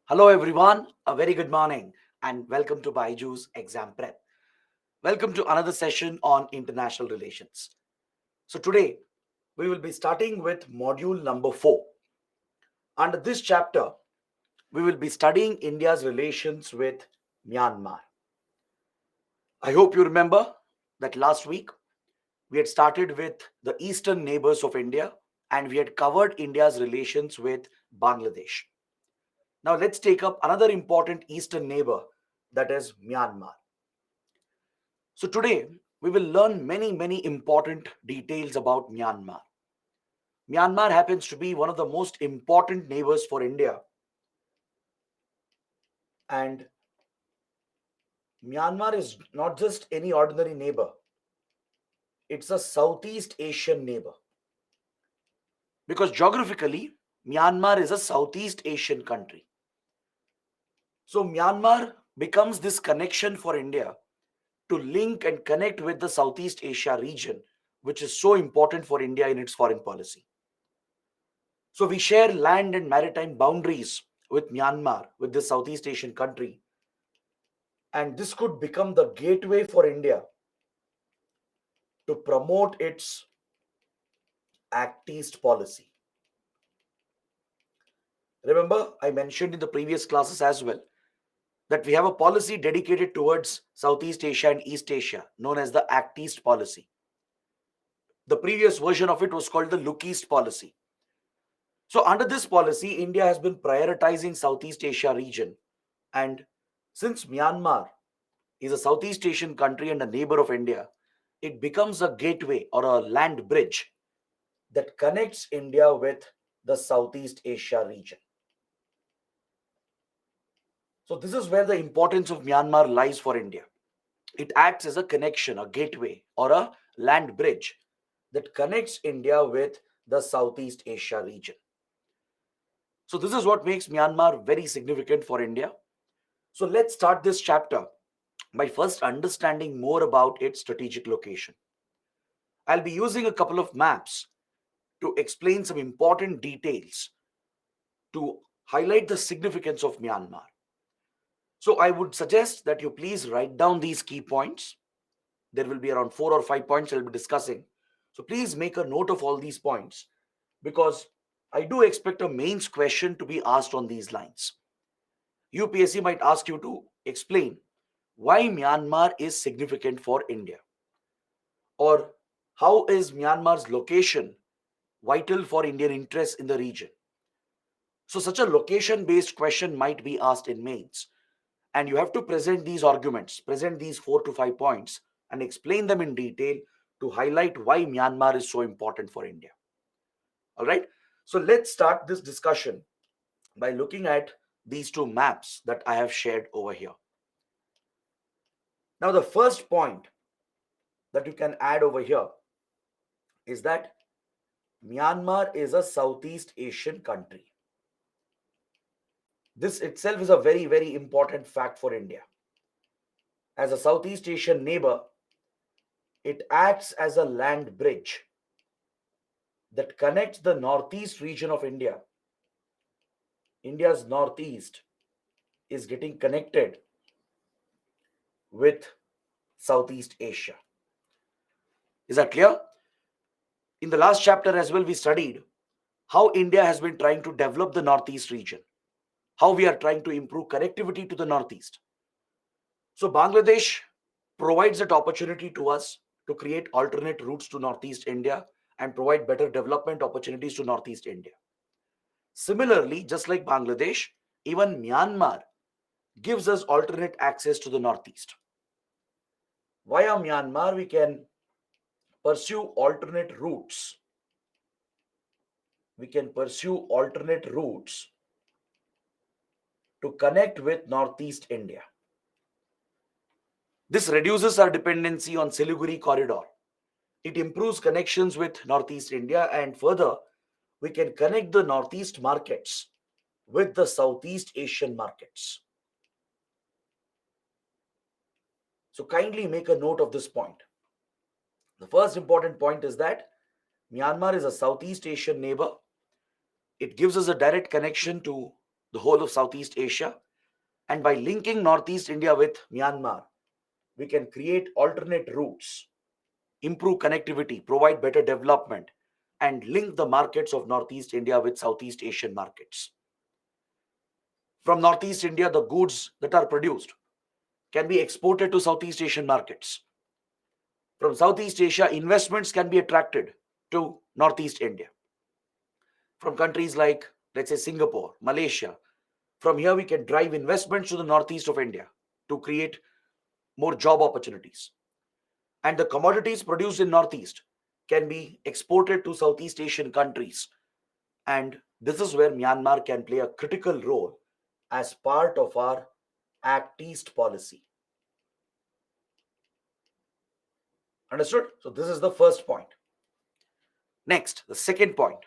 Hello everyone, a very good morning and welcome to Byju's exam prep. Welcome to another session on international relations. So today we will be starting with module number 4. Under this chapter, we will be studying India's relations with Myanmar. I hope you remember that last week we had started with the eastern neighbors of India and we had covered India's relations with Bangladesh. Now let's take up another important eastern neighbor, that is Myanmar. So today we will learn many important details about Myanmar. Myanmar happens to be one of the most important neighbors for India, and Myanmar is not just any ordinary neighbor. It's a Southeast Asian neighbor because geographically Myanmar is a Southeast Asian country. So Myanmar becomes this connection for India to link and connect with the Southeast Asia region, which is so important for India in its foreign policy. So we share land and maritime boundaries with Myanmar, with this Southeast Asian country. And this could become the gateway for India to promote its Act East policy. Remember, I mentioned in the previous classes as well that we have a policy dedicated towards Southeast Asia and East Asia known as the Act East policy. The previous version of it was called the Look East policy. So under this policy, India has been prioritizing Southeast Asia region. And since Myanmar is a Southeast Asian country and a neighbor of India, it becomes a gateway or a land bridge that connects India with the Southeast Asia region. So this is where the importance of Myanmar lies for India. It acts as a connection, a gateway, or a land bridge that connects India with the Southeast Asia region. So this is what makes Myanmar very significant for India. So let's start this chapter by first understanding more about its strategic location. I'll be using a couple of maps to explain some important details to highlight the significance of Myanmar. So I would suggest that you please write down these key points. There will be around 4 or 5 points I'll be discussing. So please make a note of all these points because I do expect a mains question to be asked on these lines. UPSC might ask you to explain why Myanmar is significant for India, or how is Myanmar's location vital for Indian interests in the region. So such a location based question might be asked in mains, and you have to present these arguments, present these 4 to 5 points and explain them in detail to highlight why Myanmar is so important for India. All right, so let's start this discussion by looking at these two maps that I have shared over here. Now the first point that you can add over here is that Myanmar is a Southeast Asian country. This itself is a very important fact for India. As a Southeast Asian neighbor, it acts as a land bridge that connects the northeast region of India. India's northeast is getting connected with Southeast Asia. Is that clear? In the last chapter as well, we studied how India has been trying to develop the northeast region, how we are trying to improve connectivity to the northeast. So Bangladesh provides that opportunity to us to create alternate routes to northeast India and provide better development opportunities to northeast India. Similarly, just like Bangladesh, even Myanmar gives us alternate access to the northeast. Via Myanmar, we can pursue alternate routes. We can pursue alternate routes to connect with northeast India. This reduces our dependency on Siliguri corridor. It improves connections with northeast India, and further, we can connect the northeast markets with the Southeast Asian markets. So kindly make a note of this point. The first important point is that Myanmar is a Southeast Asian neighbor. It gives us a direct connection to the whole of Southeast Asia. And by linking Northeast India with Myanmar, we can create alternate routes, improve connectivity, provide better development, and link the markets of Northeast India with Southeast Asian markets. From Northeast India, the goods that are produced can be exported to Southeast Asian markets. From Southeast Asia, investments can be attracted to Northeast India. From countries like, let's say, Singapore, Malaysia, from here we can drive investments to the northeast of India to create more job opportunities. And the commodities produced in northeast can be exported to Southeast Asian countries. And this is where Myanmar can play a critical role as part of our Act East policy. Understood? So this is the first point. Next, the second point.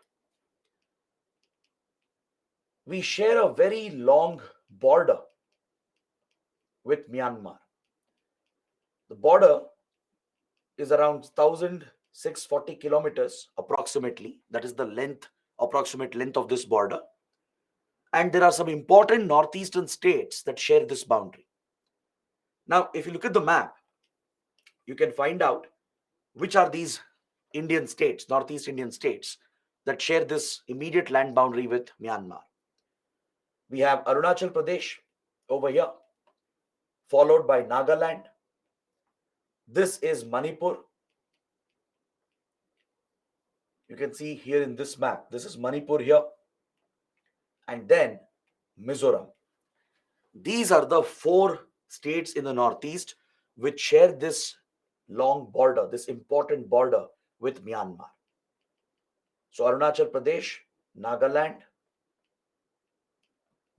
We share a very long border with Myanmar. The border is around 1,640 kilometers approximately. That is the approximate length of this border. And there are some important northeastern states that share this boundary. Now, if you look at the map, you can find out which are these Indian states, Northeast Indian states, that share this immediate land boundary with Myanmar. We have Arunachal Pradesh over here, followed by Nagaland. This is Manipur. You can see here in this map, this is Manipur here. And then Mizoram. These are the 4 states in the northeast which share this long border, this important border with Myanmar. So Arunachal Pradesh, Nagaland,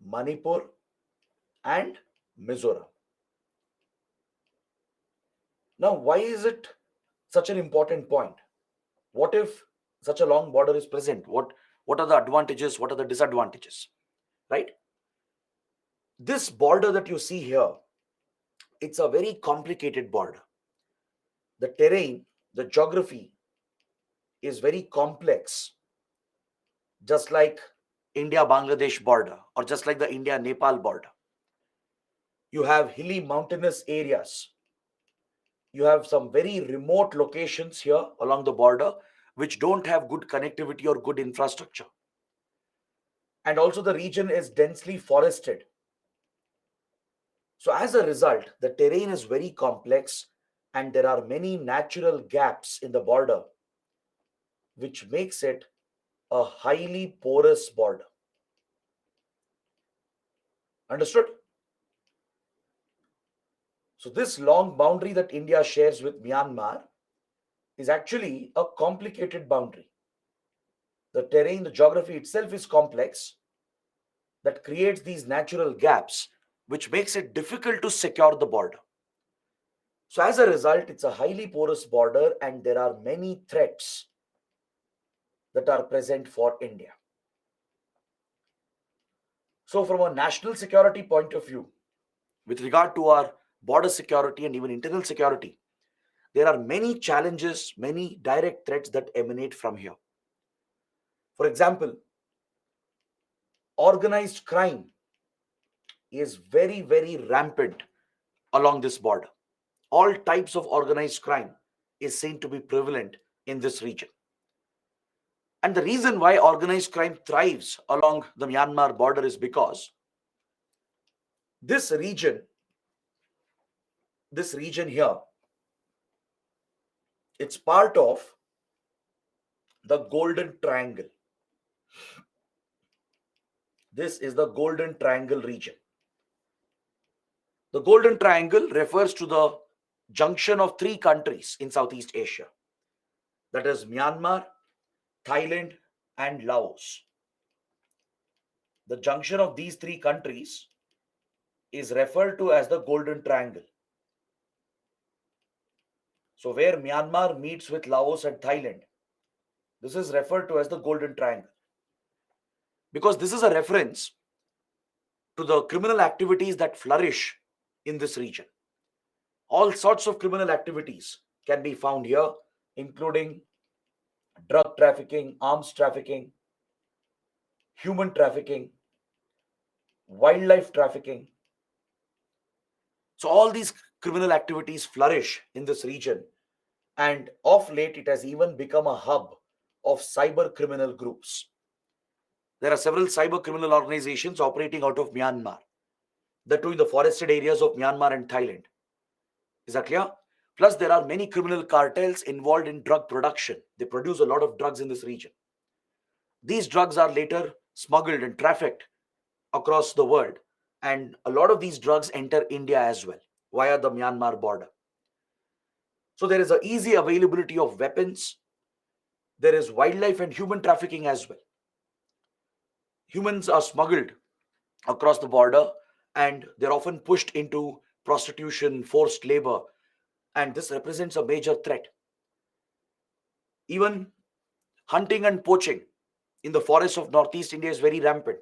Manipur, and Mizoram. Now, why is it such an important point? What if such a long border is present? What are the advantages? What are the disadvantages? Right? This border that you see here, it's a very complicated border. The terrain, the geography is very complex, just like India-Bangladesh border or just like the India-Nepal border. You have hilly mountainous areas. You have some very remote locations here along the border which don't have good connectivity or good infrastructure. And also the region is densely forested. So as a result, the terrain is very complex and there are many natural gaps in the border, which makes it a highly porous border. Understood? So this long boundary that India shares with Myanmar is actually a complicated boundary. The terrain, the geography itself is complex that creates these natural gaps, which makes it difficult to secure the border. So as a result, it's a highly porous border and there are many threats that are present for India. So from a national security point of view, with regard to our border security and even internal security, there are many challenges, many direct threats that emanate from here. For example, organized crime is very, very rampant along this border. All types of organized crime is seen to be prevalent in this region. And the reason why organized crime thrives along the Myanmar border is because this region here, it's part of the Golden Triangle. This is the Golden Triangle region. The Golden Triangle refers to the junction of 3 countries in Southeast Asia. That is Myanmar, Thailand, and Laos. The junction of these 3 countries is referred to as the Golden Triangle. So where Myanmar meets with Laos and Thailand, this is referred to as the Golden Triangle. Because this is a reference to the criminal activities that flourish in this region. All sorts of criminal activities can be found here, including drug trafficking, arms trafficking, human trafficking, wildlife trafficking. So all these criminal activities flourish in this region, and of late it has even become a hub of cyber criminal groups. There are several cyber criminal organizations operating out of Myanmar, the two in the forested areas of Myanmar and Thailand. Is that clear? Plus, there are many criminal cartels involved in drug production. They produce a lot of drugs in this region. These drugs are later smuggled and trafficked across the world, and a lot of these drugs enter India as well via the Myanmar border. So there is an easy availability of weapons. There is wildlife and human trafficking as well. Humans are smuggled across the border, and they're often pushed into prostitution, forced labor, and this represents a major threat. Even hunting and poaching in the forests of Northeast India is very rampant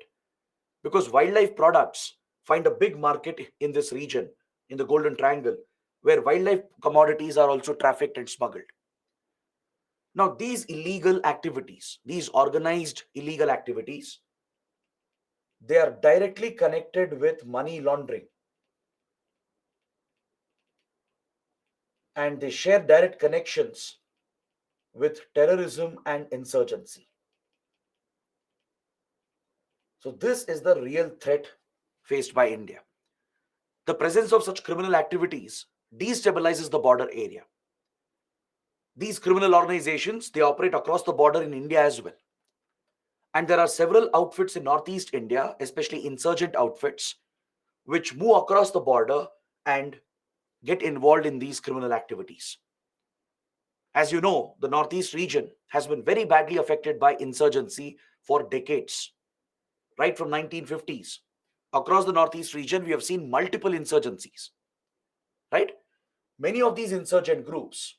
because wildlife products find a big market in this region, in the Golden Triangle, where wildlife commodities are also trafficked and smuggled. Now, these illegal activities, these organized illegal activities, they are directly connected with money laundering, and they share direct connections with terrorism and insurgency. So, this is the real threat faced by India. The presence of such criminal activities destabilizes the border area. These criminal organizations, they operate across the border in India as well. And there are several outfits in Northeast India, especially insurgent outfits, which move across the border and get involved in these criminal activities. As you know, the Northeast region has been very badly affected by insurgency for decades, right from 1950s. Across the Northeast region, we have seen multiple insurgencies, right? Many of these insurgent groups,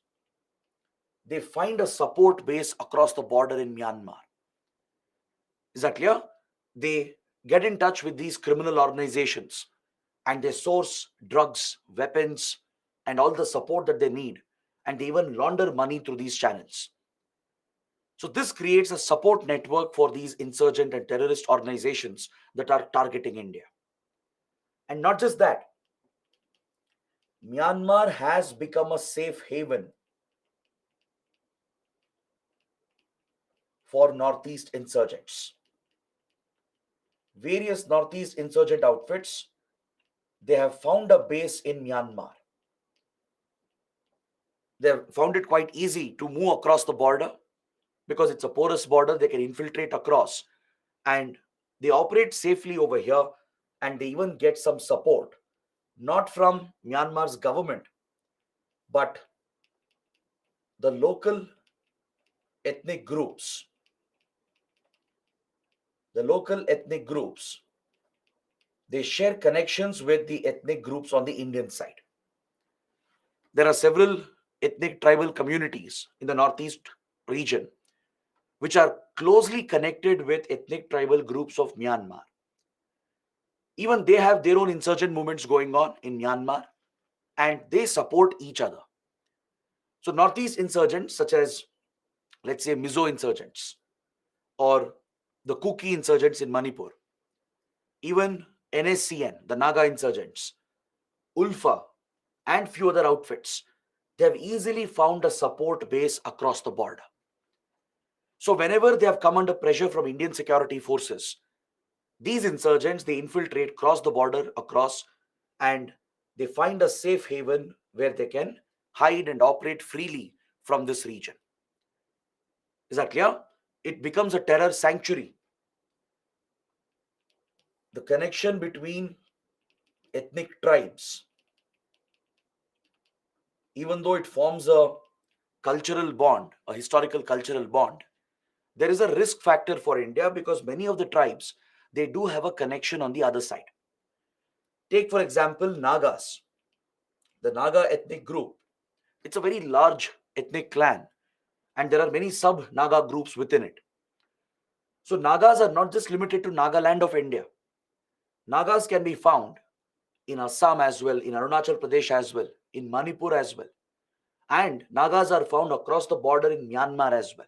they find a support base across the border in Myanmar. Is that clear? They get in touch with these criminal organizations and they source drugs, weapons, and all the support that they need. And they even launder money through these channels. So this creates a support network for these insurgent and terrorist organizations that are targeting India. And not just that, Myanmar has become a safe haven for Northeast insurgents. Various Northeast insurgent outfits, they have found a base in Myanmar. They have found it quite easy to move across the border because it's a porous border. They can infiltrate across and they operate safely over here, and they even get some support, not from Myanmar's government, but the local ethnic groups. The local ethnic groups, they share connections with the ethnic groups on the Indian side. There are several ethnic tribal communities in the Northeast region which are closely connected with ethnic tribal groups of Myanmar. Even they have their own insurgent movements going on in Myanmar and they support each other. So, Northeast insurgents, such as, let's say, Mizo insurgents or the Kuki insurgents in Manipur, even NSCN, the Naga insurgents, Ulfa, and few other outfits, they have easily found a support base across the border. So, whenever they have come under pressure from Indian security forces, these insurgents, they infiltrate, cross the border across, and they find a safe haven where they can hide and operate freely from this region. Is that clear? It becomes a terror sanctuary. The connection between ethnic tribes, even though it forms a cultural bond, a historical cultural bond, there is a risk factor for India because many of the tribes, they do have a connection on the other side. Take, for example, Nagas, the Naga ethnic group. It's a very large ethnic clan, and there are many sub-Naga groups within it. So Nagas are not just limited to Nagaland of India. Nagas can be found in Assam as well, in Arunachal Pradesh as well, in Manipur as well. And Nagas are found across the border in Myanmar as well.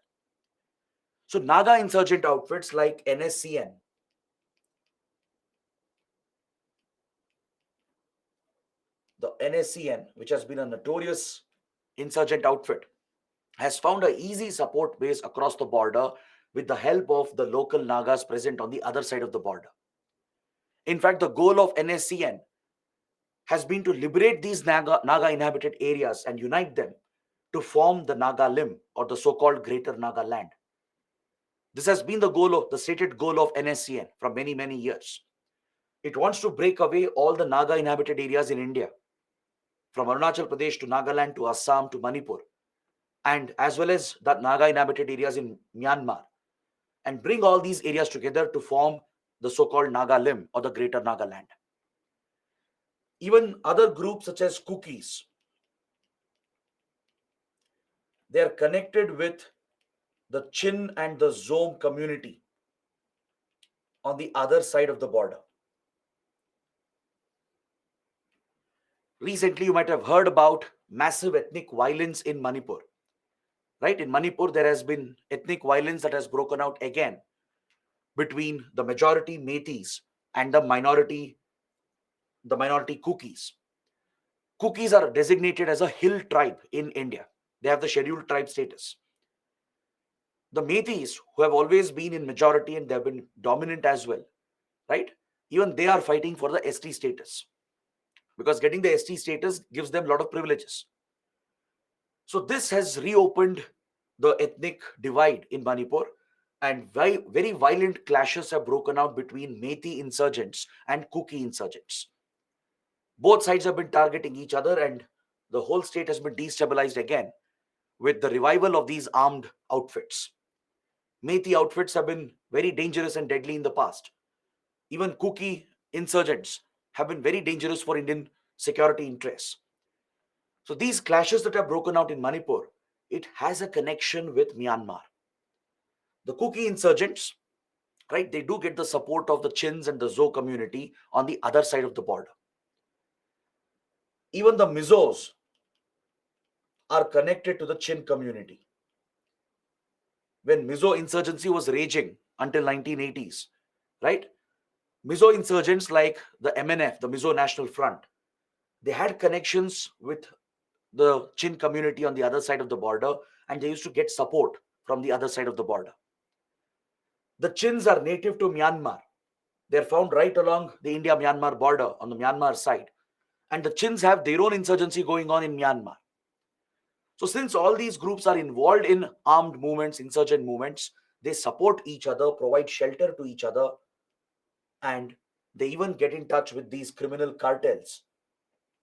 So Naga insurgent outfits like NSCN, the NACN, which has been a notorious insurgent outfit, has found an easy support base across the border with the help of the local Nagas present on the other side of the border. In fact, the goal of NACN has been to liberate these Naga inhabited areas and unite them to form the Naga limb, or the so-called Greater Naga land. This has been the stated goal of NACN from many, many years. It wants to break away all the Naga inhabited areas in India, from Arunachal Pradesh to Nagaland to Assam to Manipur, and as well as the Naga inhabited areas in Myanmar, and bring all these areas together to form the so-called Naga limb, or the Greater Naga land. Even other groups such as Kukis, they are connected with the Chin and the Zom community on the other side of the border. Recently, you might have heard about massive ethnic violence in Manipur. Right? In Manipur, there has been ethnic violence that has broken out again between the majority Metis and the minority Kukis. Kukis are designated as a hill tribe in India. They have the scheduled tribe status. The Metis, who have always been in majority and they have been dominant as well, right? Even they are fighting for the ST status, because getting the ST status gives them a lot of privileges. So this has reopened the ethnic divide in Manipur, and very violent clashes have broken out between Metis insurgents and Kuki insurgents. Both sides have been targeting each other, and the whole state has been destabilized again with the revival of these armed outfits. Metis outfits have been very dangerous and deadly in the past. Even Kuki insurgents have been very dangerous for Indian security interests. So these clashes that have broken out in Manipur, it has a connection with Myanmar. The Kuki insurgents, right, they do get the support of the Chins and the Zo community on the other side of the border. Even the Mizos are connected to the Chin community. When Mizo insurgency was raging until 1980s, right, Mizo insurgents like the MNF, the Mizo National Front, they had connections with the Chin community on the other side of the border, and they used to get support from the other side of the border. The Chins are native to Myanmar. They're found right along the India-Myanmar border on the Myanmar side. And the Chins have their own insurgency going on in Myanmar. So since all these groups are involved in armed movements, insurgent movements, they support each other, provide shelter to each other, and they even get in touch with these criminal cartels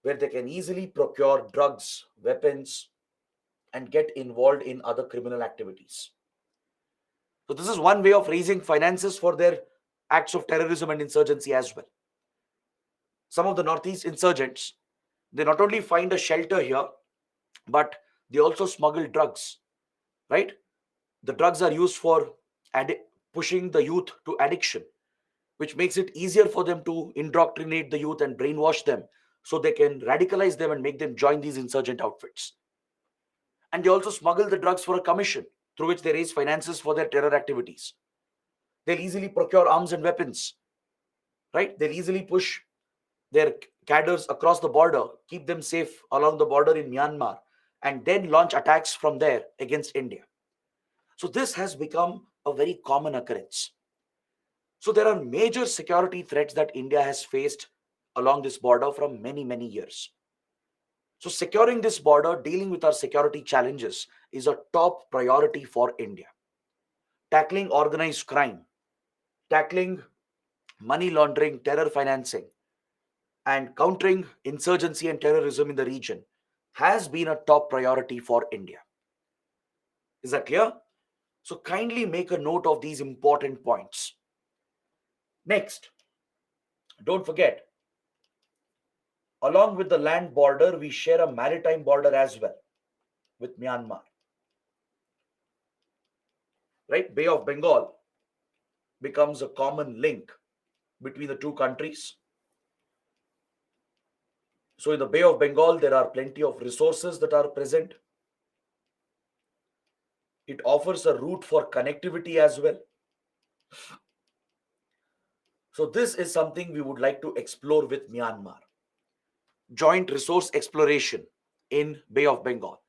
where they can easily procure drugs, weapons, and get involved in other criminal activities. So this is one way of raising finances for their acts of terrorism and insurgency as well. Some of the Northeast insurgents, they not only find a shelter here, but they also smuggle drugs, right? The drugs are used for pushing the youth to addiction, which makes it easier for them to indoctrinate the youth and brainwash them so they can radicalize them and make them join these insurgent outfits. And they also smuggle the drugs for a commission through which they raise finances for their terror activities. They'll easily procure arms and weapons, right? They'll easily push their cadres across the border, keep them safe along the border in Myanmar, and then launch attacks from there against India. So this has become a very common occurrence. So there are major security threats that India has faced along this border from many, many years. So securing this border, dealing with our security challenges is a top priority for India. Tackling organized crime, tackling money laundering, terror financing, and countering insurgency and terrorism in the region has been a top priority for India. Is that clear? So kindly make a note of these important points. Next, don't forget, along with the land border, we share a maritime border as well with Myanmar. Right? Bay of Bengal becomes a common link between the two countries. So in the Bay of Bengal, there are plenty of resources that are present. It offers a route for connectivity as well. So this is something we would like to explore with Myanmar. joint resource exploration in Bay of Bengal,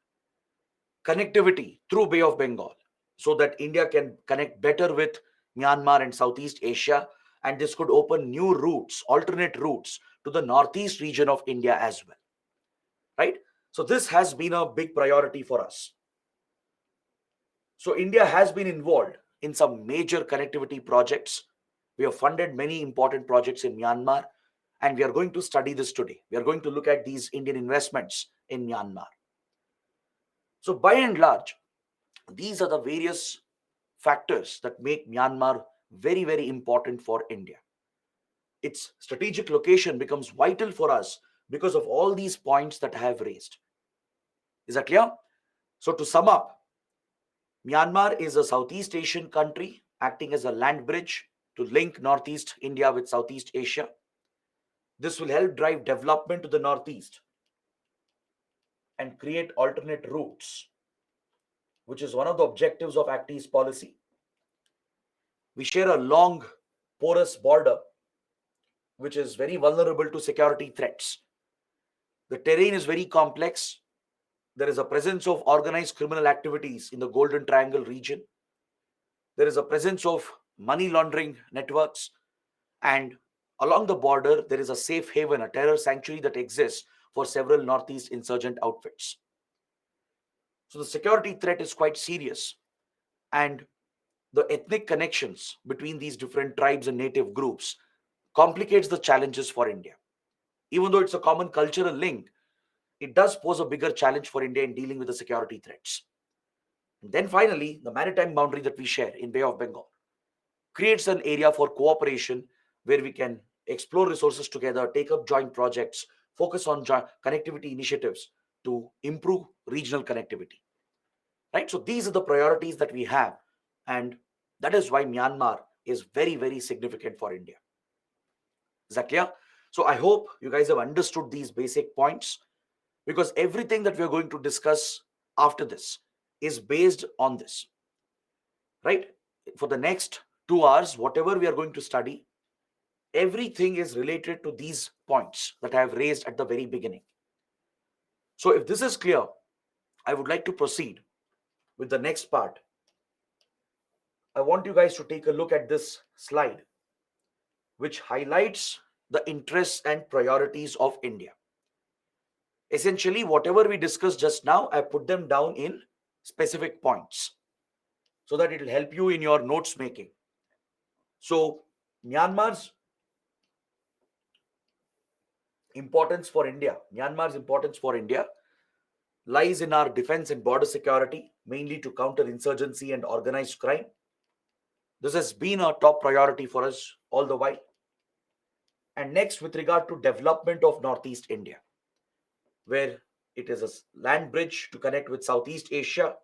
connectivity through Bay of Bengal, so that India can connect better with Myanmar and Southeast Asia, and this could open new routes, alternate routes to the northeast region of India as well, right? So this has been a big priority for us. So India has been involved in some major connectivity projects. We have funded many important projects in Myanmar, and we are going to study this today. We are going to look at these Indian investments in Myanmar. So by and large, these are the various factors that make Myanmar very, very important for India. Its strategic location becomes vital for us because of all these points that I have raised. Is that clear? So to sum up, Myanmar is a Southeast Asian country acting as a land bridge to link Northeast India with Southeast Asia. This will help drive development to the Northeast and create alternate routes, which is one of the objectives of Act East policy. We share a long, porous border, which is very vulnerable to security threats. The terrain is very complex. There is a presence of organized criminal activities in the Golden Triangle region. There is a presence of money laundering networks. And along the border, there is a safe haven, a terror sanctuary that exists for several Northeast insurgent outfits. So the security threat is quite serious. And the ethnic connections between these different tribes and native groups complicates the challenges for India. Even though it's a common cultural link, it does pose a bigger challenge for India in dealing with the security threats. And then finally, the maritime boundary that we share in Bay of Bengal creates an area for cooperation where we can explore resources together, take up joint projects, focus on connectivity initiatives to improve regional connectivity. Right? So these are the priorities that we have, and that is why Myanmar is very, very significant for India. Is that clear? So I hope you guys have understood these basic points, because everything that we are going to discuss after this is based on this. Right? For the next 2 hours, whatever we are going to study, everything is related to these points that I have raised at the very beginning. So if this is clear, I would like to proceed with the next part. I want you guys to take a look at this slide, which highlights the interests and priorities of India. Essentially, whatever we discussed just now, I put them down in specific points so that it will help you in your notes making. So Myanmar's importance for India lies in our defense and border security, mainly to counter insurgency and organized crime. This has been a top priority for us all the while. And next, with regard to development of Northeast India, where it is a land bridge to connect with Southeast Asia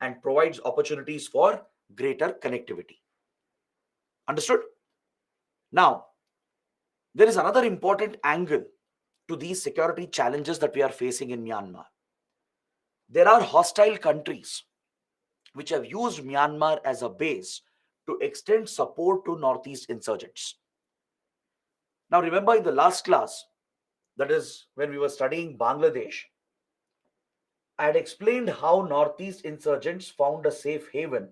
and provides opportunities for greater connectivity. Understood? Now, there is another important angle to these security challenges that we are facing in Myanmar. There are hostile countries which have used Myanmar as a base to extend support to Northeast insurgents. Now, remember in the last class, that is when we were studying Bangladesh, I had explained how Northeast insurgents found a safe haven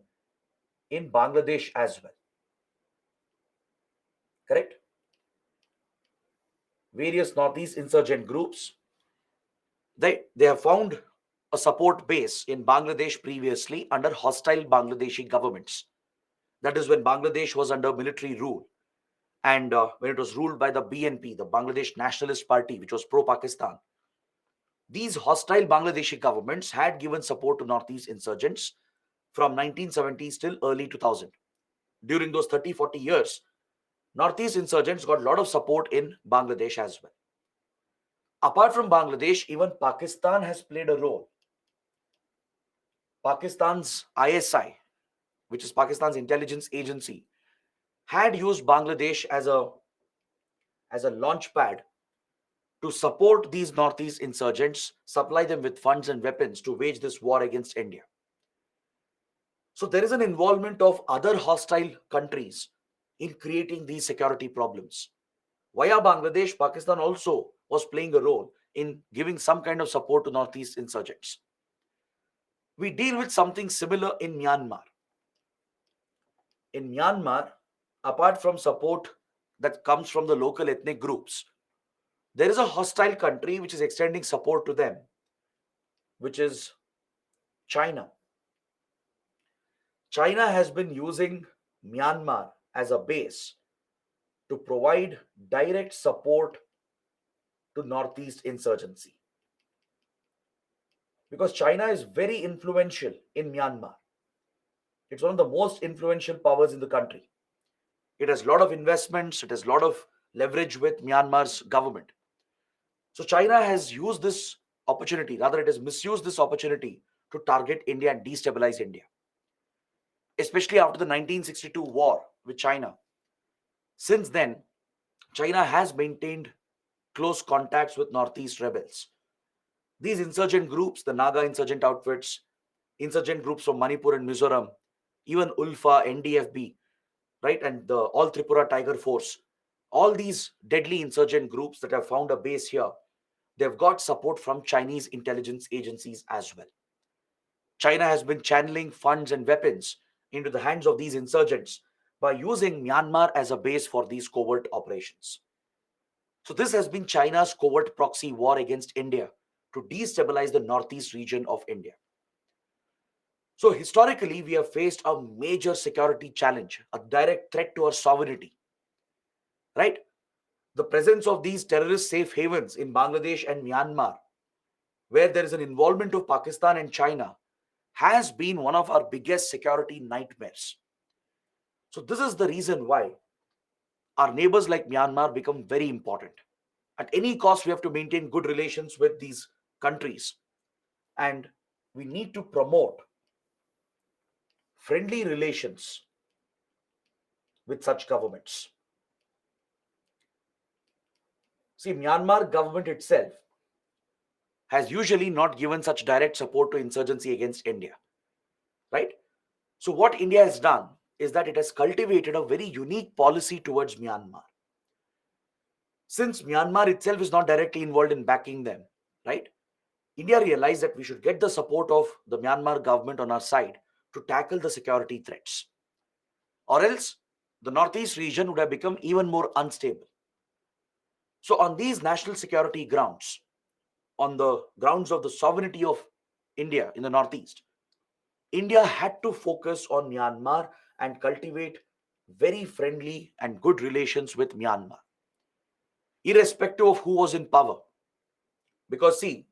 in Bangladesh as well. Correct? Various Northeast insurgent groups, they have found a support base in Bangladesh previously under hostile Bangladeshi governments. That is when Bangladesh was under military rule, and when it was ruled by the BNP, the Bangladesh Nationalist Party, which was pro-Pakistan. These hostile Bangladeshi governments had given support to Northeast insurgents from 1970s till early 2000. During those 30-40 years, Northeast insurgents got a lot of support in Bangladesh as well. Apart from Bangladesh, even Pakistan has played a role. Pakistan's ISI, which is Pakistan's intelligence agency, had used Bangladesh as a launch pad to support these Northeast insurgents, supply them with funds and weapons to wage this war against India. So there is an involvement of other hostile countries in creating these security problems. Via Bangladesh, Pakistan also was playing a role in giving some kind of support to Northeast insurgents. We deal with something similar in Myanmar. In Myanmar, apart from support that comes from the local ethnic groups, there is a hostile country which is extending support to them, which is China. China has been using Myanmar as a base to provide direct support to Northeast insurgency. Because China is very influential in Myanmar. It's one of the most influential powers in the country. It has a lot of investments, it has a lot of leverage with Myanmar's government. So China has used this opportunity, rather it has misused this opportunity to target India and destabilize India. Especially after the 1962 war with China. Since then, China has maintained close contacts with Northeast rebels. These insurgent groups, the Naga insurgent outfits, insurgent groups from Manipur and Mizoram, even ULFA, NDFB, right, and the All Tripura Tiger Force, all these deadly insurgent groups that have found a base here, they've got support from Chinese intelligence agencies as well. China has been channeling funds and weapons into the hands of these insurgents by using Myanmar as a base for these covert operations. So this has been China's covert proxy war against India to destabilize the northeast region of India. So historically, we have faced a major security challenge, a direct threat to our sovereignty, right? The presence of these terrorist safe havens in Bangladesh and Myanmar, where there is an involvement of Pakistan and China, has been one of our biggest security nightmares. So this is the reason why our neighbors like Myanmar become very important. At any cost, we have to maintain good relations with these countries, and we need to promote friendly relations with such governments. See, Myanmar government itself has usually not given such direct support to insurgency against India, right? So what India has done is that it has cultivated a very unique policy towards Myanmar. Since Myanmar itself is not directly involved in backing them, right? India realized that we should get the support of the Myanmar government on our side to tackle the security threats. Or else, the northeast region would have become even more unstable. So, on these national security grounds, on the grounds of the sovereignty of India in the northeast, India had to focus on Myanmar and cultivate very friendly and good relations with Myanmar, irrespective of who was in power. Because, see,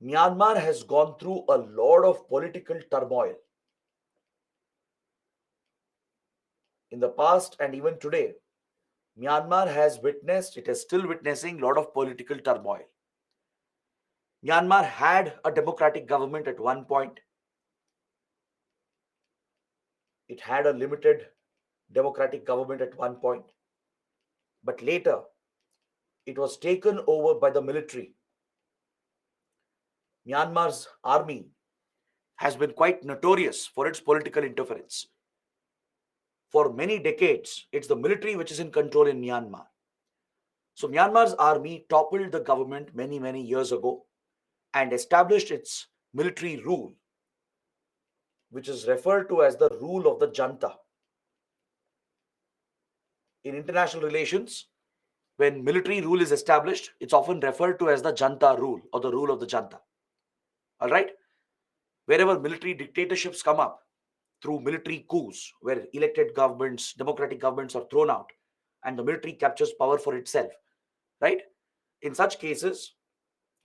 Myanmar has gone through a lot of political turmoil in the past and even today. Myanmar has witnessed, it is still witnessing a lot of political turmoil. Myanmar had a democratic government at one point. It had a limited democratic government at one point. But later, it was taken over by the military. Myanmar's army has been quite notorious for its political interference. For many decades, it's the military which is in control in Myanmar. So Myanmar's army toppled the government many years ago and established its military rule, which is referred to as the rule of the junta. In international relations, when military rule is established, it's often referred to as the junta rule or the rule of the junta. All right? Wherever military dictatorships come up through military coups, where elected governments, democratic governments are thrown out and the military captures power for itself, right? In such cases,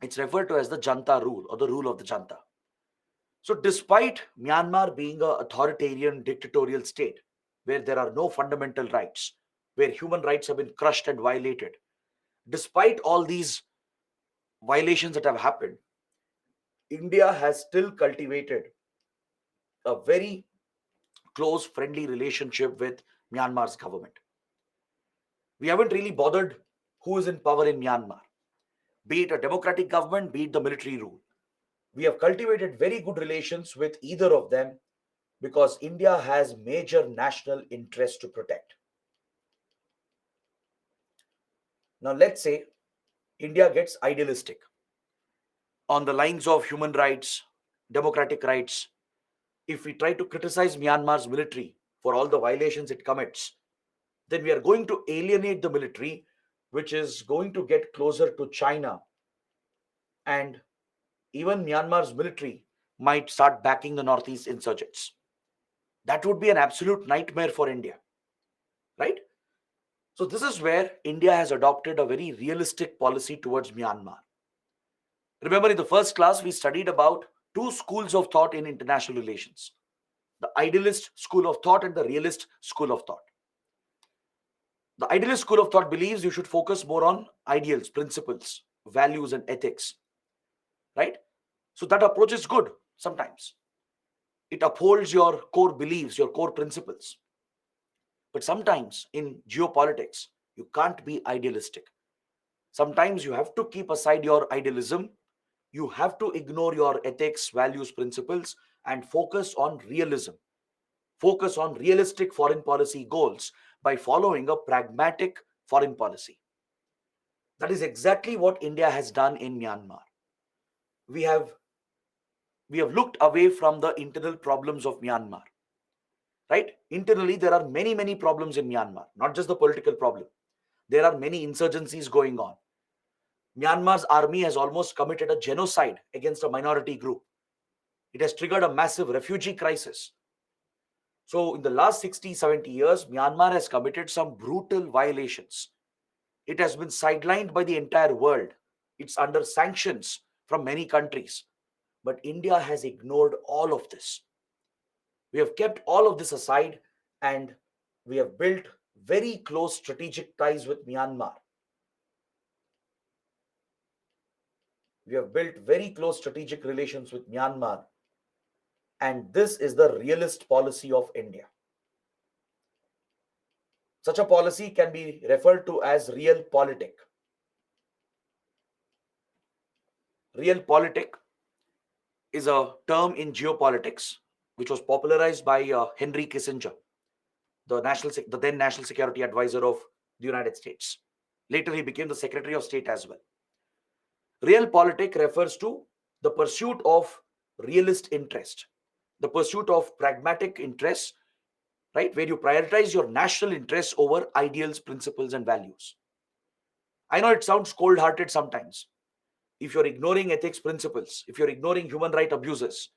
it's referred to as the junta rule or the rule of the junta. So, despite Myanmar being an authoritarian dictatorial state where there are no fundamental rights, where human rights have been crushed and violated, despite all these violations that have happened, India has still cultivated a very close, friendly relationship with Myanmar's government. We haven't really bothered who is in power in Myanmar, be it a democratic government, be it the military rule. We have cultivated very good relations with either of them because India has major national interests to protect. Now, let's say India gets idealistic on the lines of human rights, democratic rights. If we try to criticize Myanmar's military for all the violations it commits, then we are going to alienate the military, which is going to get closer to China. And even Myanmar's military might start backing the Northeast insurgents. That would be an absolute nightmare for India, right? So, this is where India has adopted a very realistic policy towards Myanmar. Remember, in the first class, we studied about two schools of thought in international relations: the idealist school of thought and the realist school of thought. The idealist school of thought believes you should focus more on ideals, principles, values, and ethics, right? So that approach is good sometimes. It upholds your core beliefs, your core principles. But sometimes in geopolitics, you can't be idealistic. Sometimes you have to keep aside your idealism. You have to ignore your ethics, values, principles, and focus on realism. Focus on realistic foreign policy goals by following a pragmatic foreign policy. That is exactly what India has done in Myanmar. We have looked away from the internal problems of Myanmar. Right? Internally, there are many problems in Myanmar, not just the political problem. There are many insurgencies going on. Myanmar's army has almost committed a genocide against a minority group. It has triggered a massive refugee crisis. So, in the last 60, 70 years, Myanmar has committed some brutal violations. It has been sidelined by the entire world. It's under sanctions from many countries. But India has ignored all of this. We have kept all of this aside and we have built very close strategic ties with Myanmar. We have built very close strategic relations with Myanmar. And this is the realist policy of India. Such a policy can be referred to as realpolitik. Realpolitik is a term in geopolitics which was popularized by Henry Kissinger, the then National Security Advisor of the United States. Later, he became the Secretary of State as well. Realpolitik refers to the pursuit of realist interest, the pursuit of pragmatic interests, right, where you prioritize your national interests over ideals, principles, and values. I know it sounds cold-hearted sometimes. If you're ignoring ethics principles, if you're ignoring human right abuses,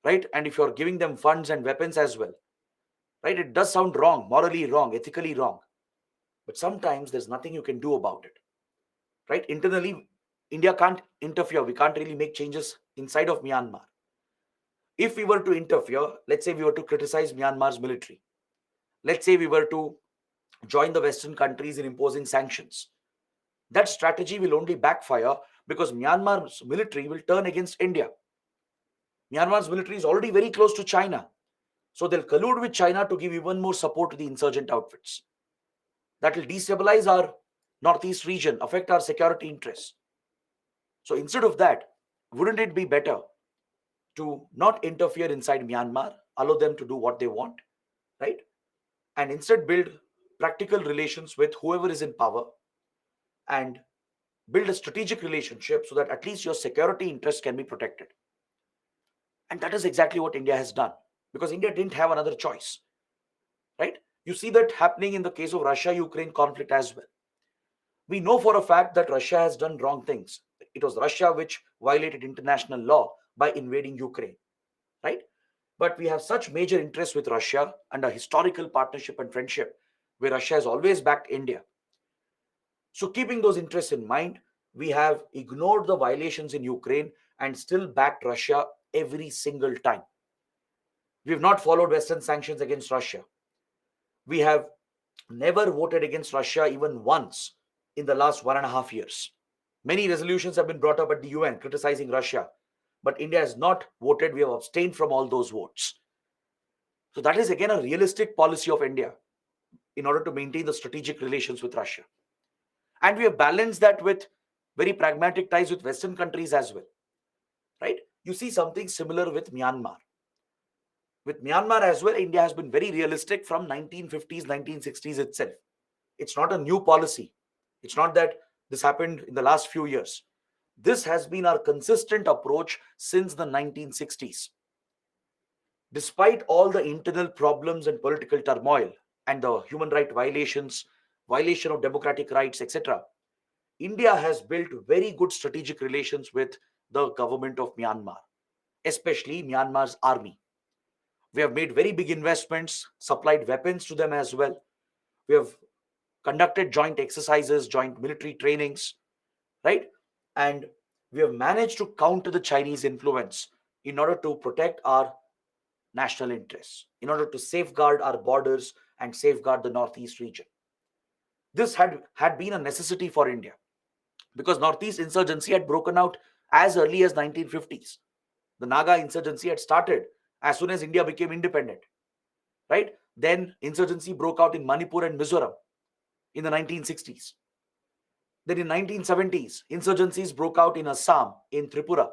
right, and if you're giving them funds and weapons as well, right, it does sound wrong, morally wrong, ethically wrong. But sometimes there's nothing you can do about it, right? Internally, India can't interfere. We can't really make changes inside of Myanmar. If we were to interfere, let's say we were to criticize Myanmar's military, let's say we were to join the Western countries in imposing sanctions, that strategy will only backfire because Myanmar's military will turn against India. Myanmar's military is already very close to China. So they'll collude with China to give even more support to the insurgent outfits. That will destabilize our northeast region, affect our security interests. So instead of that, wouldn't it be better to not interfere inside Myanmar, allow them to do what they want, right? And instead build practical relations with whoever is in power and build a strategic relationship so that at least your security interests can be protected. And that is exactly what India has done because India didn't have another choice, right? You see that happening in the case of Russia-Ukraine conflict as well. We know for a fact that Russia has done wrong things. It was Russia which violated international law by invading Ukraine, right? But we have such major interests with Russia and a historical partnership and friendship where Russia has always backed India. So keeping those interests in mind, we have ignored the violations in Ukraine and still backed Russia every single time. We have not followed Western sanctions against Russia. We have never voted against Russia even once in the last 1.5 years. Many resolutions have been brought up at the UN criticizing Russia, but India has not voted. We have abstained from all those votes. So that is again a realistic policy of India in order to maintain the strategic relations with Russia. And we have balanced that with very pragmatic ties with Western countries as well, right? You see something similar with Myanmar. With Myanmar as well, India has been very realistic from 1950s, 1960s itself. It's not a new policy. It's not that This happened in the last few years. This has been our consistent approach since the 1960s. Despite all the internal problems and political turmoil and the human right violations, violation of democratic rights, etc., India has built very good strategic relations with the government of Myanmar, especially Myanmar's army. We have made very big investments, supplied weapons to them as well. We have conducted joint exercises, joint military trainings, right? And we have managed to counter the Chinese influence in order to protect our national interests, in order to safeguard our borders and safeguard the Northeast region. This had been a necessity for India because Northeast insurgency had broken out as early as 1950s. The Naga insurgency had started as soon as India became independent, right? Then insurgency broke out in Manipur and Mizoram in the 1960s. Then in 1970s, insurgencies broke out in Assam, in Tripura.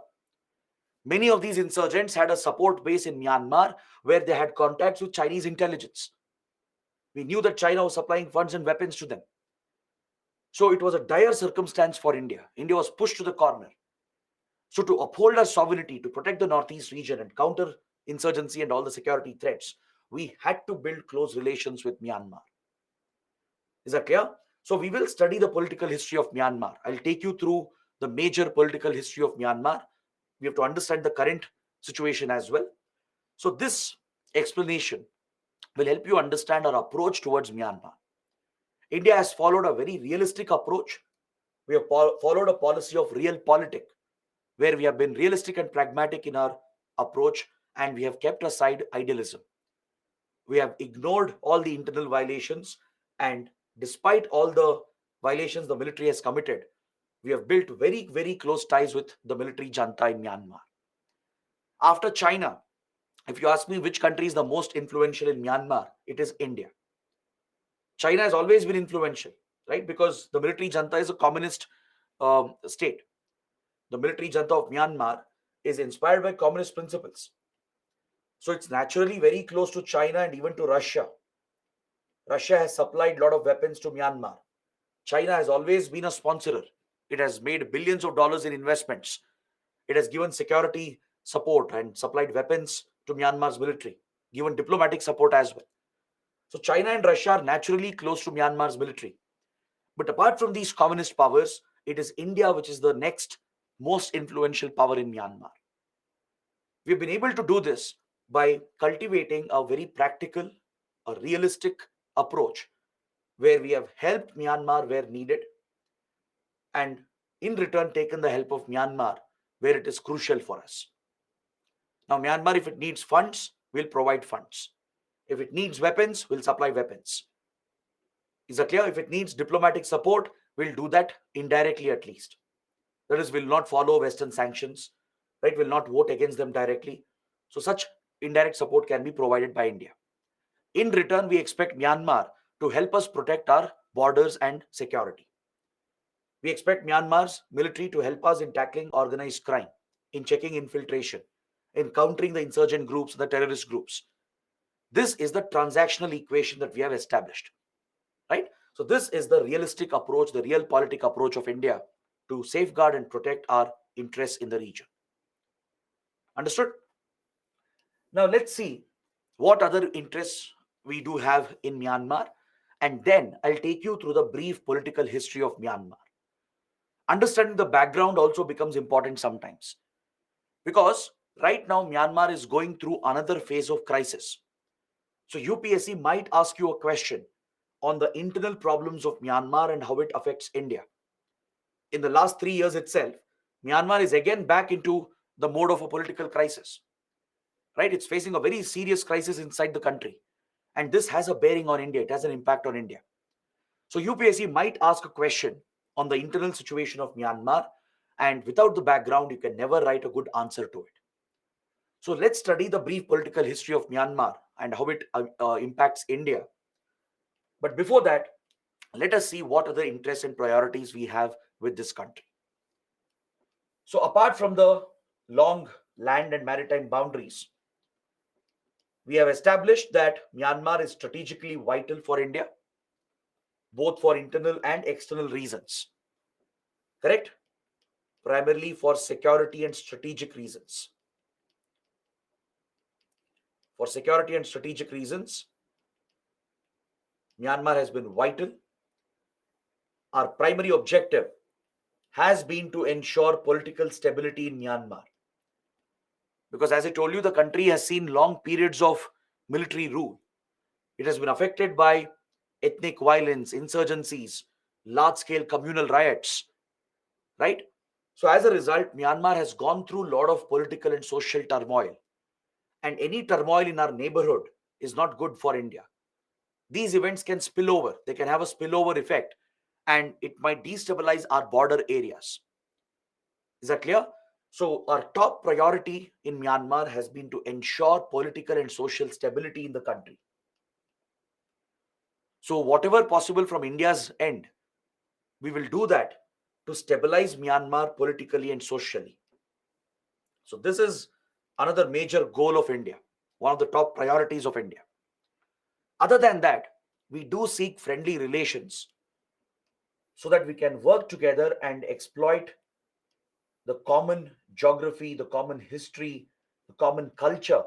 Many of these insurgents had a support base in Myanmar where they had contacts with Chinese intelligence. We knew that China was supplying funds and weapons to them. So it was a dire circumstance for India. India was pushed to the corner. So to uphold our sovereignty, to protect the Northeast region and counter insurgency and all the security threats, we had to build close relations with Myanmar. Is that clear? So we will study the political history of Myanmar. I'll take you through the major political history of Myanmar. We have to understand the current situation as well. So this explanation will help you understand our approach towards Myanmar. India has followed a very realistic approach. We have followed a policy of realpolitik, where we have been realistic and pragmatic in our approach, and we have kept aside idealism. We have ignored all the internal violations, and despite all the violations the military has committed, we have built very, very close ties with the military junta in Myanmar. After China, if you ask me which country is the most influential in Myanmar, it is India. China has always been influential, right? Because the military junta is a communist state. The military junta of Myanmar is inspired by communist principles. So it's naturally very close to China and even to Russia. Russia has supplied a lot of weapons to Myanmar. China has always been a sponsorer. It has made billions of dollars in investments. It has given security support and supplied weapons to Myanmar's military, given diplomatic support as well. So China and Russia are naturally close to Myanmar's military. But apart from these communist powers, it is India which is the next most influential power in Myanmar. We've been able to do this by cultivating a very practical, a realistic approach where we have helped Myanmar where needed and in return taken the help of Myanmar where it is crucial for us. Now, Myanmar, if it needs funds, will provide funds. If it needs weapons, we'll supply weapons. Is that clear? If it needs diplomatic support, we'll do that indirectly at least. That is, we'll not follow Western sanctions, right? We'll not vote against them directly. So such indirect support can be provided by India. In return, we expect Myanmar to help us protect our borders and security. We expect Myanmar's military to help us in tackling organized crime, in checking infiltration, in countering the insurgent groups, the terrorist groups. This is the transactional equation that we have established, right? So this is the realistic approach, the realpolitik approach of India to safeguard and protect our interests in the region. Understood? Now let's see what other interests we do have in Myanmar, and then I'll take you through the brief political history of Myanmar. Understanding the background also becomes important sometimes because right now Myanmar is going through another phase of crisis. So UPSC might ask you a question on the internal problems of Myanmar and how it affects India. In the last 3 years itself, Myanmar is again back into the mode of a political crisis, right? It's facing a very serious crisis inside the country. And this has a bearing on India. It has an impact on India. So UPSC might ask a question on the internal situation of Myanmar, and without the background, you can never write a good answer to it. So let's study the brief political history of Myanmar and how it impacts India. But before that, let us see what other interests and priorities we have with this country. So apart from the long land and maritime boundaries, we have established that Myanmar is strategically vital for India, both for internal and external reasons. Correct? Primarily for security and strategic reasons. For security and strategic reasons, Myanmar has been vital. Our primary objective has been to ensure political stability in Myanmar. Because as I told you, the country has seen long periods of military rule. It has been affected by ethnic violence, insurgencies, large scale communal riots, right? So, as a result, Myanmar has gone through a lot of political and social turmoil. And any turmoil in our neighborhood is not good for India. These events can spill over, they can have a spillover effect, and it might destabilize our border areas. Is that clear? So, our top priority in Myanmar has been to ensure political and social stability in the country. So, whatever possible from India's end, we will do that to stabilize Myanmar politically and socially. So, this is another major goal of India, one of the top priorities of India. Other than that, we do seek friendly relations so that we can work together and exploit the common geography, the common history, the common culture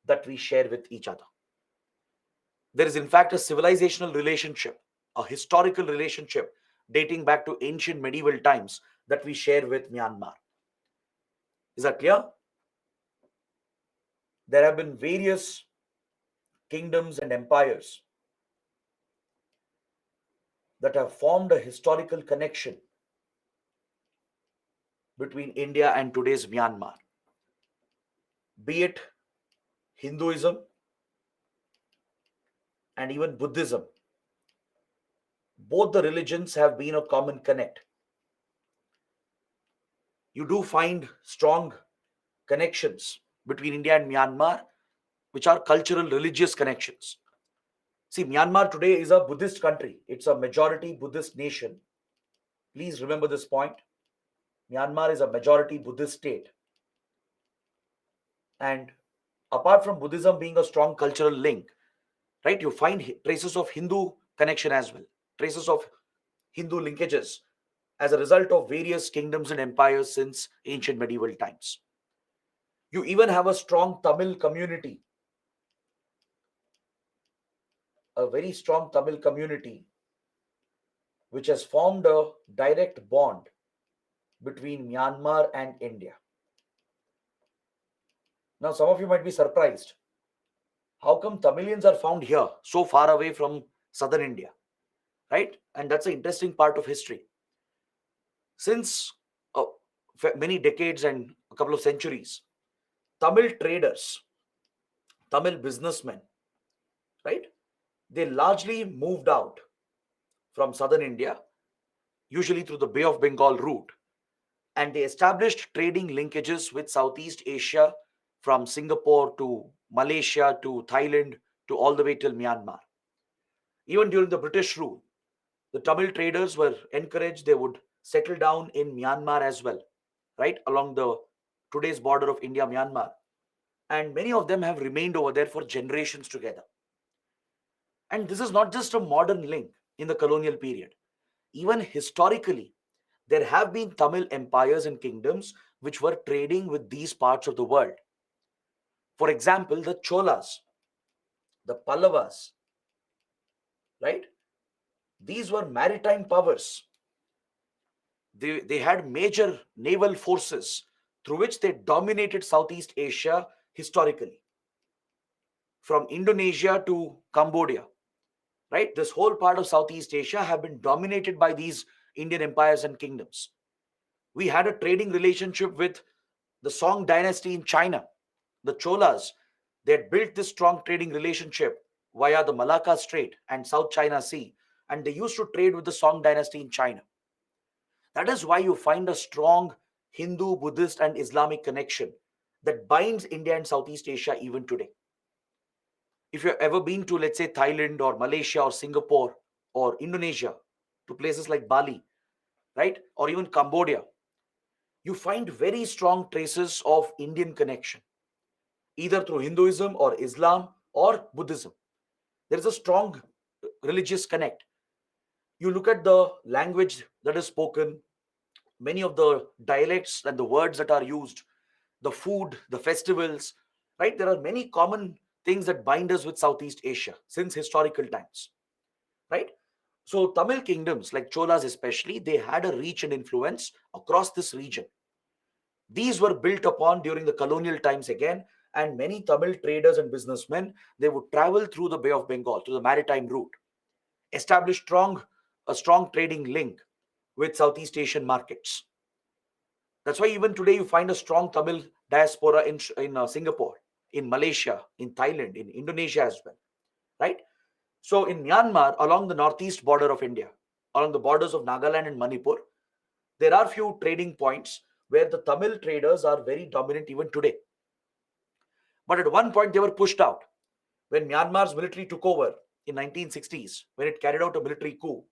that we share with each other. There is, in fact, a civilizational relationship, a historical relationship dating back to ancient medieval times that we share with Myanmar. Is that clear? There have been various kingdoms and empires that have formed a historical connection between India and today's Myanmar, be it Hinduism and even Buddhism. Both the religions have been a common connect. You do find strong connections between India and Myanmar, which are cultural, religious connections. See, Myanmar today is a Buddhist country, it's a majority Buddhist nation. Please remember this point. Myanmar is a majority Buddhist state. And apart from Buddhism being a strong cultural link, right, you find traces of Hindu connection as well, traces of Hindu linkages as a result of various kingdoms and empires since ancient medieval times. You even have a strong Tamil community, a very strong Tamil community, which has formed a direct bond between Myanmar and India. Now, some of you might be surprised. How come Tamilians are found here, so far away from southern India? Right? And that's an interesting part of history. Since many decades and a couple of centuries, Tamil traders, Tamil businessmen, right? They largely moved out from southern India, usually through the Bay of Bengal route, and they established trading linkages with Southeast Asia from Singapore to Malaysia to Thailand to all the way till Myanmar. Even during the British rule, the Tamil traders were encouraged, they would settle down in Myanmar as well, right, along the today's border of India, Myanmar. And many of them have remained over there for generations together. And this is not just a modern link in the colonial period. Even historically, there have been Tamil empires and kingdoms which were trading with these parts of the world. For example, the Cholas, the Pallavas, right? These were maritime powers. They had major naval forces through which they dominated Southeast Asia historically, from Indonesia to Cambodia, right? This whole part of Southeast Asia have been dominated by these Indian empires and kingdoms. We had a trading relationship with the Song dynasty in China. The Cholas, they had built this strong trading relationship via the Malacca Strait and South China Sea, and they used to trade with the Song dynasty in China. That is why you find a strong Hindu, Buddhist, and Islamic connection that binds India and Southeast Asia even today. If you've ever been to, let's say, Thailand or Malaysia or Singapore or Indonesia, to places like Bali, right, or even Cambodia, you find very strong traces of Indian connection, either through Hinduism or Islam or Buddhism. There is a strong religious connect. You look at the language that is spoken, Many of the dialects and the words that are used, the food, the festivals, right? There are many common things that bind us with Southeast Asia since historical times, right? So Tamil kingdoms like Cholas especially, they had a reach and influence across this region. These were built upon during the colonial times again, and many Tamil traders and businessmen, they would travel through the Bay of Bengal, through the maritime route, establish a strong trading link with Southeast Asian markets. That's why even today you find a strong Tamil diaspora in Singapore, in Malaysia, in Thailand, in Indonesia as well, right? So in Myanmar, along the northeast border of India, along the borders of Nagaland and Manipur, there are few trading points where the Tamil traders are very dominant even today. But at one point they were pushed out when Myanmar's military took over in 1960s, when it carried out a military coup.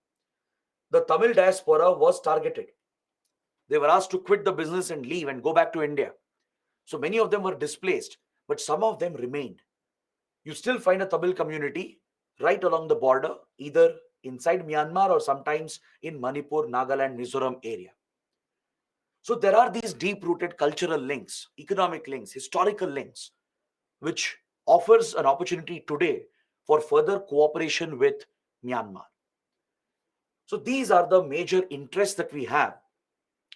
The Tamil diaspora was targeted. They were asked to quit the business and leave and go back to India. So many of them were displaced, but some of them remained. You still find a Tamil community right along the border, either inside Myanmar or sometimes in Manipur, Nagaland, Mizoram area. So there are these deep-rooted cultural links, economic links, historical links, which offers an opportunity today for further cooperation with Myanmar. So these are the major interests that we have.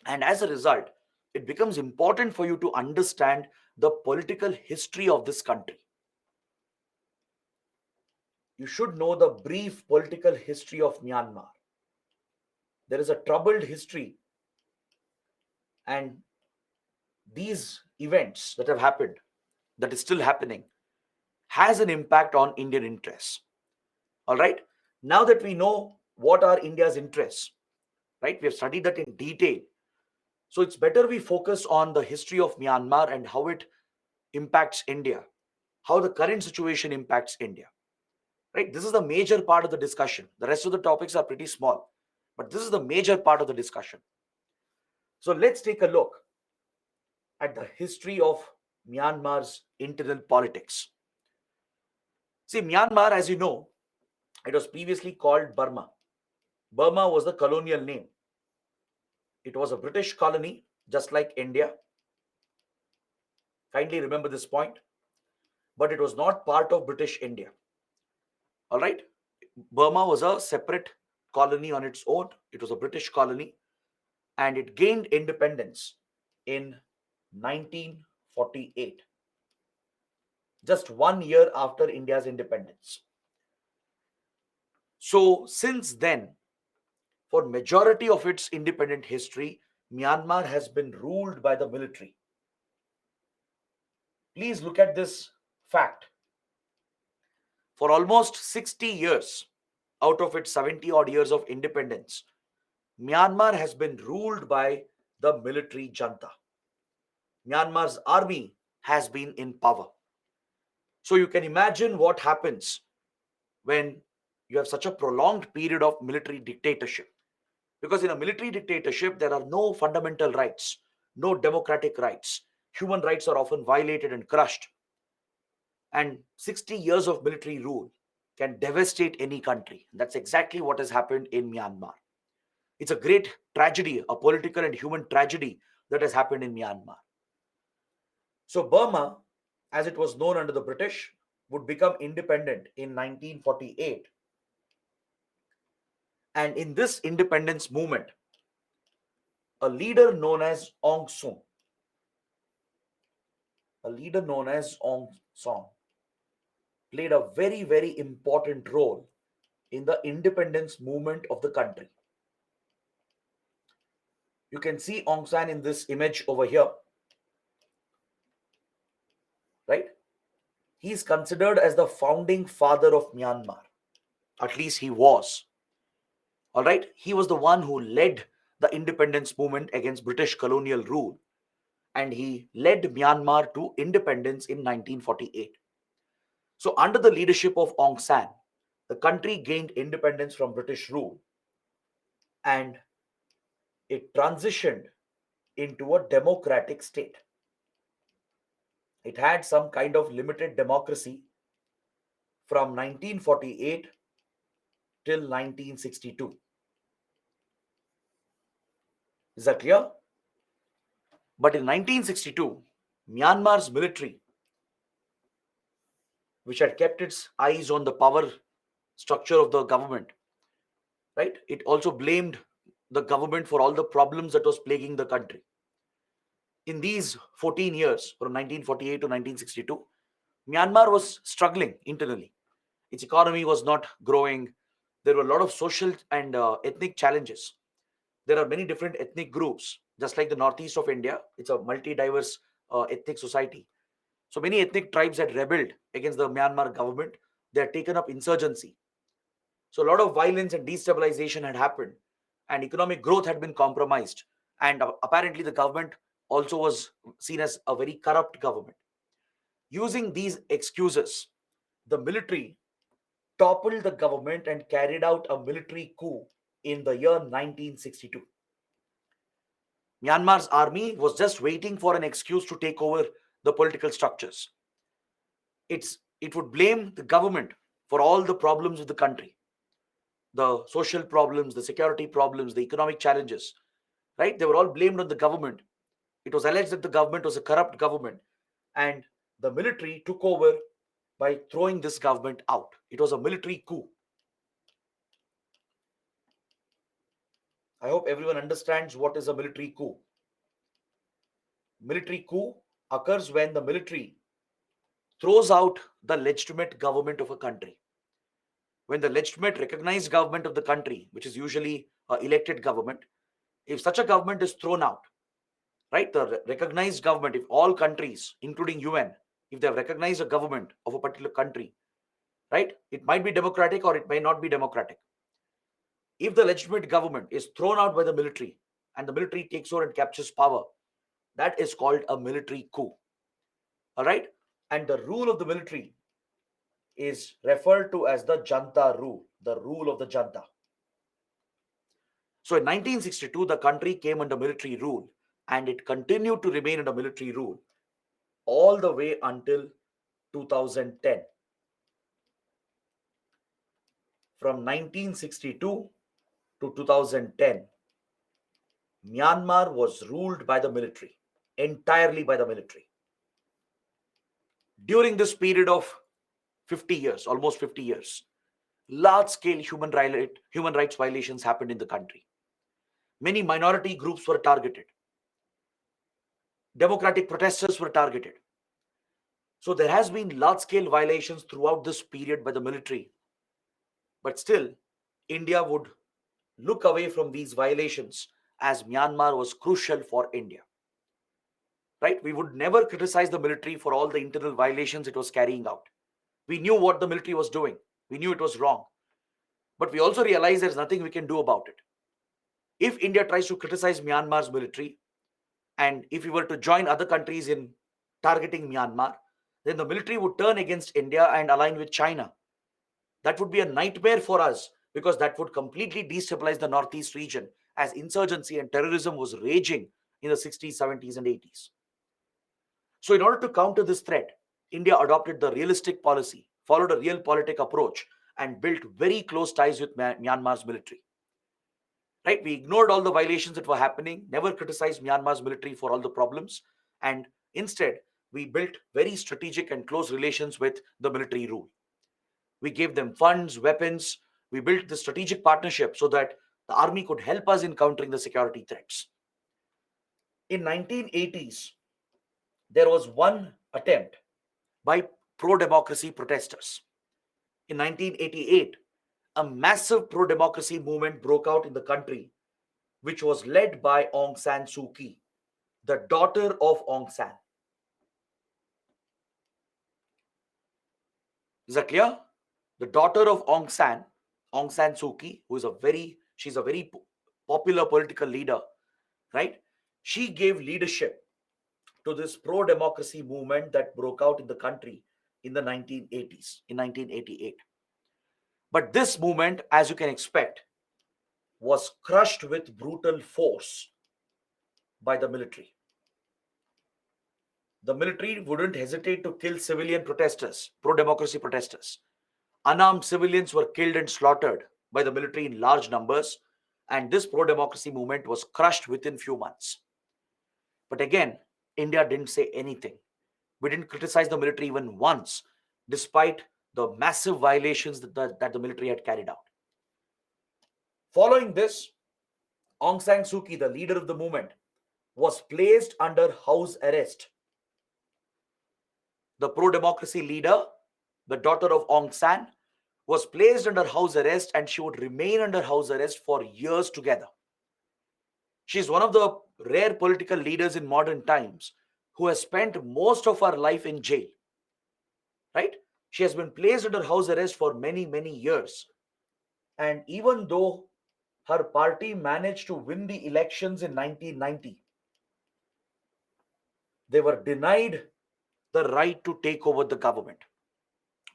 And as a result, it becomes important for you to understand the political history of this country. You should know the brief political history of Myanmar. There is a troubled history, and these events that have happened, that is still happening, has an impact on Indian interests. All right. Now that we know what are India's interests, right, we have studied that in detail. So it's better we focus on the history of Myanmar and how it impacts India, how the current situation impacts India. Right? This is the major part of the discussion. The rest of the topics are pretty small, but this is the major part of the discussion. So let's take a look at the history of Myanmar's internal politics. See, Myanmar, as you know, it was previously called Burma. Burma was the colonial name. It was a British colony, just like India. Kindly remember this point. But it was not part of British India. All right? Burma was a separate colony on its own. It was a British colony, and it gained independence in 1948, just 1 year after India's independence. So since then, for majority of its independent history, Myanmar has been ruled by the military. Please look at this fact. For almost 60 years, out of its 70 odd years of independence, Myanmar has been ruled by the military junta. Myanmar's army has been in power. So you can imagine what happens when you have such a prolonged period of military dictatorship. Because in a military dictatorship, there are no fundamental rights, no democratic rights. Human rights are often violated and crushed. And 60 years of military rule can devastate any country. That's exactly what has happened in Myanmar. It's a great tragedy, a political and human tragedy that has happened in Myanmar. So Burma, as it was known under the British, would become independent in 1948. And in this independence movement, a leader known as Aung San, played a very, very important role in the independence movement of the country. You can see Aung San in this image over here, right? He is considered as the founding father of Myanmar. At least he was. All right? He was the one who led the independence movement against British colonial rule, and he led Myanmar to independence in 1948. So under the leadership of Aung San, the country gained independence from British rule, and it transitioned into a democratic state. It had some kind of limited democracy from 1948 till 1962. Is that clear? But in 1962, Myanmar's military, which had kept its eyes on the power structure of the government, right? It also blamed the government for all the problems that was plaguing the country. In these 14 years, from 1948 to 1962, Myanmar was struggling internally. Its economy was not growing. There were a lot of social and ethnic challenges. There are many different ethnic groups, just like the northeast of India. It's a multi-diverse ethnic society. So many ethnic tribes had rebelled against the Myanmar government. They had taken up insurgency. So a lot of violence and destabilization had happened, and economic growth had been compromised. And apparently, the government also was seen as a very corrupt government. Using these excuses, the military toppled the government and carried out a military coup in the year 1962. Myanmar's army was just waiting for an excuse to take over the political structures. It would blame the government for all the problems of the country, the social problems, the security problems, the economic challenges, right? They were all blamed on the government. It was alleged that the government was a corrupt government, and the military took over by throwing this government out. It was a military coup. I hope everyone understands what is a military coup. Military coup occurs when the military throws out the legitimate government of a country. When the legitimate recognized government of the country, which is usually elected government, if such a government is thrown out, right, the recognized government, if all countries, including UN, if they have recognized a government of a particular country, right, it might be democratic or it may not be democratic. If the legitimate government is thrown out by the military and the military takes over and captures power, that is called a military coup. All right. And the rule of the military is referred to as the Janta rule, the rule of the Janta. So in 1962, the country came under military rule, and it continued to remain under military rule all the way until 2010. From 1962 to 2010, Myanmar was ruled by the military, entirely by the military. During this period of 50 years, almost 50 years, large-scale human rights violations happened in the country. Many minority groups were targeted. Democratic protesters were targeted. So there has been large-scale violations throughout this period by the military. But still, India would look away from these violations as Myanmar was crucial for India. Right? We would never criticize the military for all the internal violations it was carrying out. We knew what the military was doing. We knew it was wrong. But we also realized there's nothing we can do about it. If India tries to criticize Myanmar's military, and if we were to join other countries in targeting Myanmar, then the military would turn against India and align with China. That would be a nightmare for us, because that would completely destabilize the Northeast region, as insurgency and terrorism was raging in the 60s, 70s, and 80s. So in order to counter this threat, India adopted the realistic policy, followed a realpolitik approach, and built very close ties with Myanmar's military. Right? We ignored all the violations that were happening, never criticized Myanmar's military for all the problems, and instead, we built very strategic and close relations with the military rule. We gave them funds, weapons. We built the strategic partnership so that the army could help us in countering the security threats. In 1980s, there was one attempt by pro-democracy protesters. In 1988, a massive pro-democracy movement broke out in the country, which was led by Aung San Suu Kyi, the daughter of Aung San. Is that clear? The daughter of Aung San Suu Kyi, she's a very popular political leader, right? She gave leadership to this pro-democracy movement that broke out in the country in the 1980s, in 1988. But this movement, as you can expect, was crushed with brutal force by the military. The military wouldn't hesitate to kill civilian protesters, pro-democracy protesters. Unarmed civilians were killed and slaughtered by the military in large numbers, and this pro-democracy movement was crushed within few months. But again, India didn't say anything. We didn't criticize the military even once, despite the massive violations that the military had carried out. Following this, Aung San Suu Kyi, the leader of the movement, was placed under house arrest. The pro-democracy leader, the daughter of Aung San, was placed under house arrest, and she would remain under house arrest for years together. She is one of the rare political leaders in modern times who has spent most of her life in jail. Right? She has been placed under house arrest for many, many years. And even though her party managed to win the elections in 1990, they were denied the right to take over the government.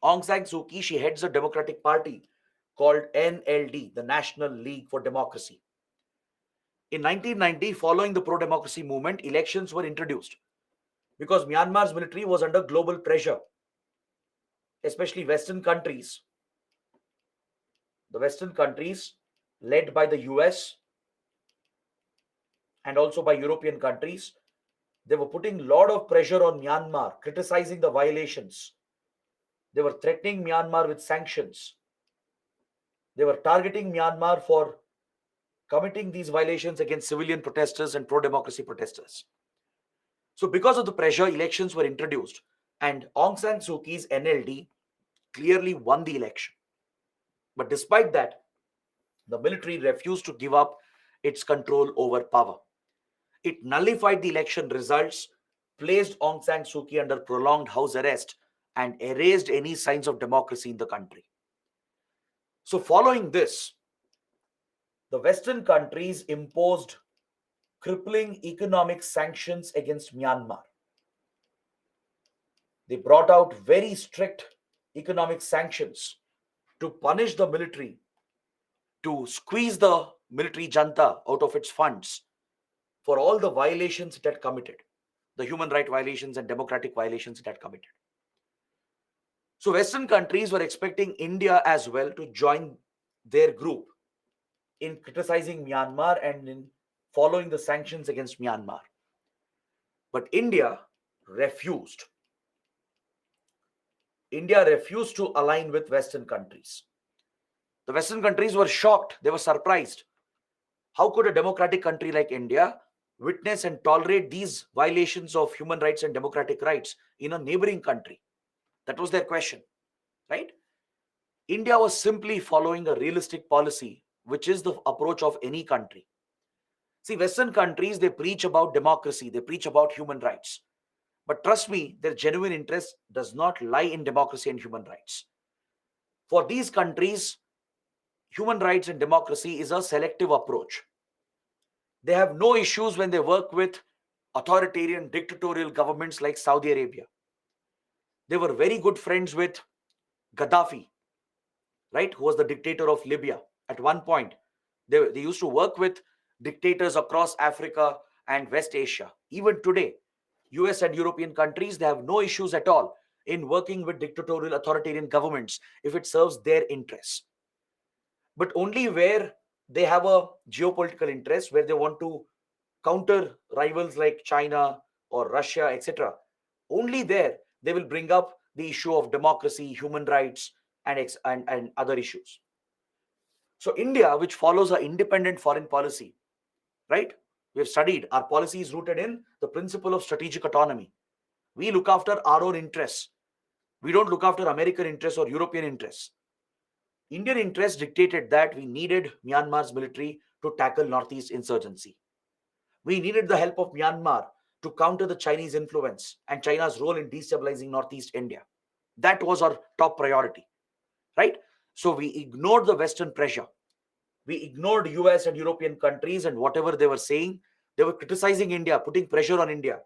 Aung San Suu Kyi, she heads a democratic party called NLD, the National League for Democracy. In 1990, following the pro-democracy movement, elections were introduced because Myanmar's military was under global pressure, especially Western countries. The Western countries, led by the US and also by European countries, they were putting a lot of pressure on Myanmar, criticizing the violations. They were threatening Myanmar with sanctions. They were targeting Myanmar for committing these violations against civilian protesters and pro-democracy protesters. So because of the pressure, elections were introduced, and Aung San Suu Kyi's NLD clearly won the election. But despite that, the military refused to give up its control over power. It nullified the election results, placed Aung San Suu Kyi under prolonged house arrest, and erased any signs of democracy in the country. So following this, the Western countries imposed crippling economic sanctions against Myanmar. They brought out very strict economic sanctions to punish the military, to squeeze the military junta out of its funds for all the violations it had committed, the human rights violations and democratic violations it had committed. So Western countries were expecting India as well to join their group in criticizing Myanmar and in following the sanctions against Myanmar. But India refused. India refused to align with Western countries. The Western countries were shocked. They were surprised. How could a democratic country like India witness and tolerate these violations of human rights and democratic rights in a neighboring country? That was their question, right? India was simply following a realistic policy, which is the approach of any country. See, Western countries, they preach about democracy, they preach about human rights. But trust me, their genuine interest does not lie in democracy and human rights. For these countries, human rights and democracy is a selective approach. They have no issues when they work with authoritarian, dictatorial governments like Saudi Arabia. They were very good friends with Gaddafi, right, who was the dictator of Libya. At one point, they used to work with dictators across Africa and West Asia. Even today, US and European countries, they have no issues at all in working with dictatorial authoritarian governments if it serves their interests. But only where they have a geopolitical interest, where they want to counter rivals like China or Russia, etc., only there they will bring up the issue of democracy, human rights, and other issues. So India, which follows an independent foreign policy, right? We have studied our policy is rooted in the principle of strategic autonomy. We look after our own interests. We don't look after American interests or European interests. Indian interests dictated that we needed Myanmar's military to tackle Northeast insurgency. We needed the help of Myanmar to counter the Chinese influence and China's role in destabilizing Northeast India. That was our top priority, right? So we ignored the Western pressure. We ignored US and European countries and whatever they were saying. They were criticizing India, putting pressure on India.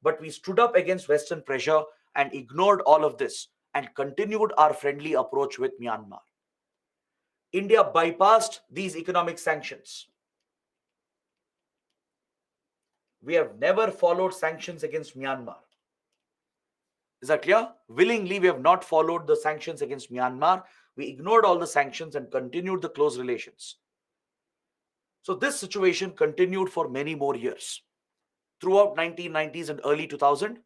But we stood up against Western pressure and ignored all of this and continued our friendly approach with Myanmar. India bypassed these economic sanctions. We have never followed sanctions against Myanmar. Is that clear? Willingly, we have not followed the sanctions against Myanmar. We ignored all the sanctions and continued the close relations. So this situation continued for many more years. Throughout 1990s and early 2000,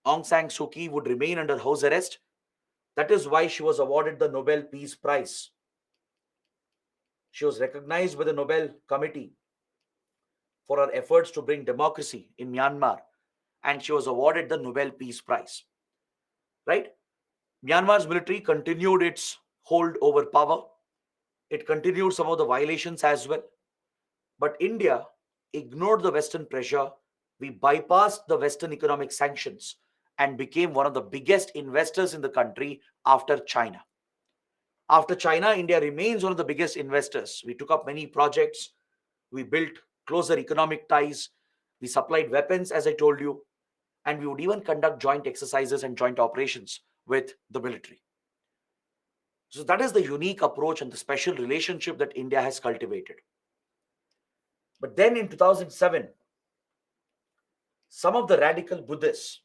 Aung San Suu Kyi would remain under house arrest. That is why she was awarded the Nobel Peace Prize. She was recognized by the Nobel Committee for her efforts to bring democracy in Myanmar, and she was awarded the Nobel Peace Prize. Right? Myanmar's military continued its hold over power. It continued some of the violations as well. But India ignored the Western pressure. We bypassed the Western economic sanctions and became one of the biggest investors in the country after China. After China, India remains one of the biggest investors. We took up many projects. We built closer economic ties. We supplied weapons, as I told you, and we would even conduct joint exercises and joint operations with the military. So that is the unique approach and the special relationship that India has cultivated. But then in 2007, some of the radical Buddhists,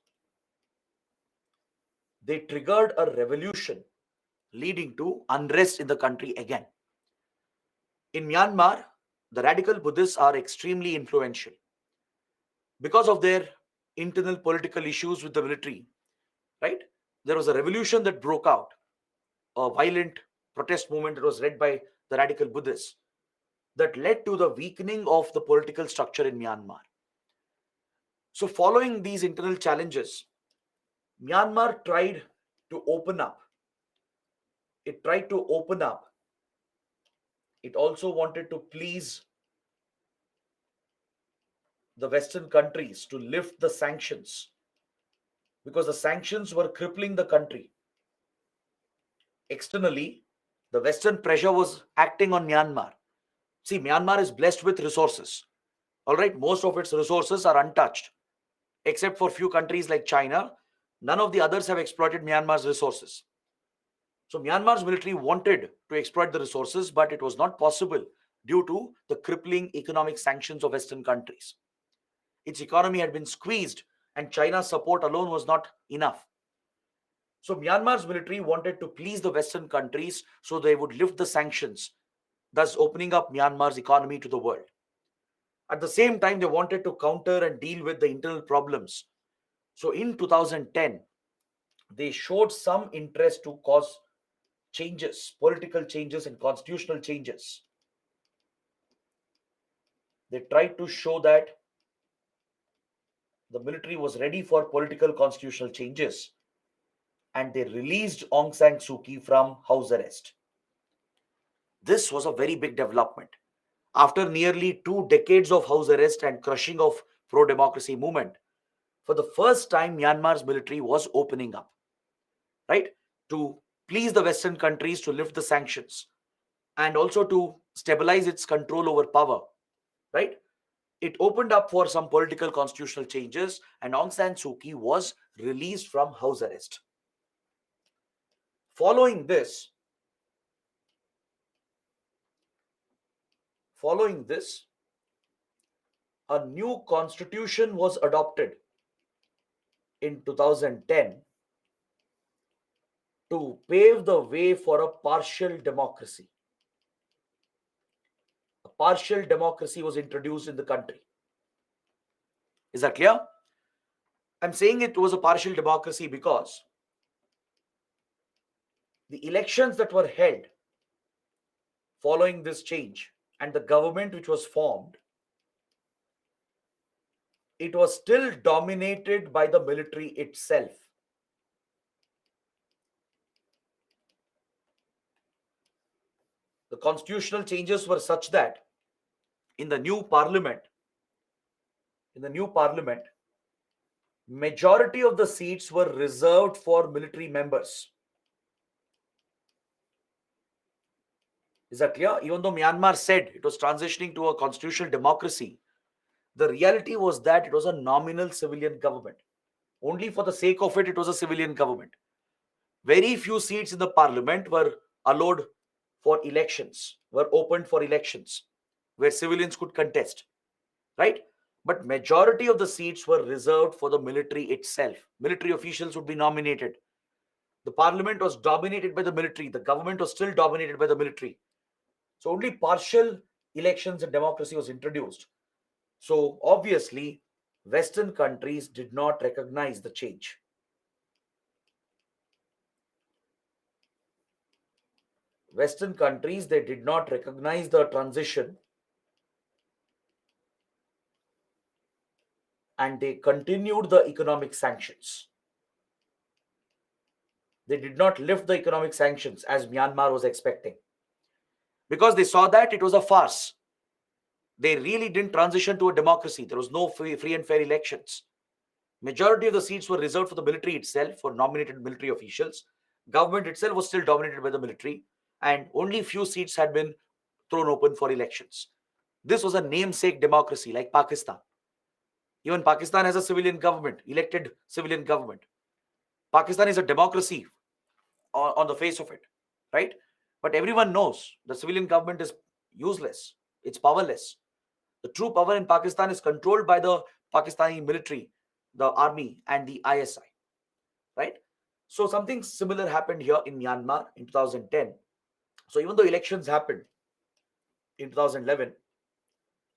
they triggered a revolution leading to unrest in the country again. In Myanmar, the radical Buddhists are extremely influential. Because of their internal political issues with the military, right? There was a revolution that broke out, a violent protest movement that was led by the radical Buddhists that led to the weakening of the political structure in Myanmar. So, following these internal challenges, Myanmar tried to open up. It tried to open up. It also wanted to please the Western countries to lift the sanctions because the sanctions were crippling the country. Externally, the Western pressure was acting on Myanmar. See, Myanmar is blessed with resources. All right, most of its resources are untouched, except for few countries like China. None of the others have exploited Myanmar's resources. So Myanmar's military wanted to exploit the resources, but it was not possible due to the crippling economic sanctions of Western countries. Its economy had been squeezed, and China's support alone was not enough. So Myanmar's military wanted to please the Western countries so they would lift the sanctions, thus opening up Myanmar's economy to the world. At the same time, they wanted to counter and deal with the internal problems. So in 2010, they showed some interest to cause changes, political changes and constitutional changes. They tried to show that the military was ready for political constitutional changes, and they released Aung San Suu Kyi from house arrest. This was a very big development. After nearly 2 decades of house arrest and crushing of pro-democracy movement, for the first time, Myanmar's military was opening up, right? To please the Western countries to lift the sanctions and also to stabilize its control over power, right? It opened up for some political constitutional changes, and Aung San Suu Kyi was released from house arrest. Following this, a new constitution was adopted in 2010 to pave the way for a partial democracy. A partial democracy was introduced in the country. Is that clear? I'm saying it was a partial democracy because the elections that were held following this change and the government which was formed, it was still dominated by the military itself. The constitutional changes were such that in the new parliament, majority of the seats were reserved for military members. Is that clear? Even though Myanmar said it was transitioning to a constitutional democracy, the reality was that it was a nominal civilian government. Only for the sake of it, it was a civilian government. Very few seats in the parliament were allowed for elections, were opened for elections, where civilians could contest, right? But majority of the seats were reserved for the military itself. Military officials would be nominated. The parliament was dominated by the military. The government was still dominated by the military. So only partial elections and democracy was introduced. So obviously, Western countries did not recognize the change. Western countries, they did not recognize the transition, and they continued the economic sanctions. They did not lift the economic sanctions as Myanmar was expecting, because they saw that it was a farce. They really didn't transition to a democracy. There was no free and fair elections. Majority of the seats were reserved for the military itself, for nominated military officials. Government itself was still dominated by the military, and only few seats had been thrown open for elections. This was a namesake democracy like Pakistan. Even Pakistan has a civilian government, elected civilian government. Pakistan is a democracy on the face of it, right? But everyone knows the civilian government is useless, it's powerless. The true power in Pakistan is controlled by the Pakistani military, the army, and the ISI, right? So something similar happened here in Myanmar in 2010. So even though elections happened in 2011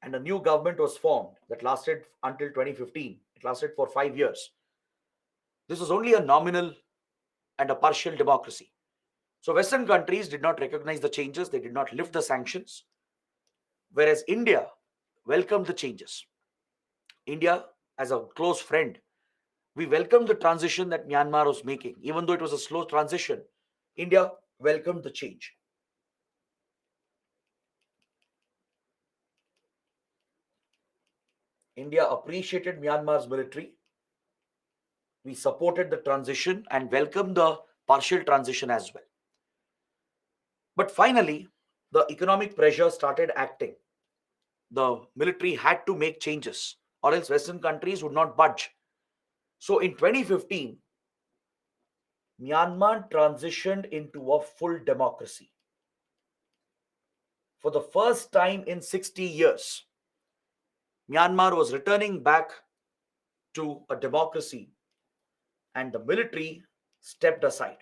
and a new government was formed that lasted until 2015, it lasted for 5 years. This was only a nominal and a partial democracy. So Western countries did not recognize the changes, they did not lift the sanctions, whereas India welcomed the changes. India, as a close friend, we welcomed the transition that Myanmar was making. Even though it was a slow transition, India welcomed the change. India appreciated Myanmar's military. We supported the transition and welcomed the partial transition as well. But finally, the economic pressure started acting. The military had to make changes, or else Western countries would not budge. So in 2015, Myanmar transitioned into a full democracy. For the first time in 60 years, Myanmar was returning back to a democracy, and the military stepped aside.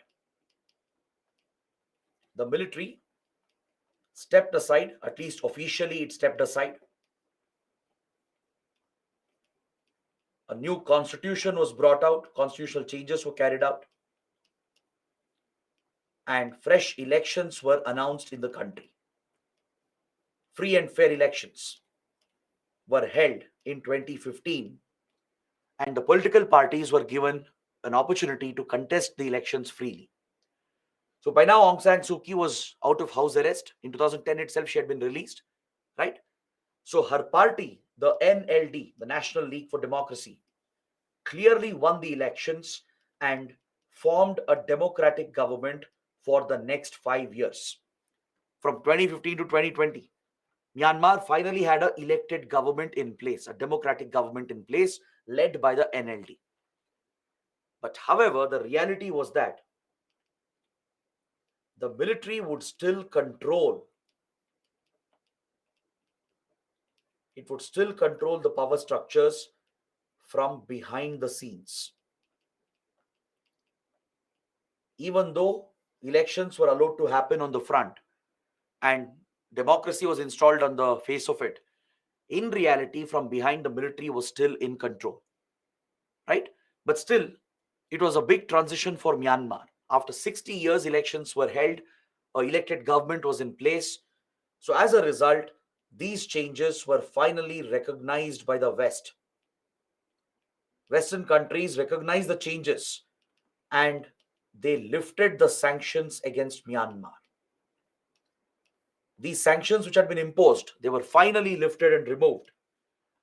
The military stepped aside, at least officially, it stepped aside. A new constitution was brought out, constitutional changes were carried out, and fresh elections were announced in the country. Free and fair elections were held in 2015, and the political parties were given an opportunity to contest the elections freely. So by now, Aung San Suu Kyi was out of house arrest. In 2010 itself, she had been released, right? So her party, the NLD, the National League for Democracy, clearly won the elections and formed a democratic government for the next 5 years. From 2015 to 2020, Myanmar finally had an elected government in place, a democratic government in place led by the NLD. But however, the reality was that the military would still control, it would still control the power structures from behind the scenes. Even though elections were allowed to happen on the front and democracy was installed on the face of it, in reality, from behind, the military was still in control, right? But still, it was a big transition for Myanmar. After 60 years, elections were held, a elected government was in place. So as a result, these changes were finally recognized by the West. Western countries recognized the changes and they lifted the sanctions against Myanmar. These sanctions which had been imposed, they were finally lifted and removed.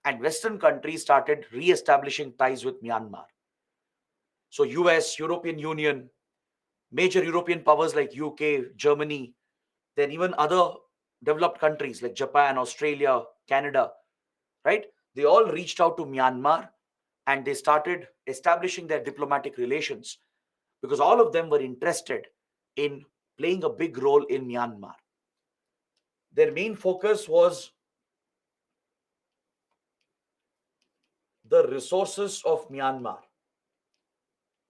And Western countries started re-establishing ties with Myanmar. So US, European Union, major European powers like UK, Germany, then even other developed countries like Japan, Australia, Canada, right? They all reached out to Myanmar and they started establishing their diplomatic relations because all of them were interested in playing a big role in Myanmar. Their main focus was the resources of Myanmar,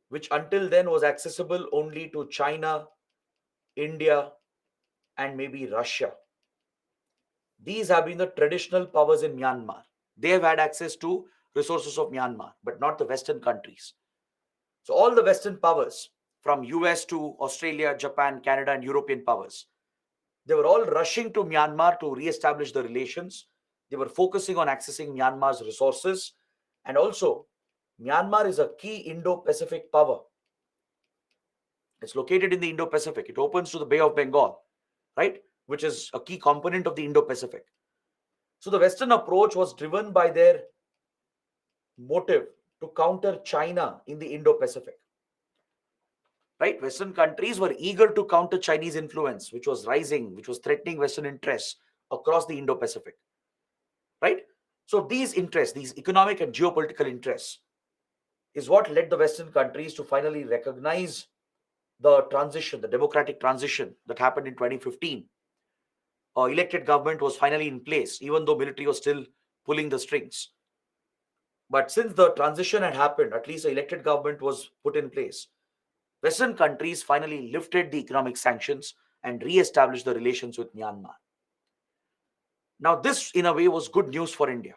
which until then was accessible only to China, India, and maybe Russia. These have been the traditional powers in Myanmar. They have had access to resources of Myanmar, but not the Western countries. So all the Western powers, from US to Australia, Japan, Canada, and European powers, they were all rushing to Myanmar to re-establish the relations. They were focusing on accessing Myanmar's resources. And also, Myanmar is a key Indo-Pacific power. It's located in the Indo-Pacific. It opens to the Bay of Bengal, right? Which is a key component of the Indo-Pacific. So the Western approach was driven by their motive to counter China in the Indo-Pacific. Right? Western countries were eager to counter Chinese influence, which was rising, which was threatening Western interests across the Indo-Pacific. Right? So these interests, these economic and geopolitical interests, is what led the Western countries to finally recognize the transition, the democratic transition that happened in 2015. Elected government was finally in place, even though military was still pulling the strings. But since the transition had happened, at least the elected government was put in place. Western countries finally lifted the economic sanctions and re-established the relations with Myanmar. Now, this in a way was good news for India,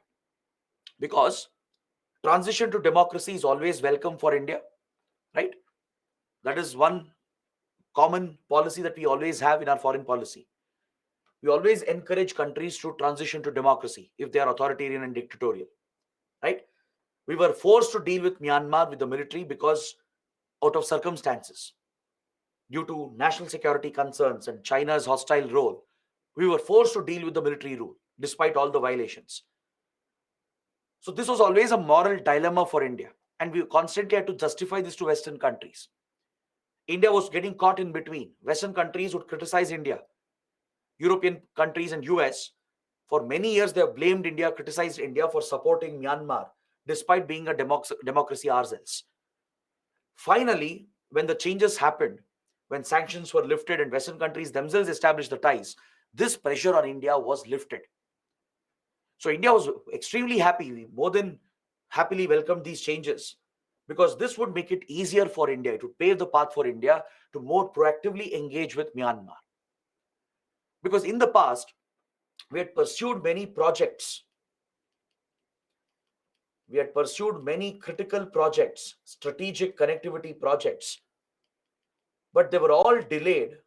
because transition to democracy is always welcome for India, right? That is one common policy that we always have in our foreign policy. We always encourage countries to transition to democracy if they are authoritarian and dictatorial, right? We were forced to deal with Myanmar with the military because out of circumstances, due to national security concerns and China's hostile role, we were forced to deal with the military rule despite all the violations. So this was always a moral dilemma for India, and we constantly had to justify this to Western countries. India was getting caught in between. Western countries would criticize India. European countries and US, for many years, they have blamed India, criticized India for supporting Myanmar, despite being a democracy ourselves. Finally, when the changes happened, when sanctions were lifted and Western countries themselves established the ties, this pressure on India was lifted. So India was extremely happy. We more than happily welcomed these changes, because this would make it easier for India, to pave the path for India to more proactively engage with Myanmar. Because in the past, we had pursued many projects. We had pursued many critical projects, strategic connectivity projects, but they were all delayed.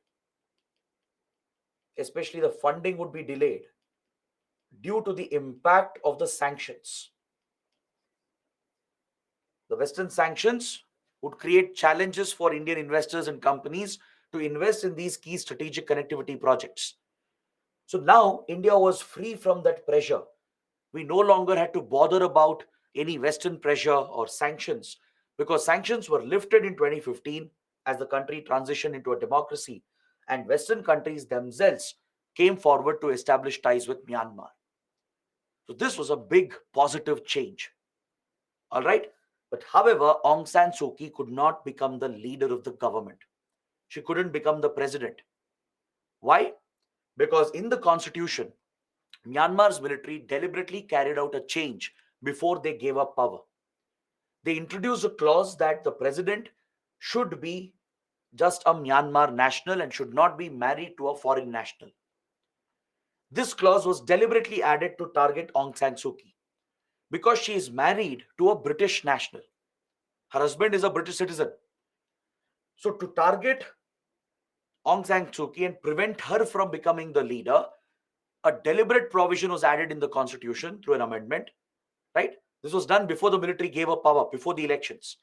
Especially the funding would be delayed due to the impact of the sanctions. The Western sanctions would create challenges for Indian investors and companies to invest in these key strategic connectivity projects. So now India was free from that pressure. We no longer had to bother about any Western pressure or sanctions, because sanctions were lifted in 2015 as the country transitioned into a democracy, and Western countries themselves came forward to establish ties with Myanmar. So this was a big positive change. All right. But however, Aung San Suu Kyi could not become the leader of the government. She couldn't become the president. Why? Because in the constitution, Myanmar's military deliberately carried out a change before they gave up power. They introduced a clause that the president should be just a Myanmar national and should not be married to a foreign national. This clause was deliberately added to target Aung San Suu Kyi, because she is married to a British national. Her husband is a British citizen. So to target Aung San Suu Kyi and prevent her from becoming the leader, a deliberate provision was added in the constitution through an amendment, right? This was done before the military gave up power, before the elections.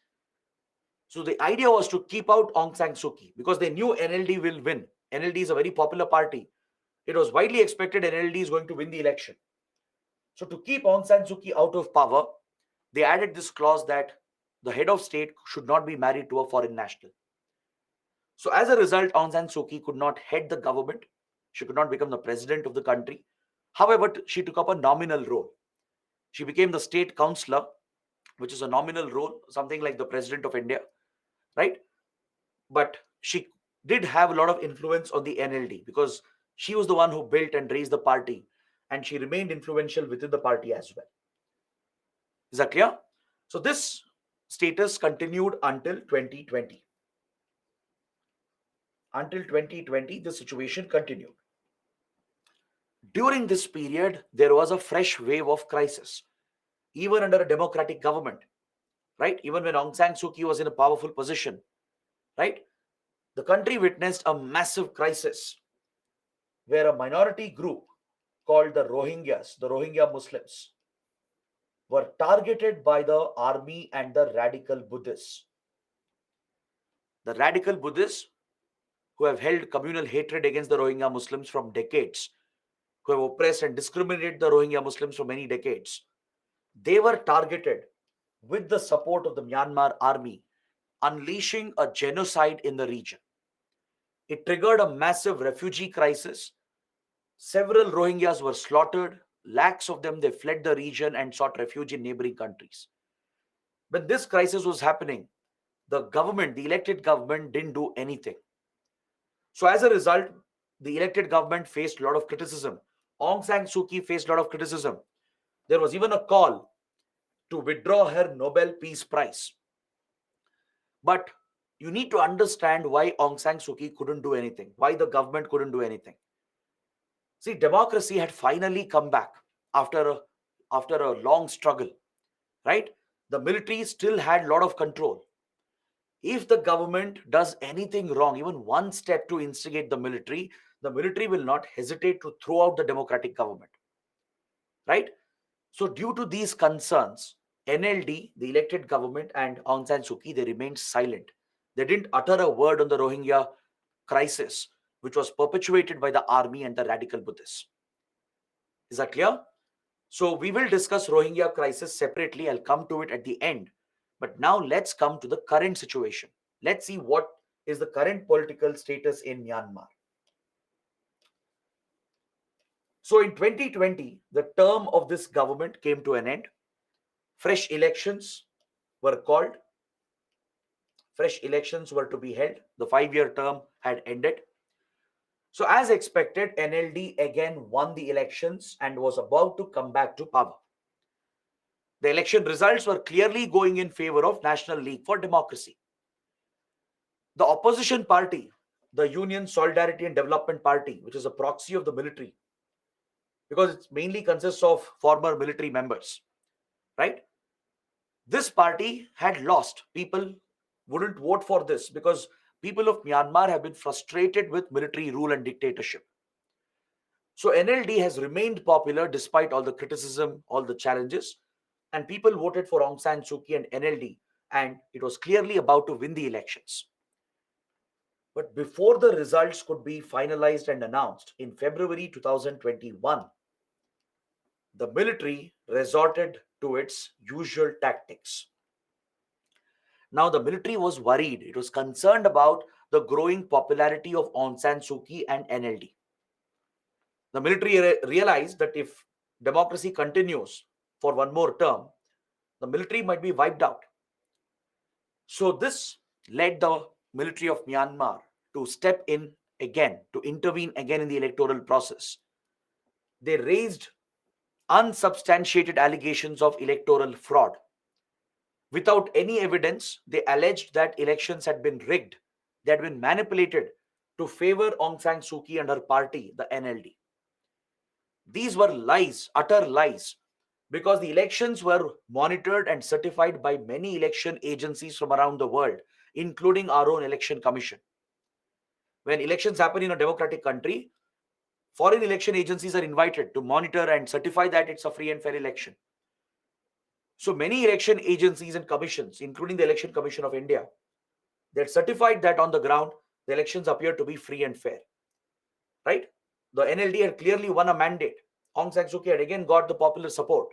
So the idea was to keep out Aung San Suu Kyi, because they knew NLD will win. NLD is a very popular party. It was widely expected NLD is going to win the election. So to keep Aung San Suu Kyi out of power, they added this clause that the head of state should not be married to a foreign national. So as a result, Aung San Suu Kyi could not head the government. She could not become the president of the country. However, she took up a nominal role. She became the state councillor, which is a nominal role, something like the president of India, right? But she did have a lot of influence on the NLD, because she was the one who built and raised the party, and she remained influential within the party as well. Is that clear? So this status continued until 2020. Until 2020, the situation continued. During this period, there was a fresh wave of crisis, even under a democratic government, right? Even when Aung San Suu Kyi was in a powerful position, right? The country witnessed a massive crisis where a minority group called the Rohingya Muslims, were targeted by the army and the radical Buddhists. The radical Buddhists, who have held communal hatred against the Rohingya Muslims from decades, who have oppressed and discriminated the Rohingya Muslims for many decades, they were targeted with the support of the Myanmar army, unleashing a genocide in the region. It triggered a massive refugee crisis. Several Rohingyas were slaughtered. Lakhs of them, they fled the region and sought refuge in neighboring countries. When this crisis was happening, the government, the elected government, didn't do anything. So as a result, the elected government faced a lot of criticism. Aung San Suu Kyi faced a lot of criticism. There was even a call to withdraw her Nobel Peace Prize. But you need to understand why Aung San Suu Kyi couldn't do anything, why the government couldn't do anything. See, democracy had finally come back after a long struggle, right? The military still had a lot of control. If the government does anything wrong, even one step to instigate the military will not hesitate to throw out the democratic government, right? So, due to these concerns, NLD, the elected government, and Aung San Suu Kyi, they remained silent. They didn't utter a word on the Rohingya crisis, which was perpetuated by the army and the radical Buddhists. Is that clear? So, we will discuss Rohingya crisis separately. I'll come to it at the end. But now let's come to the current situation. Let's see what is the current political status in Myanmar. So in 2020, the term of this government came to an end. Fresh elections were called. Fresh elections were to be held. The 5-year term had ended. So as expected, NLD again won the elections and was about to come back to power. The election results were clearly going in favor of National League for Democracy. The opposition party, the Union Solidarity and Development Party, which is a proxy of the military, because it mainly consists of former military members, right? This party had lost. People wouldn't vote for this because people of Myanmar have been frustrated with military rule and dictatorship. So NLD has remained popular despite all the criticism, all the challenges, and people voted for Aung San Suu Kyi and NLD, and it was clearly about to win the elections. But before the results could be finalized and announced in February 2021, the military resorted to its usual tactics. Now, the military was worried. It was concerned about the growing popularity of Aung San Suu Kyi and NLD. The military realized that if democracy continues for one more term, the military might be wiped out. So this led the military of Myanmar to step in again, to intervene again in the electoral process. They raised unsubstantiated allegations of electoral fraud. Without any evidence, they alleged that elections had been rigged, they had been manipulated to favor Aung San Suu Kyi and her party, the NLD. These were lies, utter lies, because the elections were monitored and certified by many election agencies from around the world, including our own election commission. When elections happen in a democratic country, foreign election agencies are invited to monitor and certify that it's a free and fair election. So many election agencies and commissions, including the Election Commission of India, they certified that on the ground, the elections appear to be free and fair. Right? The NLD had clearly won a mandate. Aung San Suu Kyi had again got the popular support.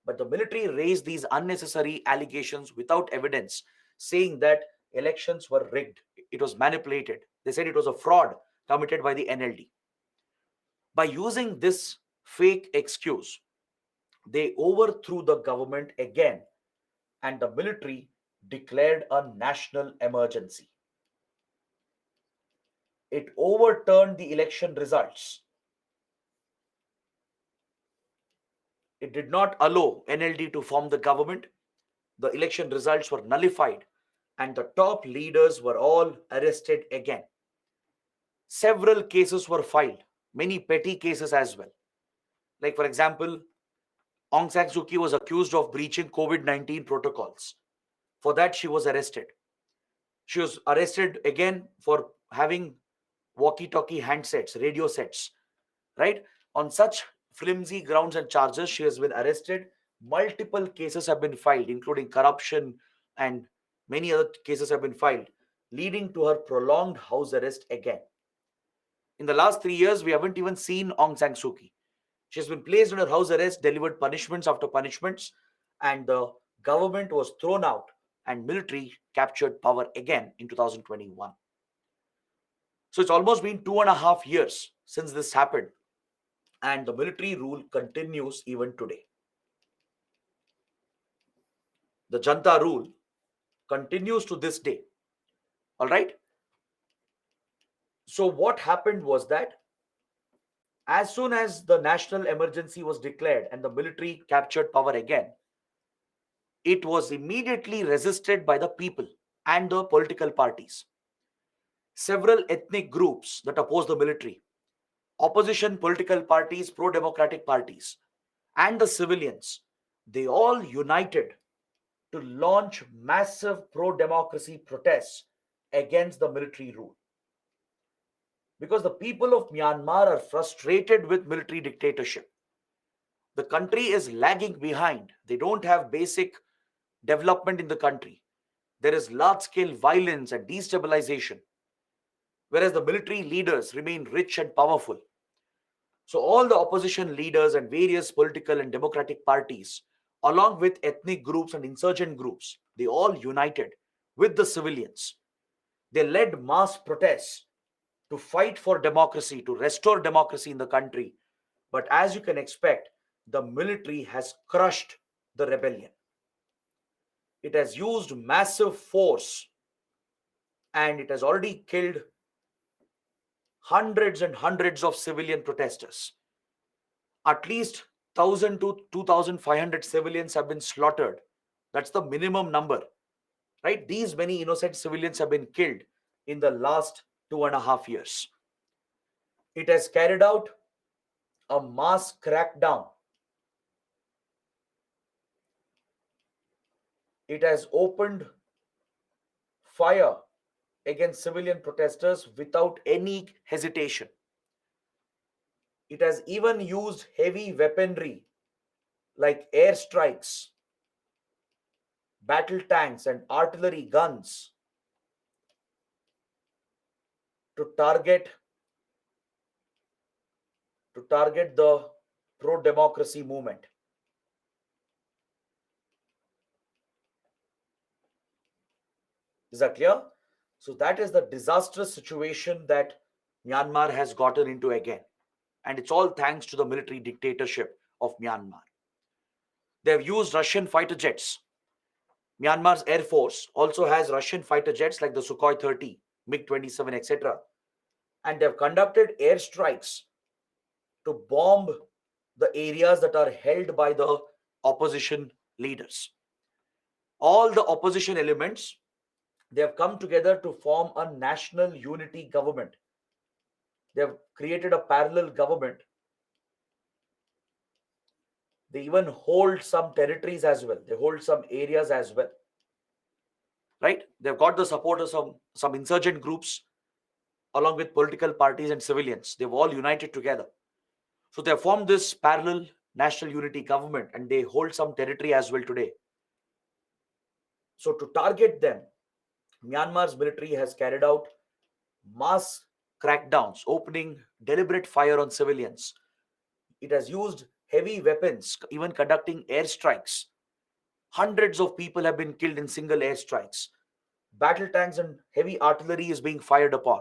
But the military raised these unnecessary allegations without evidence, saying that elections were rigged. It was manipulated. They said it was a fraud committed by the NLD. By using this fake excuse, they overthrew the government again, and the military declared a national emergency. It overturned the election results. It did not allow NLD to form the government. The election results were nullified, and the top leaders were all arrested again. Several cases were filed. many petty cases as well. Like, for example, Aung San Suu Kyi was accused of breaching COVID-19 protocols. For that, she was arrested. She was arrested again for having walkie-talkie handsets, radio sets, right? On such flimsy grounds and charges, she has been arrested. Multiple cases have been filed, including corruption, and many other cases have been filed, leading to her prolonged house arrest again. In the last 3 years, we haven't even seen Aung San Suu Kyi. She has been placed under house arrest, delivered punishments after punishments, and the government was thrown out and military captured power again in 2021. So it's almost been 2.5 years since this happened, and the military rule continues even today. The Janta rule continues to this day. All right. So what happened was that as soon as the national emergency was declared and the military captured power again, it was immediately resisted by the people and the political parties. Several ethnic groups that oppose the military, opposition political parties, pro-democratic parties, and the civilians, they all united to launch massive pro-democracy protests against the military rule. Because the people of Myanmar are frustrated with military dictatorship. The country is lagging behind. They don't have basic development in the country. There is large-scale violence and destabilization, whereas the military leaders remain rich and powerful. So all the opposition leaders and various political and democratic parties, along with ethnic groups and insurgent groups, they all united with the civilians. They led mass protests to fight for democracy, to restore democracy in the country. But as you can expect, the military has crushed the rebellion. It has used massive force and it has already killed hundreds and hundreds of civilian protesters. At least 1,000 to 2,500 civilians have been slaughtered. That's the minimum number, right? These many innocent civilians have been killed in the last 2.5 years. It has carried out a mass crackdown. It has opened fire against civilian protesters without any hesitation. It has even used heavy weaponry like airstrikes, battle tanks, and artillery guns to target the pro-democracy movement. Is that clear? So that is the disastrous situation that Myanmar has gotten into again. And it's all thanks to the military dictatorship of Myanmar. They have used Russian fighter jets. Myanmar's Air Force also has Russian fighter jets like the Sukhoi 30, MiG-27, etc. And they have conducted airstrikes to bomb the areas that are held by the opposition leaders. All the opposition elements, they have come together to form a national unity government. They have created a parallel government. They even hold some territories as well. They hold some areas as well. Right? They've got the support of some insurgent groups along with political parties and civilians. They've all united together. So they have formed this parallel national unity government and they hold some territory as well today. So to target them, Myanmar's military has carried out mass crackdowns, opening deliberate fire on civilians. It has used heavy weapons, even conducting airstrikes. Hundreds of people have been killed in single airstrikes. Battle tanks and heavy artillery is being fired upon.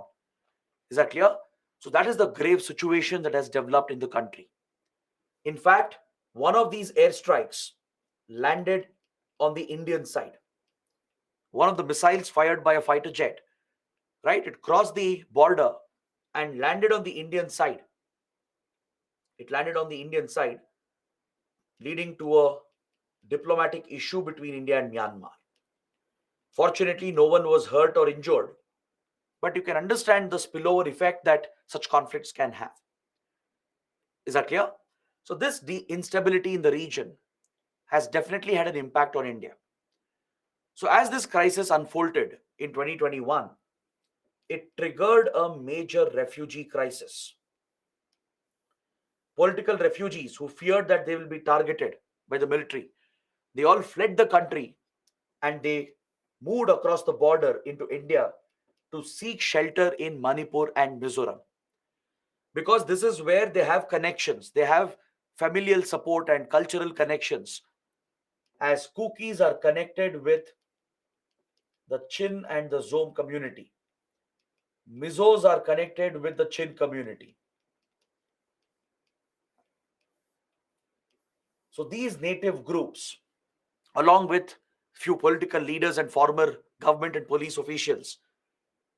Is that clear? So that is the grave situation that has developed in the country. In fact, one of these airstrikes landed on the Indian side. One of the missiles fired by a fighter jet, right? It crossed the border and landed on the Indian side. It landed on the Indian side, leading to a diplomatic issue between India and Myanmar. Fortunately, no one was hurt or injured, but you can understand the spillover effect that such conflicts can have. Is that clear? So this instability in the region has definitely had an impact on India. So as this crisis unfolded in 2021, it triggered a major refugee crisis. Political refugees who feared that they will be targeted by the military, they all fled the country and they moved across the border into India to seek shelter in Manipur and Mizoram. Because this is where they have connections, they have familial support and cultural connections, as Kukis are connected with the Chin and the Zom community. Mizos are connected with the Chin community. So these native groups, along with few political leaders and former government and police officials,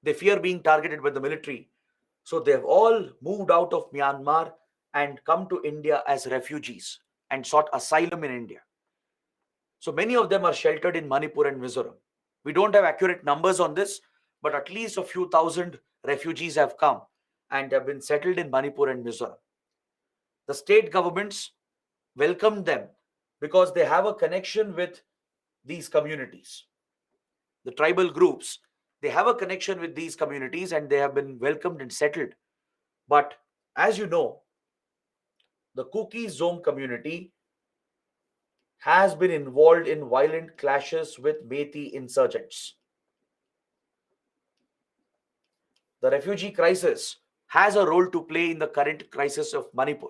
they fear being targeted by the military. So they have all moved out of Myanmar and come to India as refugees and sought asylum in India. So many of them are sheltered in Manipur and Mizoram. We don't have accurate numbers on this, but at least a few thousand refugees have come and have been settled in Manipur and Mizoram. The state governments welcomed them because they have a connection with these communities. The tribal groups, they have a connection with these communities and they have been welcomed and settled. But as you know, the Kuki Zone community has been involved in violent clashes with Methi insurgents. The refugee crisis has a role to play in the current crisis of Manipur.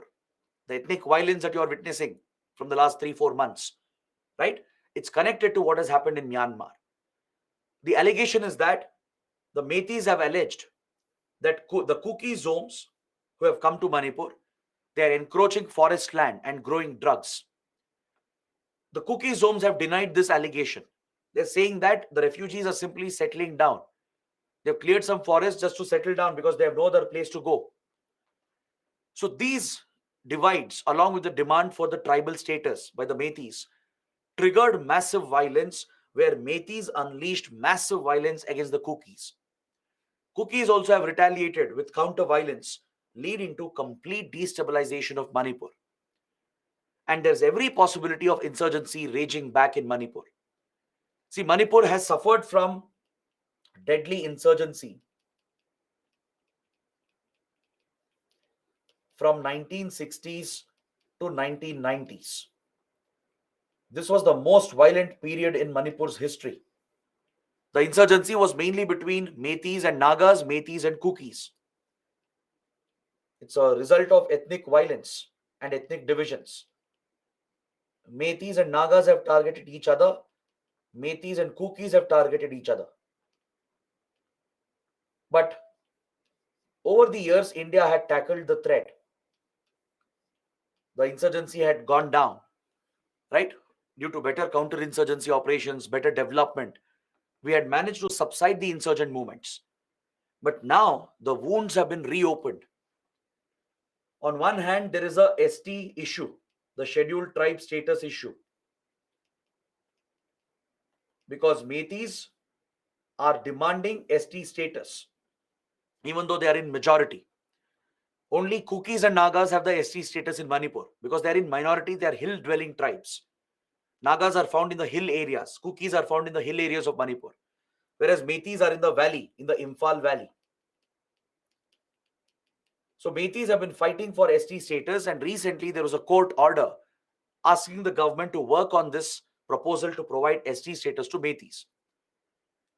The ethnic violence that you are witnessing from the last 3-4 months, right? It's connected to what has happened in Myanmar. The allegation is that the Metis have alleged that the Kuki zones who have come to Manipur, they are encroaching forest land and growing drugs. The Kuki zones have denied this allegation. They're saying that the refugees are simply settling down. They've cleared some forests just to settle down because they have no other place to go. So these divides, along with the demand for the tribal status by the Metis, triggered massive violence where Metis unleashed massive violence against the Kukis. Kukis also have retaliated with counter violence, leading to complete destabilization of Manipur. And there's every possibility of insurgency raging back in Manipur. See, Manipur has suffered from deadly insurgency from 1960s to 1990s. This was the most violent period in Manipur's history. The insurgency was mainly between Metis and Nagas, Metis and Kukis. It's a result of ethnic violence and ethnic divisions. Metis and Nagas have targeted each other. Metis and Kukis have targeted each other. But over the years, India had tackled the threat. The insurgency had gone down, right? Due to better counterinsurgency operations, better development, we had managed to subside the insurgent movements. But now the wounds have been reopened. On one hand, there is a ST issue, the scheduled tribe status issue, because Metis are demanding ST status, even though they are in majority. Only Kukis and Nagas have the ST status in Manipur because they are in minority, they are hill-dwelling tribes. Nagas are found in the hill areas, Kukis are found in the hill areas of Manipur, whereas Metis are in the valley, in the Imphal valley. So Metis have been fighting for ST status, and recently there was a court order asking the government to work on this proposal to provide ST status to Metis.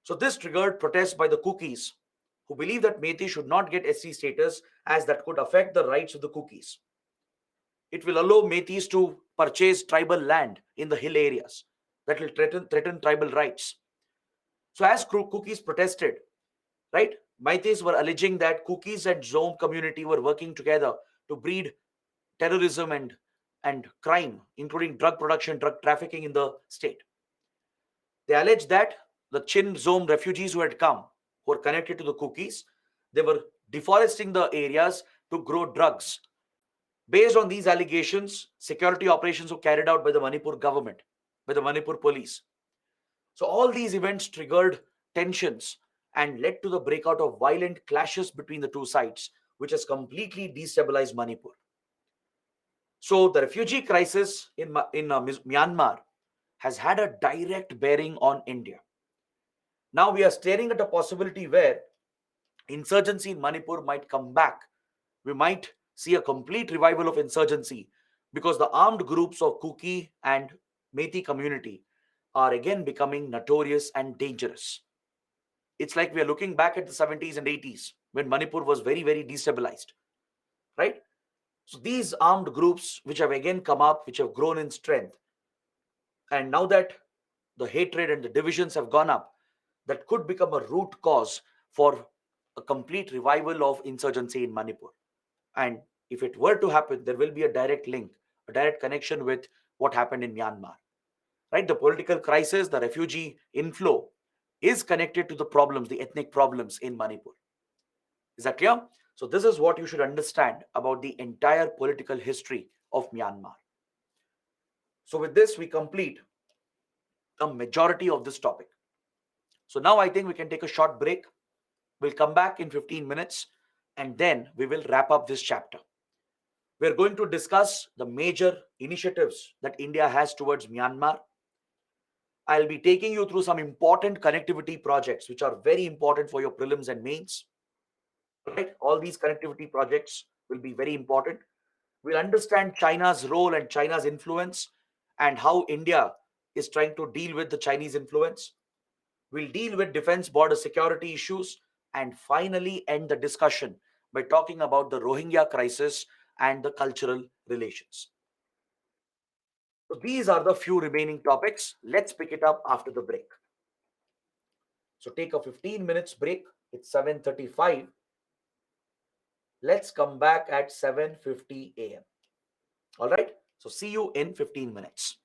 So this triggered protests by the Kukis, who believe that Metis should not get ST status as that could affect the rights of the Kukis. It will allow Metis to purchase tribal land in the hill areas that will threaten tribal rights. So as Kukis protested, right, Metis were alleging that Kukis and Zom community were working together to breed terrorism and crime, including drug production, drug trafficking in the state. They alleged that the Chin Zom refugees who had come, who were connected to the Kukis, they were deforesting the areas to grow drugs. Based on these allegations, security operations were carried out by the Manipur government, by the Manipur police. So all these events triggered tensions and led to the breakout of violent clashes between the two sides, which has completely destabilized Manipur. So the refugee crisis in Myanmar has had a direct bearing on India. Now we are staring at a possibility where insurgency in Manipur might come back. We might see a complete revival of insurgency because the armed groups of Kuki and Methi community are again becoming notorious and dangerous. It's like we are looking back at the 70s and 80s when Manipur was very, very destabilized, right? So these armed groups, which have again come up, which have grown in strength, and now that the hatred and the divisions have gone up, that could become a root cause for a complete revival of insurgency in Manipur. And if it were to happen, there will be a direct link, a direct connection with what happened in Myanmar. Right? The political crisis, the refugee inflow is connected to the problems, the ethnic problems in Manipur. Is that clear? So, this is what you should understand about the entire political history of Myanmar. So, with this, we complete a majority of this topic. So, now I think we can take a short break. We'll come back in 15 minutes and then we will wrap up this chapter. We're going to discuss the major initiatives that India has towards Myanmar. I'll be taking you through some important connectivity projects which are very important for your prelims and mains. Right? All these connectivity projects will be very important. We'll understand China's role and China's influence and how India is trying to deal with the Chinese influence. We'll deal with defense border security issues and finally end the discussion by talking about the Rohingya crisis and the cultural relations. So these are the few remaining topics. Let's pick it up after the break. So take a 15 minutes break. It's 7:35. Let's come back at 7:50 a.m. All right. So see you in 15 minutes.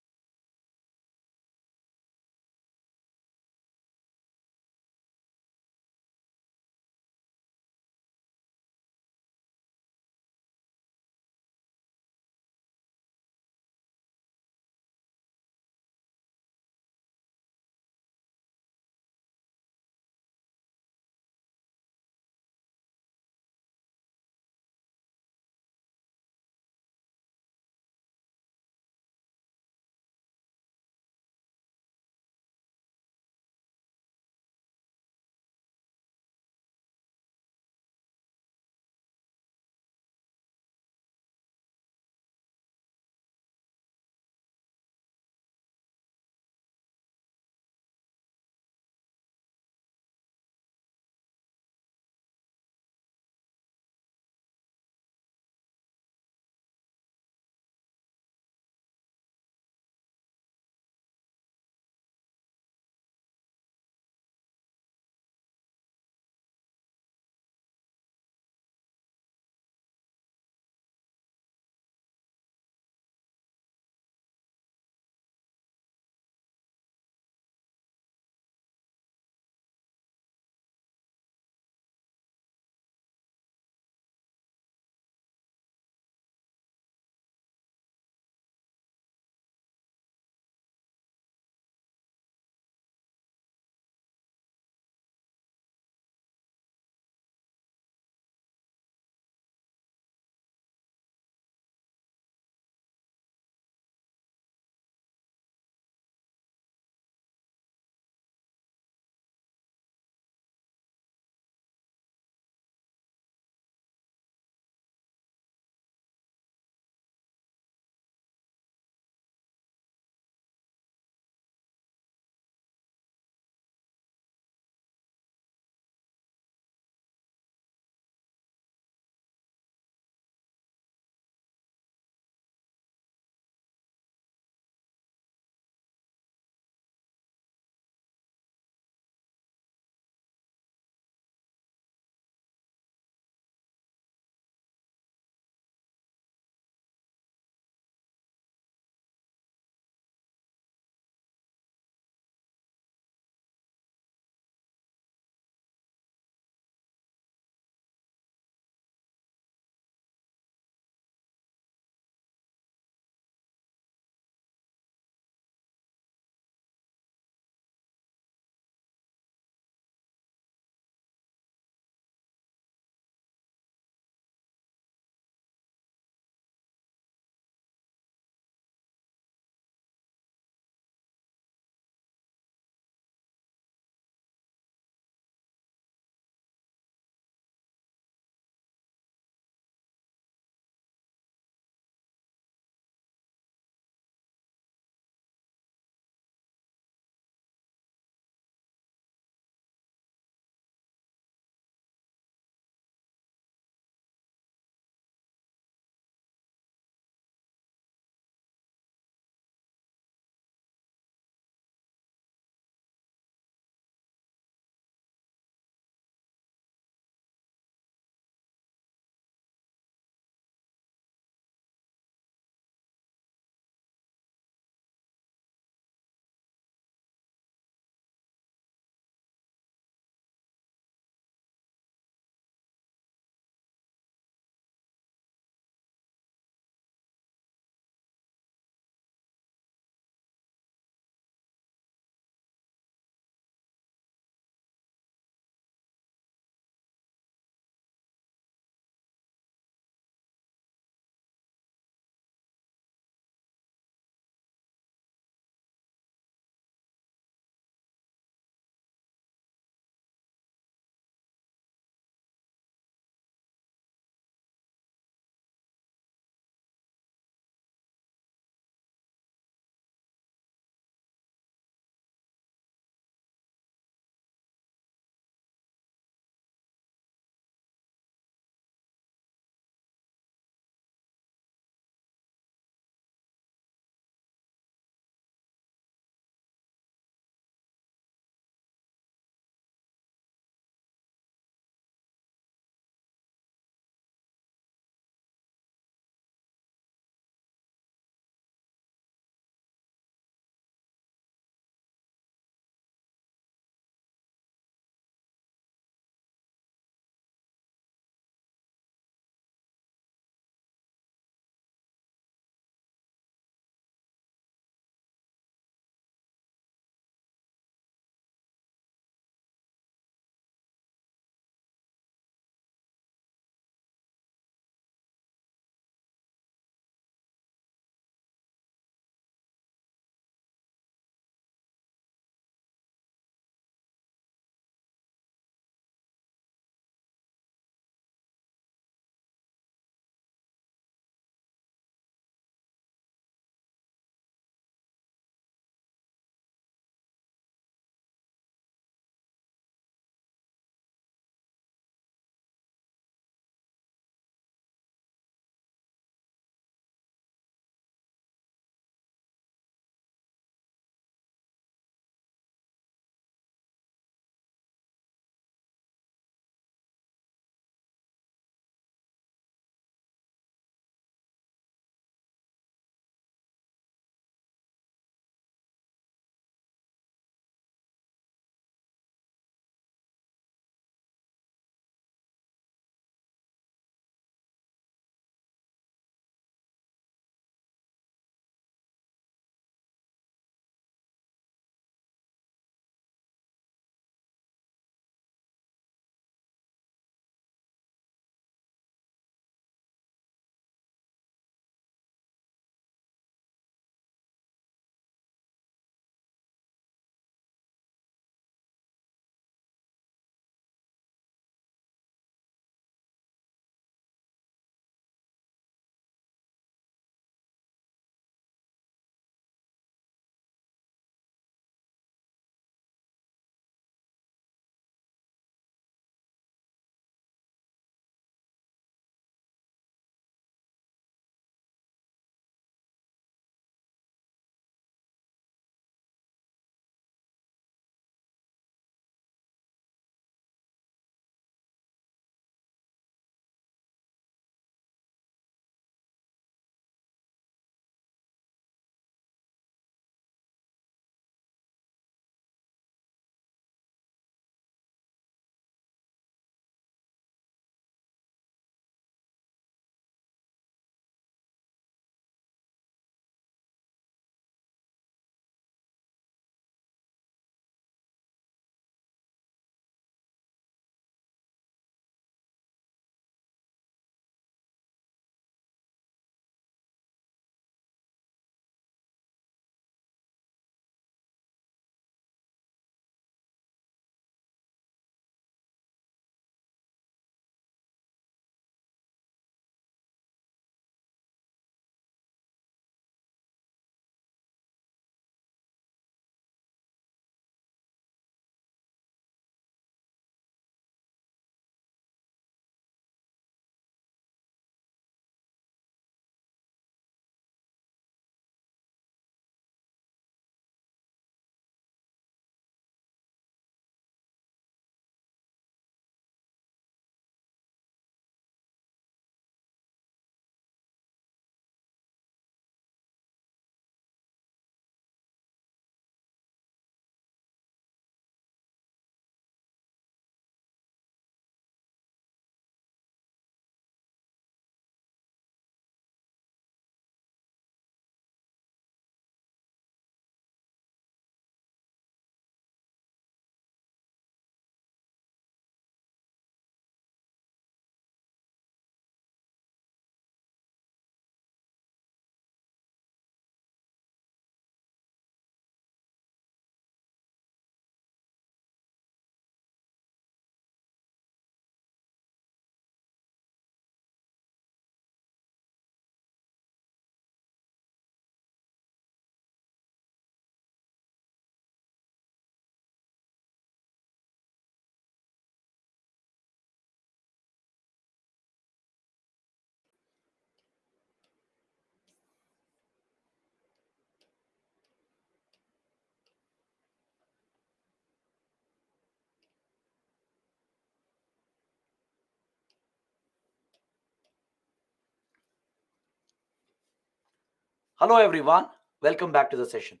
Hello, everyone. Welcome back to the session.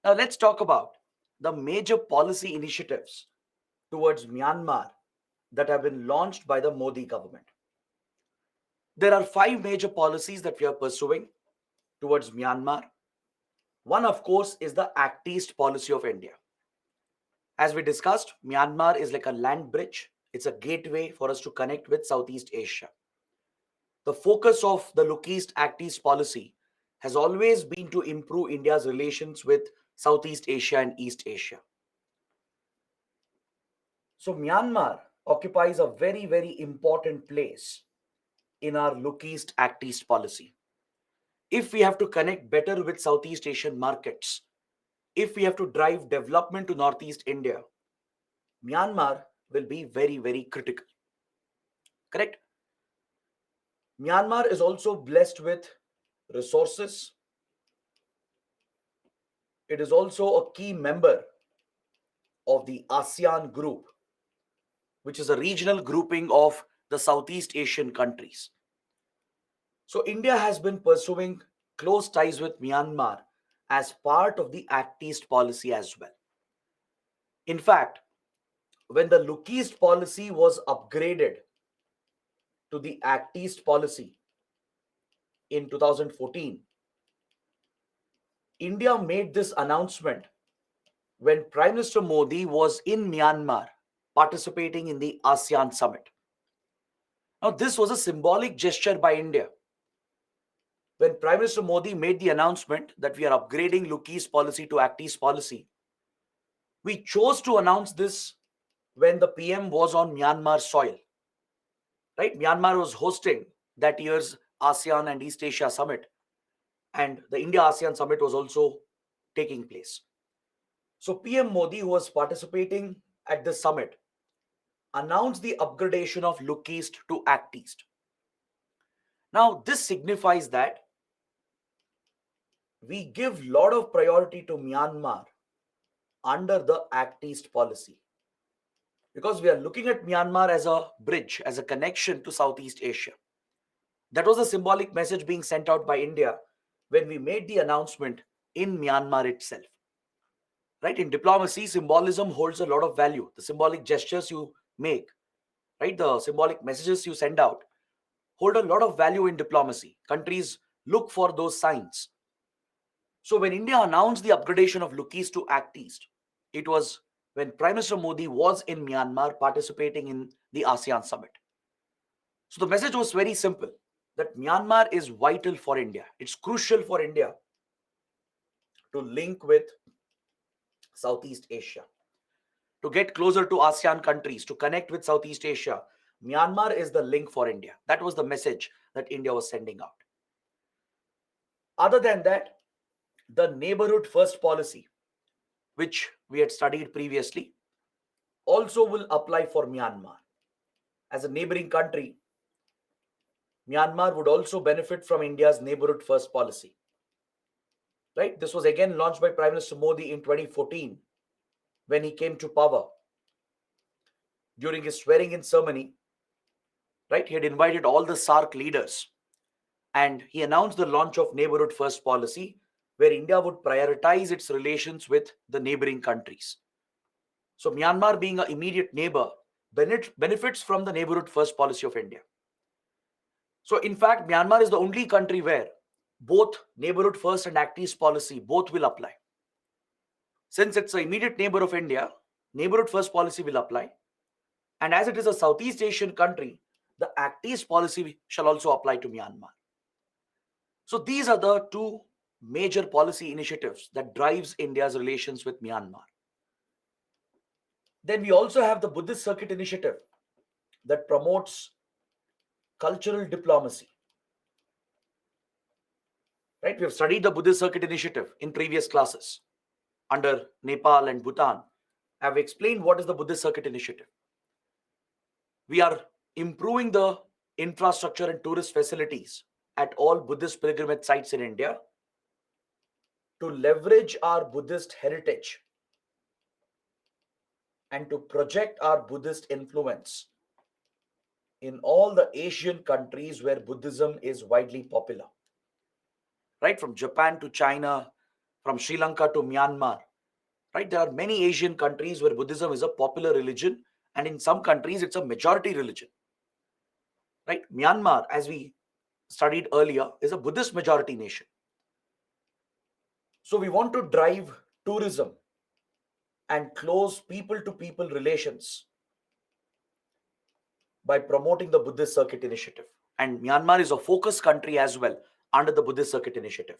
Now, let's talk about the major policy initiatives towards Myanmar that have been launched by the Modi government. There are five major policies that we are pursuing towards Myanmar. One, of course, is the Act East policy of India. As we discussed, Myanmar is like a land bridge, it's a gateway for us to connect with Southeast Asia. The focus of the Look East Act East policy has always been to improve India's relations with Southeast Asia and East Asia. So, Myanmar occupies a very, very important place in our Look East Act East policy. If we have to connect better with Southeast Asian markets, if we have to drive development to Northeast India, Myanmar will be very, very critical. Correct? Myanmar is also blessed with resources. It is also a key member of the ASEAN group, which is a regional grouping of the Southeast Asian countries. So, India has been pursuing close ties with Myanmar as part of the Act East policy as well. In fact, when the Look East policy was upgraded to the Act East policy in 2014, India made this announcement when Prime Minister Modi was in Myanmar participating in the ASEAN summit. Now, this was a symbolic gesture by India. When Prime Minister Modi made the announcement that we are upgrading Look East policy to Act East policy, we chose to announce this when the PM was on Myanmar soil. Right? Myanmar was hosting that year's ASEAN and East Asia summit, and the India ASEAN summit was also taking place. So PM Modi, who was participating at this summit, announced the upgradation of Look East to Act East. Now, this signifies that we give lot of priority to Myanmar under the Act East policy, because we are looking at Myanmar as a bridge, as a connection to Southeast Asia. That was a symbolic message being sent out by India when we made the announcement in Myanmar itself. Right? In diplomacy, symbolism holds a lot of value. The symbolic gestures you make, right? The symbolic messages you send out hold a lot of value in diplomacy. Countries look for those signs. So when India announced the upgradation of Look East to Act East, it was when Prime Minister Modi was in Myanmar participating in the ASEAN summit. So the message was very simple, that Myanmar is vital for India. It's crucial for India to link with Southeast Asia, to get closer to ASEAN countries, to connect with Southeast Asia. Myanmar is the link for India. That was the message that India was sending out. Other than that, the neighborhood first policy, which we had studied previously, also will apply for Myanmar. As a neighboring country, Myanmar would also benefit from India's neighborhood first policy. Right? This was again launched by Prime Minister Modi in 2014 when he came to power. During his swearing in ceremony, right, he had invited all the SAARC leaders and he announced the launch of neighborhood first policy, where India would prioritize its relations with the neighboring countries. So Myanmar, being an immediate neighbor, benefits from the neighborhood first policy of India. So in fact, Myanmar is the only country where both neighborhood first and Act East policy both will apply. Since it's an immediate neighbor of India, neighborhood first policy will apply. And as it is a Southeast Asian country, the Act East policy shall also apply to Myanmar. So these are the two major policy initiatives that drives India's relations with Myanmar. Then we also have the Buddhist Circuit Initiative that promotes cultural diplomacy. Right? We have studied the Buddhist Circuit Initiative in previous classes under Nepal and Bhutan. I have explained what is the Buddhist Circuit Initiative. We are improving the infrastructure and tourist facilities at all Buddhist pilgrimage sites in India to leverage our Buddhist heritage and to project our Buddhist influence in all the Asian countries where Buddhism is widely popular. right? From Japan to China, from Sri Lanka to Myanmar, right? There are many Asian countries where Buddhism is a popular religion, and in some countries it's a majority religion, right? Myanmar, as we studied earlier, is a Buddhist majority nation. So we want to drive tourism and close people to people relations by promoting the Buddhist Circuit Initiative. And Myanmar is a focus country as well under the Buddhist Circuit Initiative.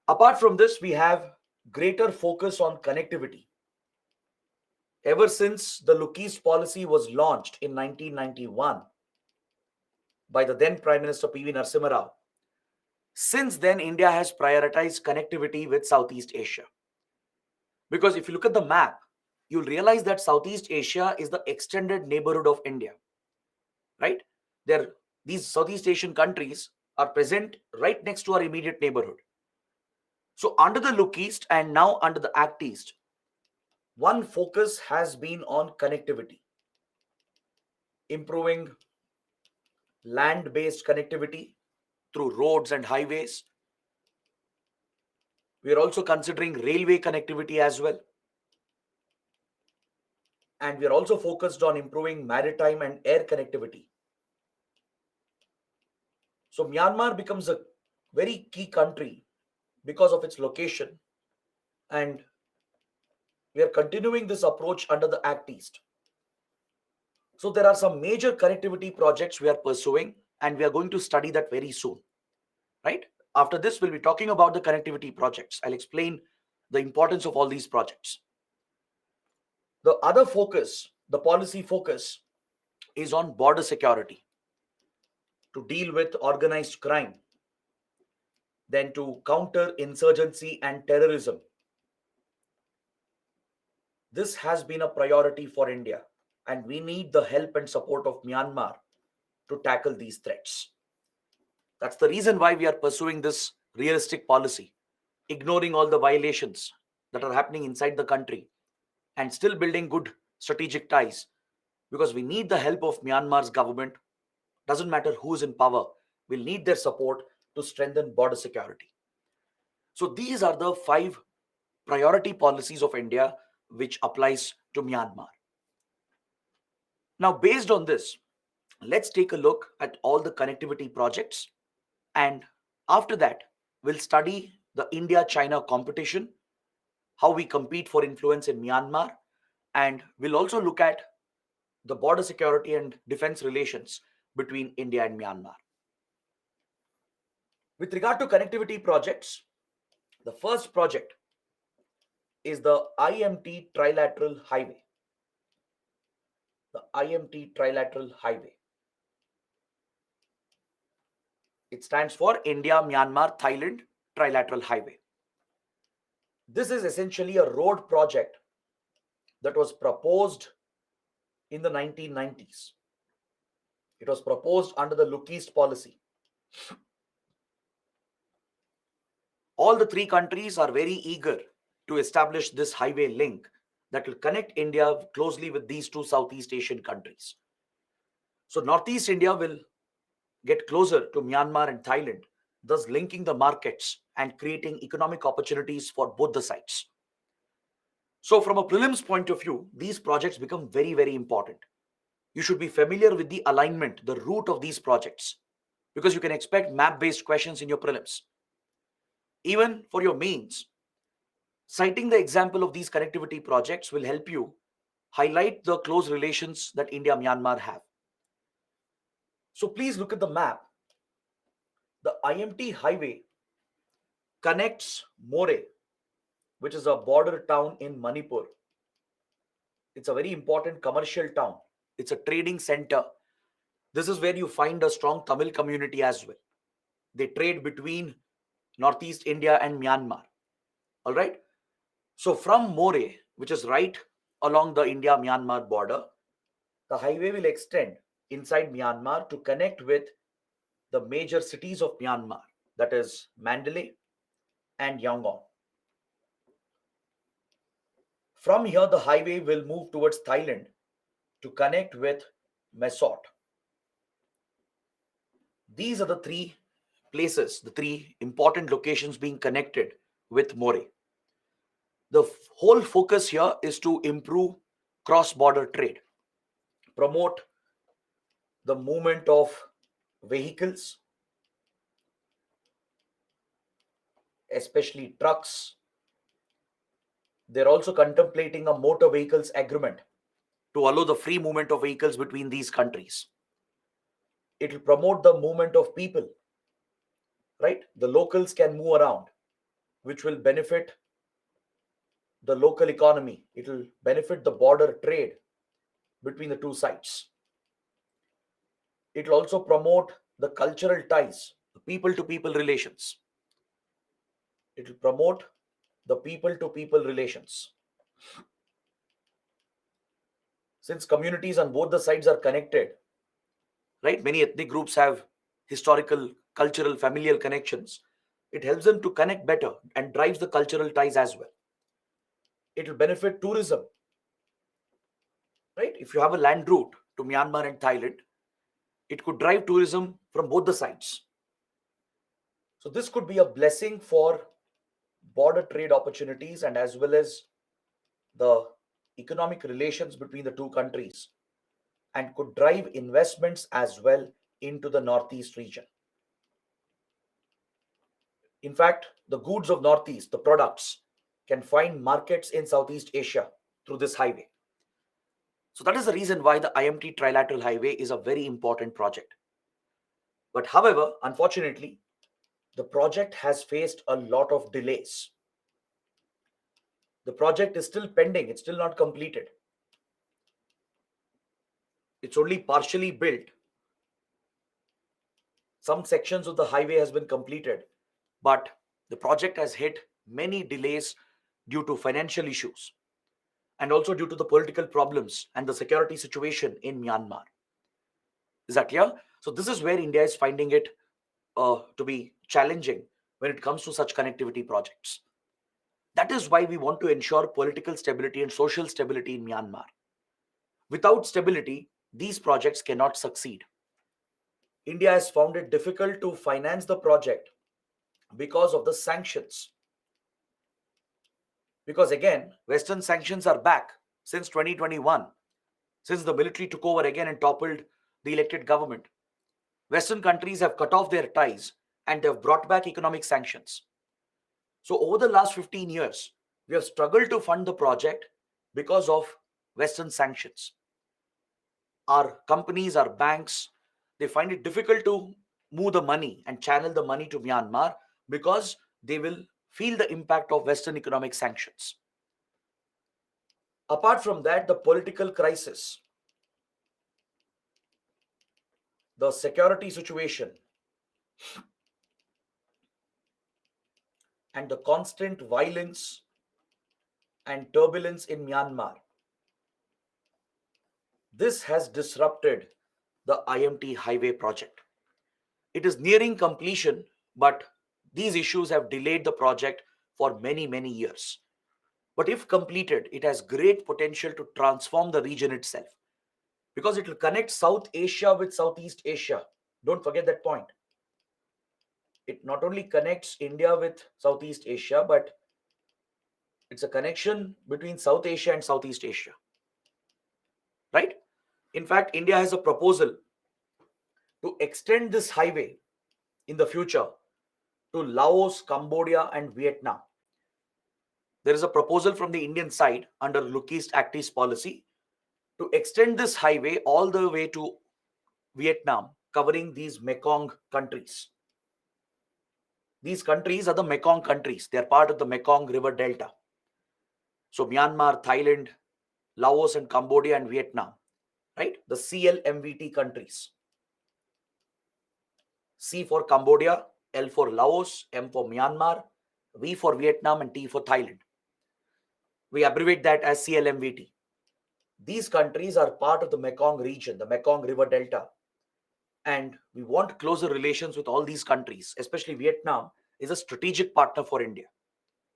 Apart from this, we have greater focus on connectivity. Ever since the Lukis policy was launched in 1991 by the then Prime Minister P.V. Narasimha Rao, since then India has prioritized connectivity with Southeast Asia. Because if you look at the map, you'll realize that Southeast Asia is the extended neighborhood of India, right? These Southeast Asian countries are present right next to our immediate neighborhood. So under the Look East and now under the Act East, one focus has been on connectivity, improving land-based connectivity through roads and highways. We are also considering railway connectivity as well. And we are also focused on improving maritime and air connectivity. So Myanmar becomes a very key country because of its location, and we are continuing this approach under the Act East. So there are some major connectivity projects we are pursuing, and we are going to study that very soon, right? After this, we'll be talking about the connectivity projects. I'll explain the importance of all these projects. The other focus, the policy focus, is on border security, to deal with organized crime, then to counter insurgency and terrorism. This has been a priority for India, and we need the help and support of Myanmar to tackle these threats. That's the reason why we are pursuing this realistic policy, ignoring all the violations that are happening inside the country and still building good strategic ties, because we need the help of Myanmar's government. Doesn't matter who is in power, we'll need their support to strengthen border security. So these are the 5 priority policies of India which applies to Myanmar. Now, based on this, let's take a look at all the connectivity projects, and after that, we'll study the India-China competition, how we compete for influence in Myanmar, and we'll also look at the border security and defense relations between India and Myanmar. With regard to connectivity projects, the first project is the IMT Trilateral Highway. The IMT Trilateral Highway. It stands for India, Myanmar, Thailand Trilateral Highway. This is essentially a road project that was proposed in the 1990s. It was proposed under the Look East policy. All the 3 countries are very eager to establish this highway link that will connect India closely with these 2 Southeast Asian countries. So Northeast India will get closer to Myanmar and Thailand, thus linking the markets and creating economic opportunities for both the sides. So from a prelims point of view, these projects become very, very important. You should be familiar with the alignment, the route of these projects, because you can expect map-based questions in your prelims. Even for your mains, citing the example of these connectivity projects will help you highlight the close relations that India-Myanmar have. So please look at the map. The IMT highway connects More, which is a border town in Manipur. It's a very important commercial town. It's a trading center. This is where you find a strong Tamil community as well. They trade between Northeast India and Myanmar. All right. So from More, which is right along the India-Myanmar border, the highway will extend inside Myanmar to connect with the major cities of Myanmar, that is Mandalay and Yangon. From here, the highway will move towards Thailand to connect with Mesot. These are the 3 places, the three important locations being connected with Moree. The whole focus here is to improve cross-border trade, promote the movement of vehicles, especially trucks. They're also contemplating a motor vehicles agreement to allow the free movement of vehicles between these countries. It will promote the movement of people, right? The locals can move around, which will benefit the local economy. It will benefit the border trade between the two sides. It will also promote the cultural ties, the people to people relations. It will promote the people to people relations. Since communities on both the sides are connected, right? Many ethnic groups have historical, cultural, familial connections. It helps them to connect better and drives the cultural ties as well. It will benefit tourism, right? If you have a land route to Myanmar and Thailand, it could drive tourism from both the sides. So this could be a blessing for border trade opportunities and as well as the economic relations between the two countries, and could drive investments as well into the Northeast region. In fact, the goods of Northeast, the products, can find markets in Southeast Asia through this highway. So that is the reason why the IMT Trilateral Highway is a very important project. But however, unfortunately, the project has faced a lot of delays. The project is still pending, it's still not completed. It's only partially built. Some sections of the highway has been completed, but the project has hit many delays due to financial issues and also due to the political problems and the security situation in Myanmar. Is that clear? So this is where India is finding it to be challenging when it comes to such connectivity projects. That is why we want to ensure political stability and social stability in Myanmar. Without stability, these projects cannot succeed. India has found it difficult to finance the project because of the sanctions. Because again, Western sanctions are back since 2021, since the military took over again and toppled the elected government. Western countries have cut off their ties and they have brought back economic sanctions. So over the last 15 years, we have struggled to fund the project because of Western sanctions. Our companies, our banks, they find it difficult to move the money and channel the money to Myanmar because they will feel the impact of Western economic sanctions. Apart from that, the political crisis, the security situation, and the constant violence and turbulence in Myanmar, this has disrupted the IMT highway project. It is nearing completion, but these issues have delayed the project for many, many years. But if completed, it has great potential to transform the region itself because it will connect South Asia with Southeast Asia. Don't forget that point. It not only connects India with Southeast Asia, but it's a connection between South Asia and Southeast Asia. Right? In fact, India has a proposal to extend this highway in the future to Laos, Cambodia, and Vietnam. There is a proposal from the Indian side under Look East Act East policy to extend this highway all the way to Vietnam, covering these Mekong countries. These countries are the Mekong countries. They are part of the Mekong River Delta. So Myanmar, Thailand, Laos, and Cambodia and Vietnam, right? The CLMVT countries. C for Cambodia, L for Laos, M for Myanmar, V for Vietnam, and T for Thailand. We abbreviate that as CLMVT. These countries are part of the Mekong region, the Mekong River Delta. And we want closer relations with all these countries, especially Vietnam is a strategic partner for India.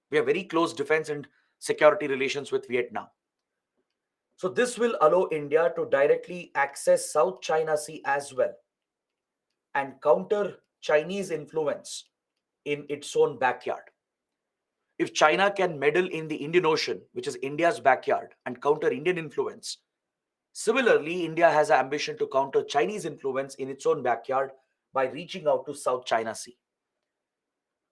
We have very close defense and security relations with Vietnam. So this will allow India to directly access South China Sea as well and counter Chinese influence in its own backyard. If China can meddle in the Indian Ocean, which is India's backyard, and counter Indian influence, similarly, India has an ambition to counter Chinese influence in its own backyard by reaching out to South China Sea.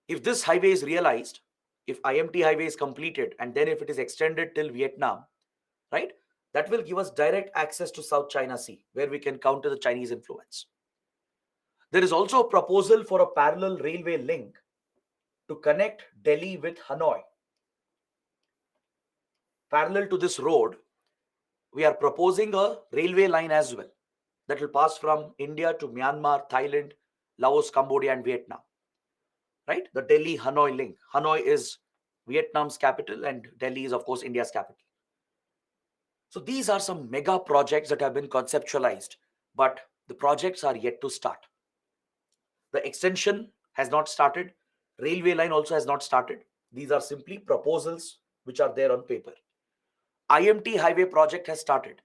If this highway is realized, if IMT highway is completed, and then if it is extended till Vietnam, right, that will give us direct access to South China Sea, where we can counter the Chinese influence. There is also a proposal for a parallel railway link to connect Delhi with Hanoi. Parallel to this road, we are proposing a railway line as well that will pass from India to Myanmar, Thailand, Laos, Cambodia, and Vietnam. Right? The Delhi Hanoi link. Hanoi is Vietnam's capital, and Delhi is, of course, India's capital. So these are some mega projects that have been conceptualized, but the projects are yet to start. The extension has not started. Railway line also has not started. These are simply proposals which are there on paper. IMT highway project has started,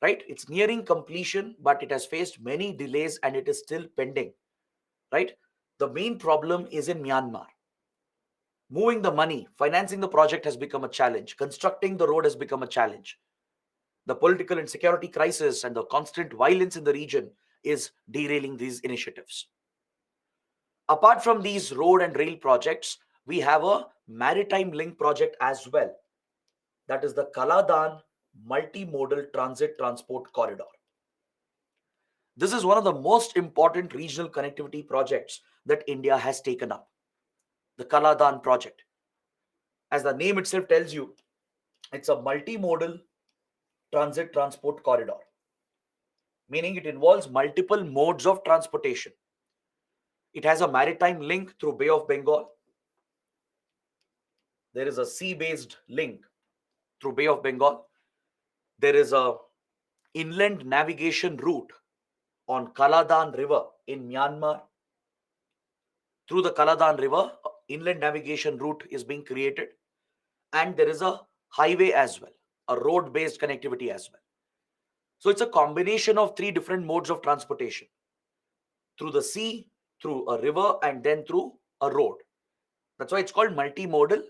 right? It's nearing completion, but it has faced many delays and it is still pending, right? The main problem is in Myanmar. Moving the money, financing the project has become a challenge. Constructing the road has become a challenge. The political and security crisis and the constant violence in the region is derailing these initiatives. Apart from these road and rail projects, we have a maritime link project as well. That is the Kaladan Multimodal Transit Transport Corridor. This is one of the most important regional connectivity projects that India has taken up. The Kaladan project. As the name itself tells you, it's a multimodal transit transport corridor, meaning it involves multiple modes of transportation. It has a maritime link through Bay of Bengal. There is a sea-based link through Bay of Bengal. There is a inland navigation route on Kaladan River in Myanmar. Through the Kaladan River, inland navigation route is being created, and there is a highway as well, a road-based connectivity as well. So it's a combination of three different modes of transportation: through the sea, through a river, and then through a road. That's why it's called multimodal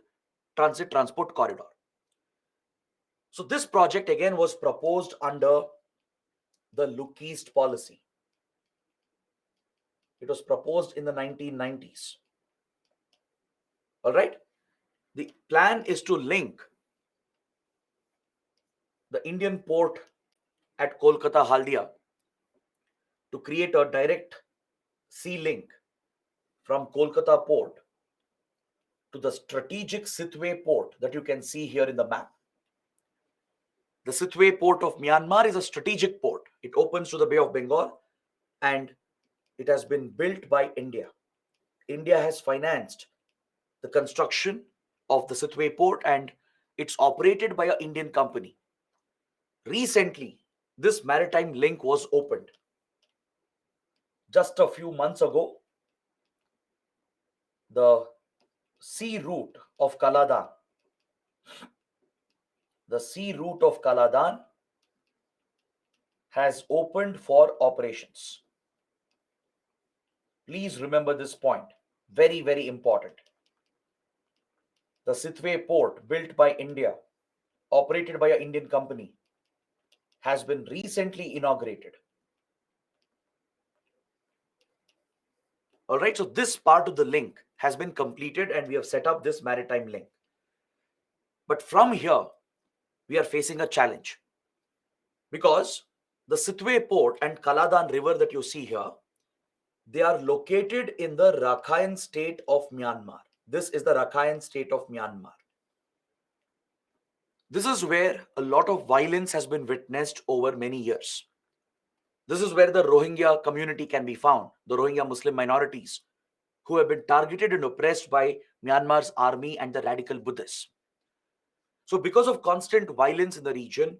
transit transport corridor. So this project again was proposed under the Look East policy. It was proposed in the 1990s. All right. The plan is to link the Indian port at Kolkata Haldia to create a direct sea link from Kolkata port to the strategic Sitwe port that you can see here in the map. The Sitwe port of Myanmar is a strategic port. It opens to the Bay of Bengal and it has been built by India. India has financed the construction of the Sitwe port and it's operated by an Indian company. Recently, this maritime link was opened. Just a few months ago, the sea route of Kaladan, has opened for operations. Please remember this point. Very, very important. The Sitwe port, built by India, operated by an Indian company, has been recently inaugurated. All right, so this part of the link has been completed and we have set up this maritime link. But from here, we are facing a challenge because the Sitwe port and Kaladan river that you see here, they are located in the Rakhine state of Myanmar. This is the Rakhine state of Myanmar. This is where a lot of violence has been witnessed over many years. This is where the Rohingya community can be found, the Rohingya Muslim minorities who have been targeted and oppressed by Myanmar's army and the radical Buddhists. So because of constant violence in the region,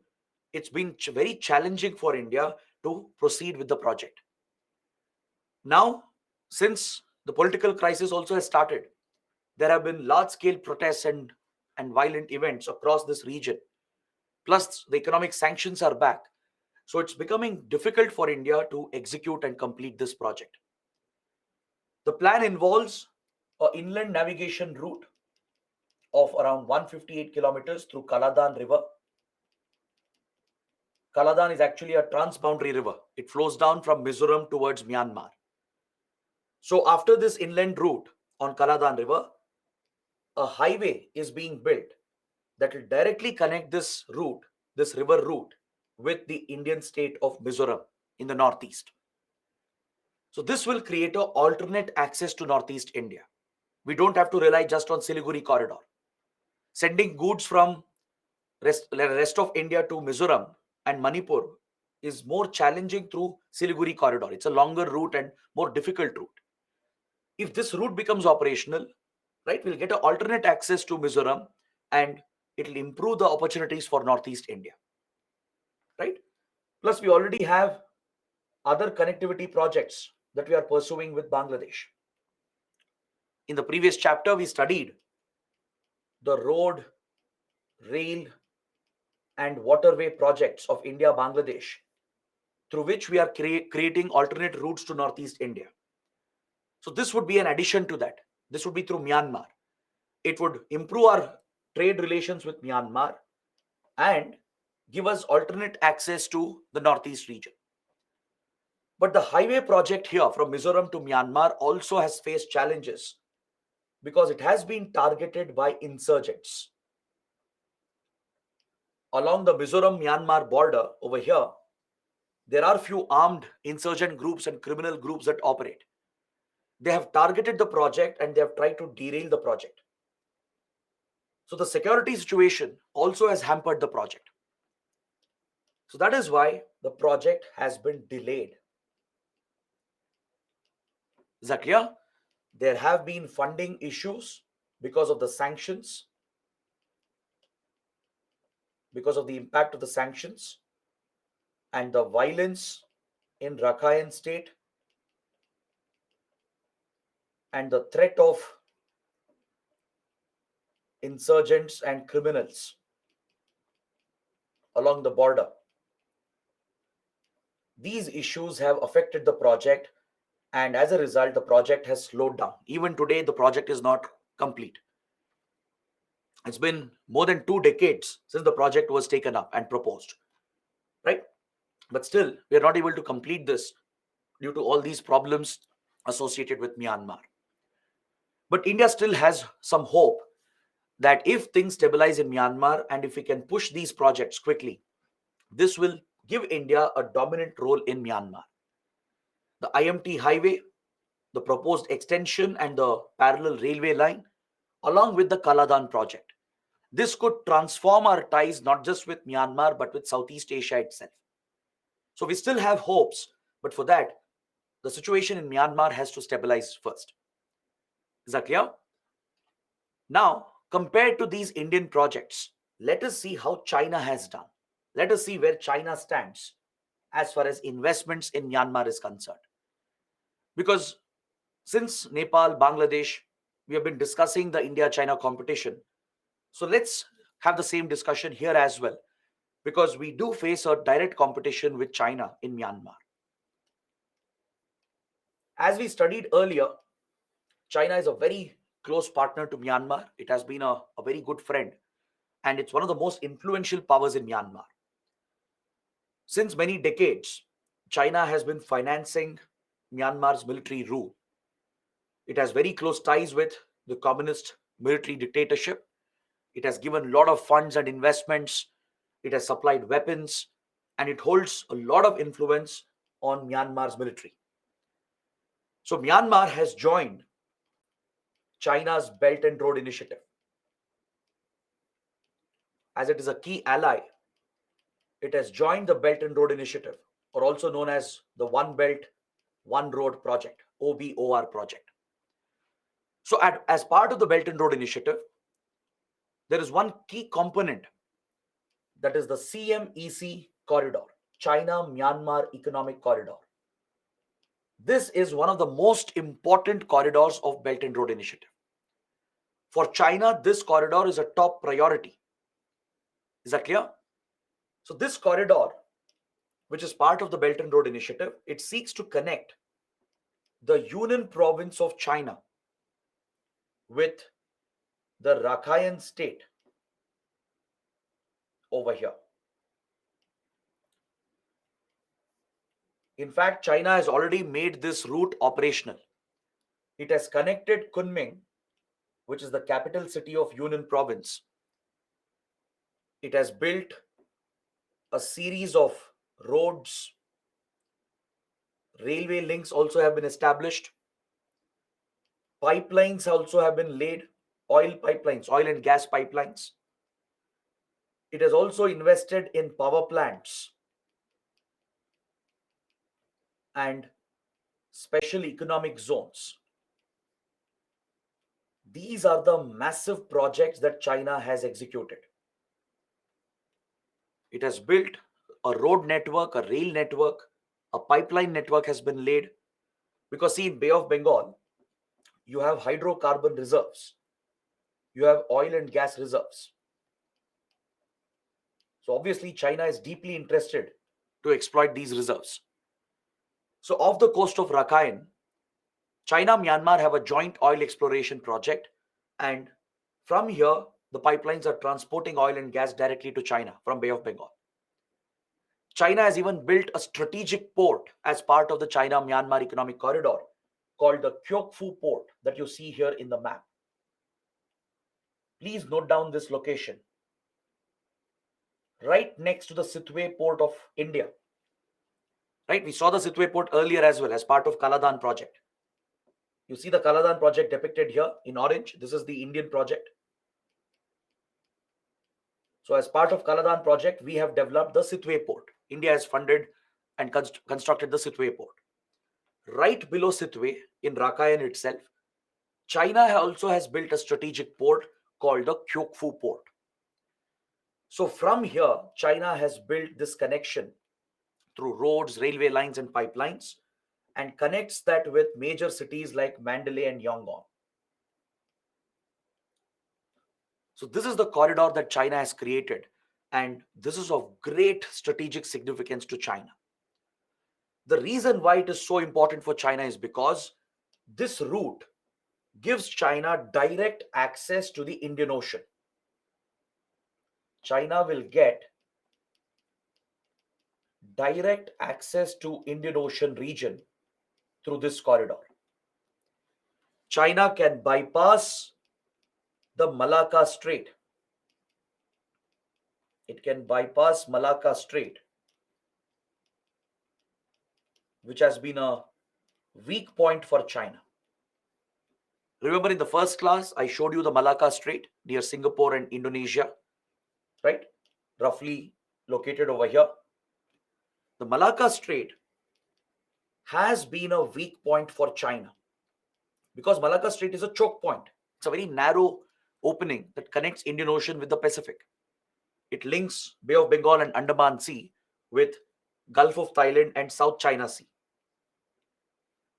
it's been very challenging for India to proceed with the project. Now, since the political crisis also has started, there have been large-scale protests and violent events across this region. Plus, the economic sanctions are back. So it's becoming difficult for India to execute and complete this project. The plan involves an inland navigation route of around 158 kilometers through Kaladan River. Kaladan is actually a transboundary river. It flows down from Mizoram towards Myanmar. So after this inland route on Kaladan River, a highway is being built that will directly connect this route, this river route, with the Indian state of Mizoram in the northeast. So this will create an alternate access to northeast India. We don't have to rely just on Siliguri corridor. Sending goods from rest of India to Mizoram and Manipur is more challenging through Siliguri corridor. It's a longer route and more difficult route. If this route becomes operational, right, we'll get an alternate access to Mizoram and it will improve the opportunities for Northeast India, right? Plus, we already have other connectivity projects that we are pursuing with Bangladesh. In the previous chapter, we studied the road, rail, and waterway projects of India, Bangladesh, through which we are creating alternate routes to Northeast India. So this would be an addition to that. This would be through Myanmar. It would improve our trade relations with Myanmar and give us alternate access to the Northeast region. But the highway project here from Mizoram to Myanmar also has faced challenges because it has been targeted by insurgents. Along the Mizoram-Myanmar border over here, there are few armed insurgent groups and criminal groups that operate. They have targeted the project and they have tried to derail the project. So the security situation also has hampered the project. So that is why the project has been delayed. Is that clear? There have been funding issues because of the sanctions, because of the impact of the sanctions and the violence in Rakhine state and the threat of insurgents and criminals along the border. These issues have affected the project, and as a result, the project has slowed down. Even today, the project is not complete. It's been more than 2 decades since the project was taken up and proposed, right? But still, we are not able to complete this due to all these problems associated with Myanmar. But India still has some hope that if things stabilize in Myanmar and if we can push these projects quickly, this will give India a dominant role in Myanmar. The IMT highway, the proposed extension and the parallel railway line, along with the Kaladan project. This could transform our ties not just with Myanmar but with Southeast Asia itself. So we still have hopes, but for that, the situation in Myanmar has to stabilize first. Is that clear? Now, compared to these Indian projects, let us see how China has done. Let us see where China stands as far as investments in Myanmar is concerned. Because since Nepal, Bangladesh, we have been discussing the India-China competition. So let's have the same discussion here as well, because we do face a direct competition with China in Myanmar. As we studied earlier, China is a very close partner to Myanmar. It has been a very good friend, and it's one of the most influential powers in Myanmar. Since many decades, China has been financing Myanmar's military rule. It has very close ties with the communist military dictatorship. It has given a lot of funds and investments. It has supplied weapons, and it holds a lot of influence on Myanmar's military. So Myanmar has joined China's Belt and Road Initiative. As it is a key ally, it has joined the Belt and Road Initiative, or also known as the One Belt, One Road Project, OBOR project. So as part of the Belt and Road Initiative, there is one key component, that is the CMEC corridor, China-Myanmar Economic Corridor. This is one of the most important corridors of Belt and Road Initiative. For China, this corridor is a top priority. Is that clear? So this corridor, which is part of the Belt and Road Initiative, it seeks to connect the Yunnan province of China with the Rakhine state over here. In fact, China has already made this route operational. It has connected Kunming, which is the capital city of Yunnan province. It has built a series of roads, railway links also have been established, pipelines also have been laid, oil pipelines, oil and gas pipelines. It has also invested in power plants and special economic zones. These are the massive projects that China has executed. It has built a road network, a rail network, a pipeline network has been laid. Because see, in Bay of Bengal, you have hydrocarbon reserves, you have oil and gas reserves. So obviously, China is deeply interested to exploit these reserves. So off the coast of Rakhine, China and Myanmar have a joint oil exploration project, and from here, the pipelines are transporting oil and gas directly to China from Bay of Bengal. China has even built a strategic port as part of the China-Myanmar economic corridor called the Kyokfu port that you see here in the map. Please note down this location. Right next to the Sitwe port of India. Right, we saw the Sitwe port earlier as well as part of Kaladan project. You see the Kaladan project depicted here in orange. This is the Indian project. So as part of Kaladan project, we have developed the Sitwe port. India has funded and constructed the Sitwe port. Right below Sitwe in Rakhine itself, China also has built a strategic port called the Kyokfu port. So from here, China has built this connection through roads, railway lines, and pipelines, and connects that with major cities like Mandalay and Yangon. So this is the corridor that China has created, and this is of great strategic significance to China. The reason why it is so important for China is because this route gives China direct access to the Indian Ocean. China will get direct access to Indian Ocean region through this corridor. China can bypass the Malacca Strait. It can bypass Malacca Strait, which has been a weak point for China. Remember in the first class, I showed you the Malacca Strait near Singapore and Indonesia, right? Roughly located over here. The Malacca Strait has been a weak point for China because Malacca Strait is a choke point. It's a very narrow opening that connects Indian Ocean with the Pacific. It links Bay of Bengal and Andaman Sea with Gulf of Thailand and South China Sea.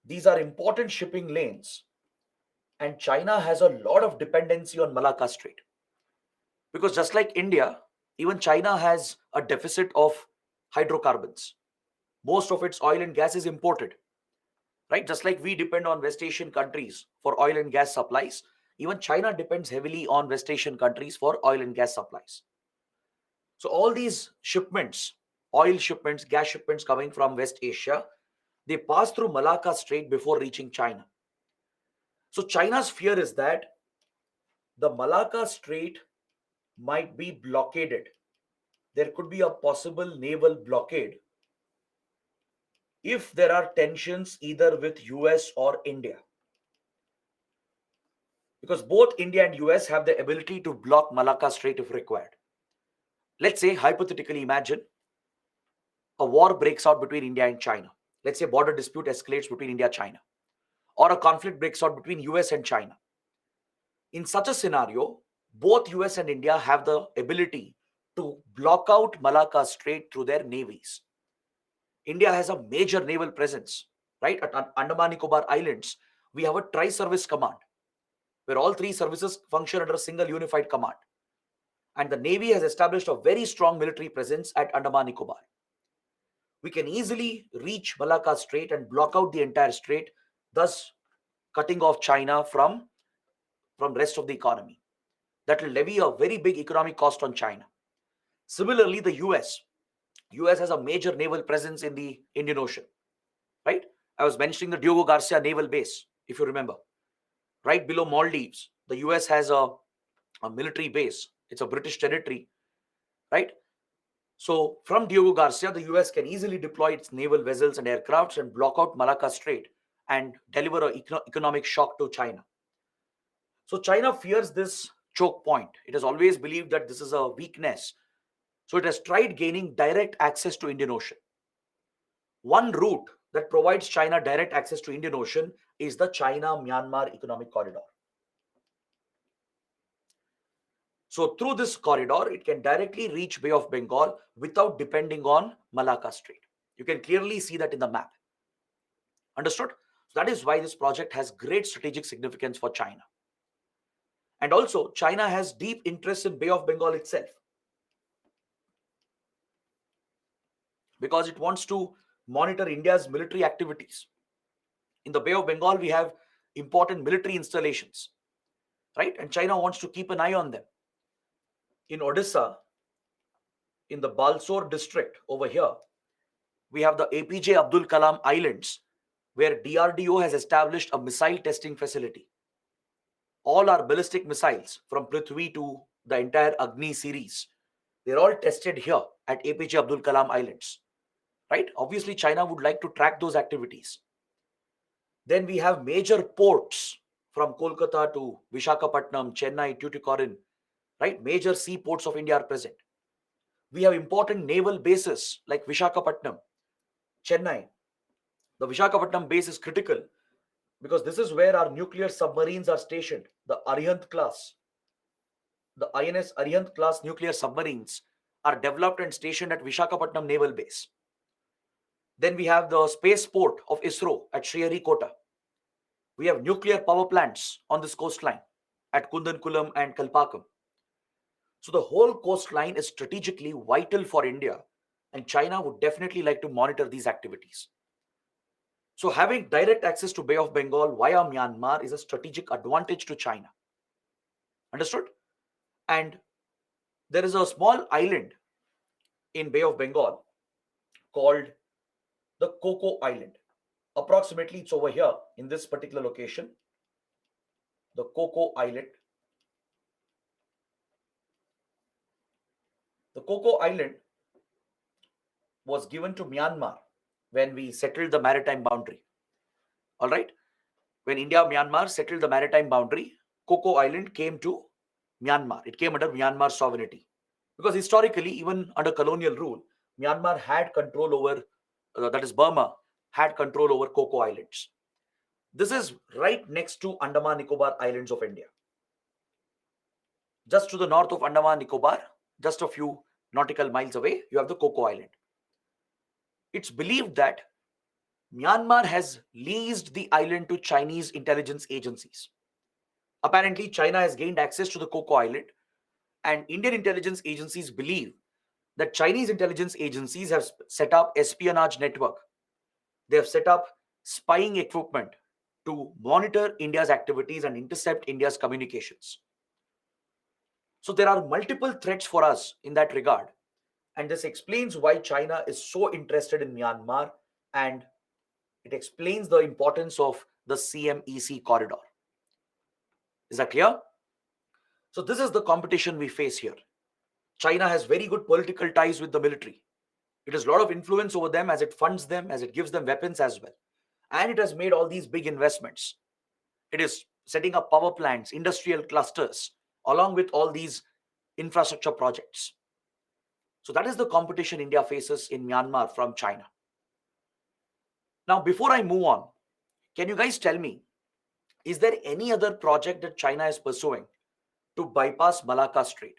These are important shipping lanes, and China has a lot of dependency on Malacca Strait. Because just like India, even China has a deficit of hydrocarbons. Most of its oil and gas is imported, right? Just like we depend on West Asian countries for oil and gas supplies, even China depends heavily on West Asian countries for oil and gas supplies. So all these shipments, oil shipments, gas shipments coming from West Asia, they pass through Malacca Strait before reaching China. So China's fear is that the Malacca Strait might be blockaded. There could be a possible naval blockade if there are tensions either with US or India. Because both India and US have the ability to block Malacca Strait if required. Let's say, hypothetically imagine, a war breaks out between India and China. Let's say border dispute escalates between India and China, or a conflict breaks out between US and China. In such a scenario, both US and India have the ability to block out Malacca Strait through their navies. India has a major naval presence, right? At Andaman Nicobar Islands, we have a tri-service command where all three services function under a single unified command. And the Navy has established a very strong military presence at Andaman Nicobar. We can easily reach Malacca Strait and block out the entire strait thus cutting off China from rest of the economy. That will levy a very big economic cost on China. Similarly, the US has a major naval presence in the Indian Ocean, right? I was mentioning the Diogo Garcia naval base, if you remember. Right below Maldives, the US has a military base. It's a British territory, right? So from Diogo Garcia, the US can easily deploy its naval vessels and aircrafts and block out Malacca Strait and deliver an economic shock to China. So China fears this choke point. It has always believed that this is a weakness. So it has tried gaining direct access to Indian Ocean. One route that provides China direct access to Indian Ocean is the China-Myanmar Economic Corridor. So through this corridor, it can directly reach Bay of Bengal without depending on Malacca Strait. You can clearly see that in the map. Understood? So that is why this project has great strategic significance for China. And also, China has deep interest in Bay of Bengal itself, because it wants to monitor India's military activities. In the Bay of Bengal, we have important military installations, right? And China wants to keep an eye on them. In Odisha, in the Balsore district over here, we have the APJ Abdul Kalam Islands, where DRDO has established a missile testing facility. All our ballistic missiles from Prithvi to the entire Agni series, they're all tested here at APJ Abdul Kalam Islands, right? Obviously, China would like to track those activities. Then we have major ports from Kolkata to Vishakhapatnam, Chennai, Tuticorin, right? Major seaports of India are present. We have important naval bases like Vishakhapatnam, Chennai. The Vishakhapatnam base is critical because this is where our nuclear submarines are stationed. The Arihant class, the INS Arihant class nuclear submarines are developed and stationed at Vishakhapatnam Naval Base. Then we have the spaceport of ISRO at Sriharikota. We have nuclear power plants on this coastline at Kundankulam and Kalpakam. So the whole coastline is strategically vital for India, and China would definitely like to monitor these activities. So having direct access to Bay of Bengal via Myanmar is a strategic advantage to China. Understood? And there is a small island in Bay of Bengal called the Coco Island. Approximately it's over here in this particular location, the Coco Island. The Coco Island was given to Myanmar when we settled the maritime boundary. All right? When India Myanmar settled the maritime boundary, Coco Island came to Myanmar. It came under Myanmar sovereignty. Because historically, even under colonial rule, Myanmar had control over, that is Burma, had control over Coco Islands. This is right next to Andaman Nicobar Islands of India. Just to the north of Andaman Nicobar, just a few nautical miles away, you have the Coco Island. It's believed that Myanmar has leased the island to Chinese intelligence agencies. Apparently, China has gained access to the Coco Island, and Indian intelligence agencies believe that Chinese intelligence agencies have set up espionage network. They have set up spying equipment to monitor India's activities and intercept India's communications. So there are multiple threats for us in that regard. And this explains why China is so interested in Myanmar, and it explains the importance of the CMEC corridor. Is that clear? So this is the competition we face here. China has very good political ties with the military. It has a lot of influence over them as it funds them, as it gives them weapons as well. And it has made all these big investments. It is setting up power plants, industrial clusters, along with all these infrastructure projects. So that is the competition India faces in Myanmar from China. Now, before I move on, can you guys tell me, is there any other project that China is pursuing to bypass Malacca Strait?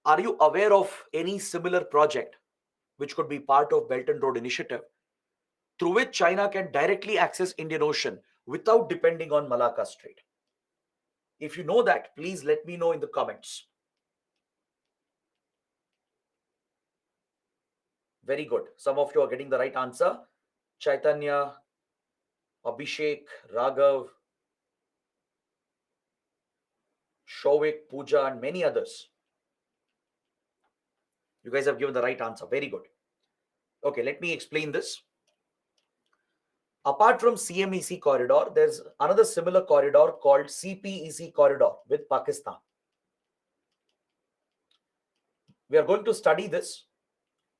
Are you aware of any similar project which could be part of Belt and Road Initiative through which China can directly access Indian Ocean without depending on Malacca Strait? If you know that, please let me know in the comments. Very good. Some of you are getting the right answer. Chaitanya. Abhishek, Raghav, Shovik, Pooja, and many others. You guys have given the right answer. Very good. Okay, let me explain this. Apart from CMEC corridor, there's another similar corridor called CPEC corridor with Pakistan. We are going to study this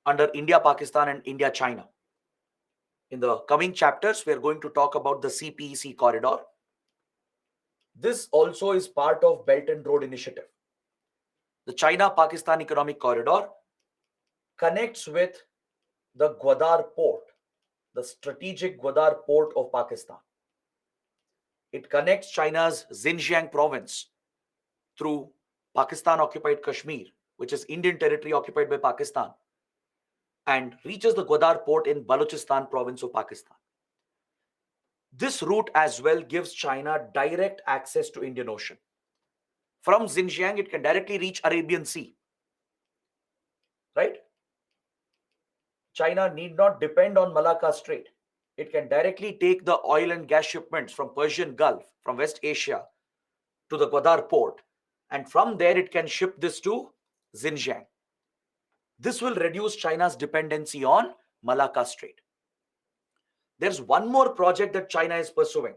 under India, Pakistan, and India, China. In the coming chapters, we are going to talk about the CPEC corridor. This also is part of Belt and Road Initiative. The China-Pakistan Economic Corridor connects with the Gwadar port, the strategic Gwadar port of Pakistan. It connects China's Xinjiang province through Pakistan-occupied Kashmir, which is Indian territory occupied by Pakistan, and reaches the Gwadar port in Balochistan province of Pakistan. This route as well gives China direct access to Indian Ocean. From Xinjiang, it can directly reach Arabian Sea. Right? China need not depend on Malacca Strait. It can directly take the oil and gas shipments from Persian Gulf, from West Asia to the Gwadar port, and from there it can ship this to Xinjiang. This will reduce China's dependency on Malacca Strait. There's one more project that China is pursuing.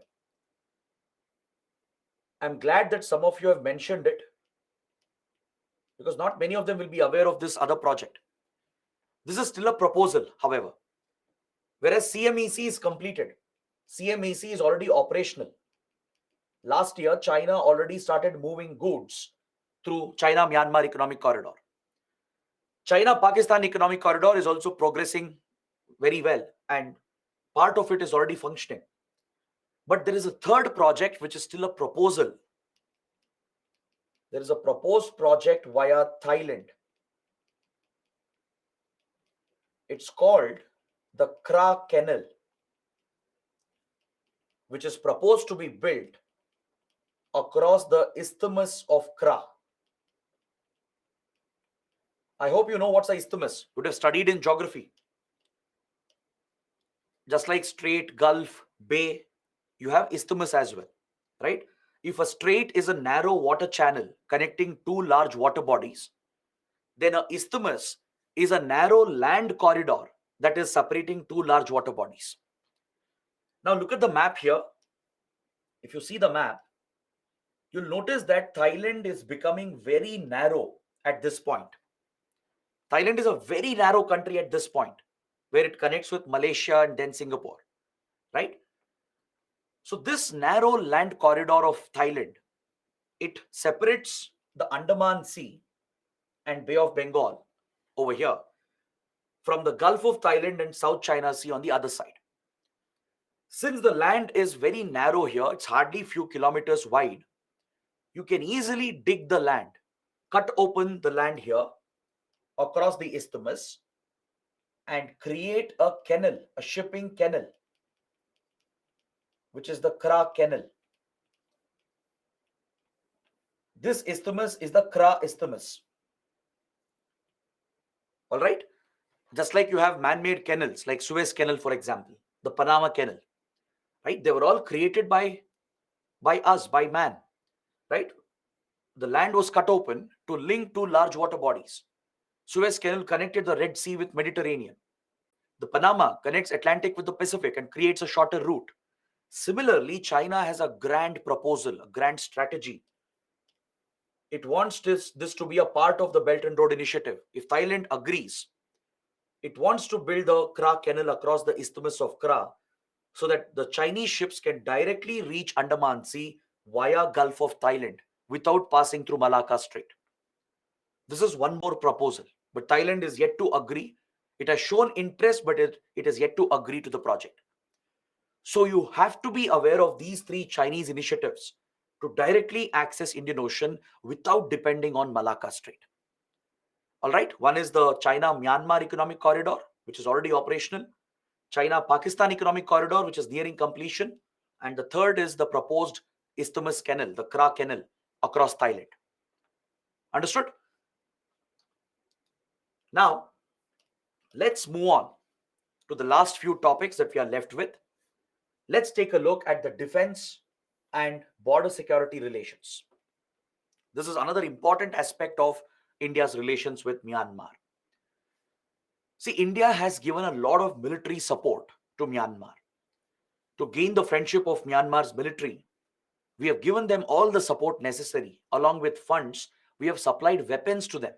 I'm glad that some of you have mentioned it, because not many of them will be aware of this other project. This is still a proposal, however. Whereas CMEC is completed. CMEC is already operational. Last year, China already started moving goods through China-Myanmar Economic Corridor. China-Pakistan Economic Corridor is also progressing very well, and part of it is already functioning. But there is a third project which is still a proposal. There is a proposed project via Thailand. It's called the Kra Canal, which is proposed to be built across the Isthmus of Kra. I hope you know what's an isthmus. You would have studied in geography. Just like strait, gulf, bay, you have isthmus as well, right? If a strait is a narrow water channel connecting two large water bodies, then an isthmus is a narrow land corridor that is separating two large water bodies. Now look at the map here. If you see the map, you'll notice that Thailand is becoming very narrow at this point. Thailand is a very narrow country at this point, where it connects with Malaysia and then Singapore, right? So this narrow land corridor of Thailand, it separates the Andaman Sea and Bay of Bengal over here from the Gulf of Thailand and South China Sea on the other side. Since the land is very narrow here, it's hardly few kilometers wide, you can easily dig the land, cut open the land here across the isthmus and create a canal, a shipping canal, which is the Kra Canal. This isthmus is the Kra Isthmus. All right? Just like you have man-made canals, like Suez Canal, for example, the Panama Canal, right? They were all created by us, by man, right? The land was cut open to link two large water bodies. Suez Canal connected the Red Sea with Mediterranean. The Panama connects Atlantic with the Pacific and creates a shorter route. Similarly, China has a grand proposal, a grand strategy. It wants this to be a part of the Belt and Road Initiative. If Thailand agrees, it wants to build a Kra Canal across the Isthmus of Kra so that the Chinese ships can directly reach Andaman Sea via Gulf of Thailand without passing through Malacca Strait. This is one more proposal, but Thailand is yet to agree. It has shown interest, but it is yet to agree to the project. So you have to be aware of these three Chinese initiatives to directly access Indian Ocean without depending on Malacca Strait. All right, one is the China-Myanmar Economic Corridor, which is already operational. China-Pakistan Economic Corridor, which is nearing completion. And the third is the proposed Isthmus Canal, the Kra Canal, across Thailand. Understood? Now, let's move on to the last few topics that we are left with. Let's take a look at the defense and border security relations. This is another important aspect of India's relations with Myanmar. See, India has given a lot of military support to Myanmar. To gain the friendship of Myanmar's military, we have given them all the support necessary. Along with funds, we have supplied weapons to them.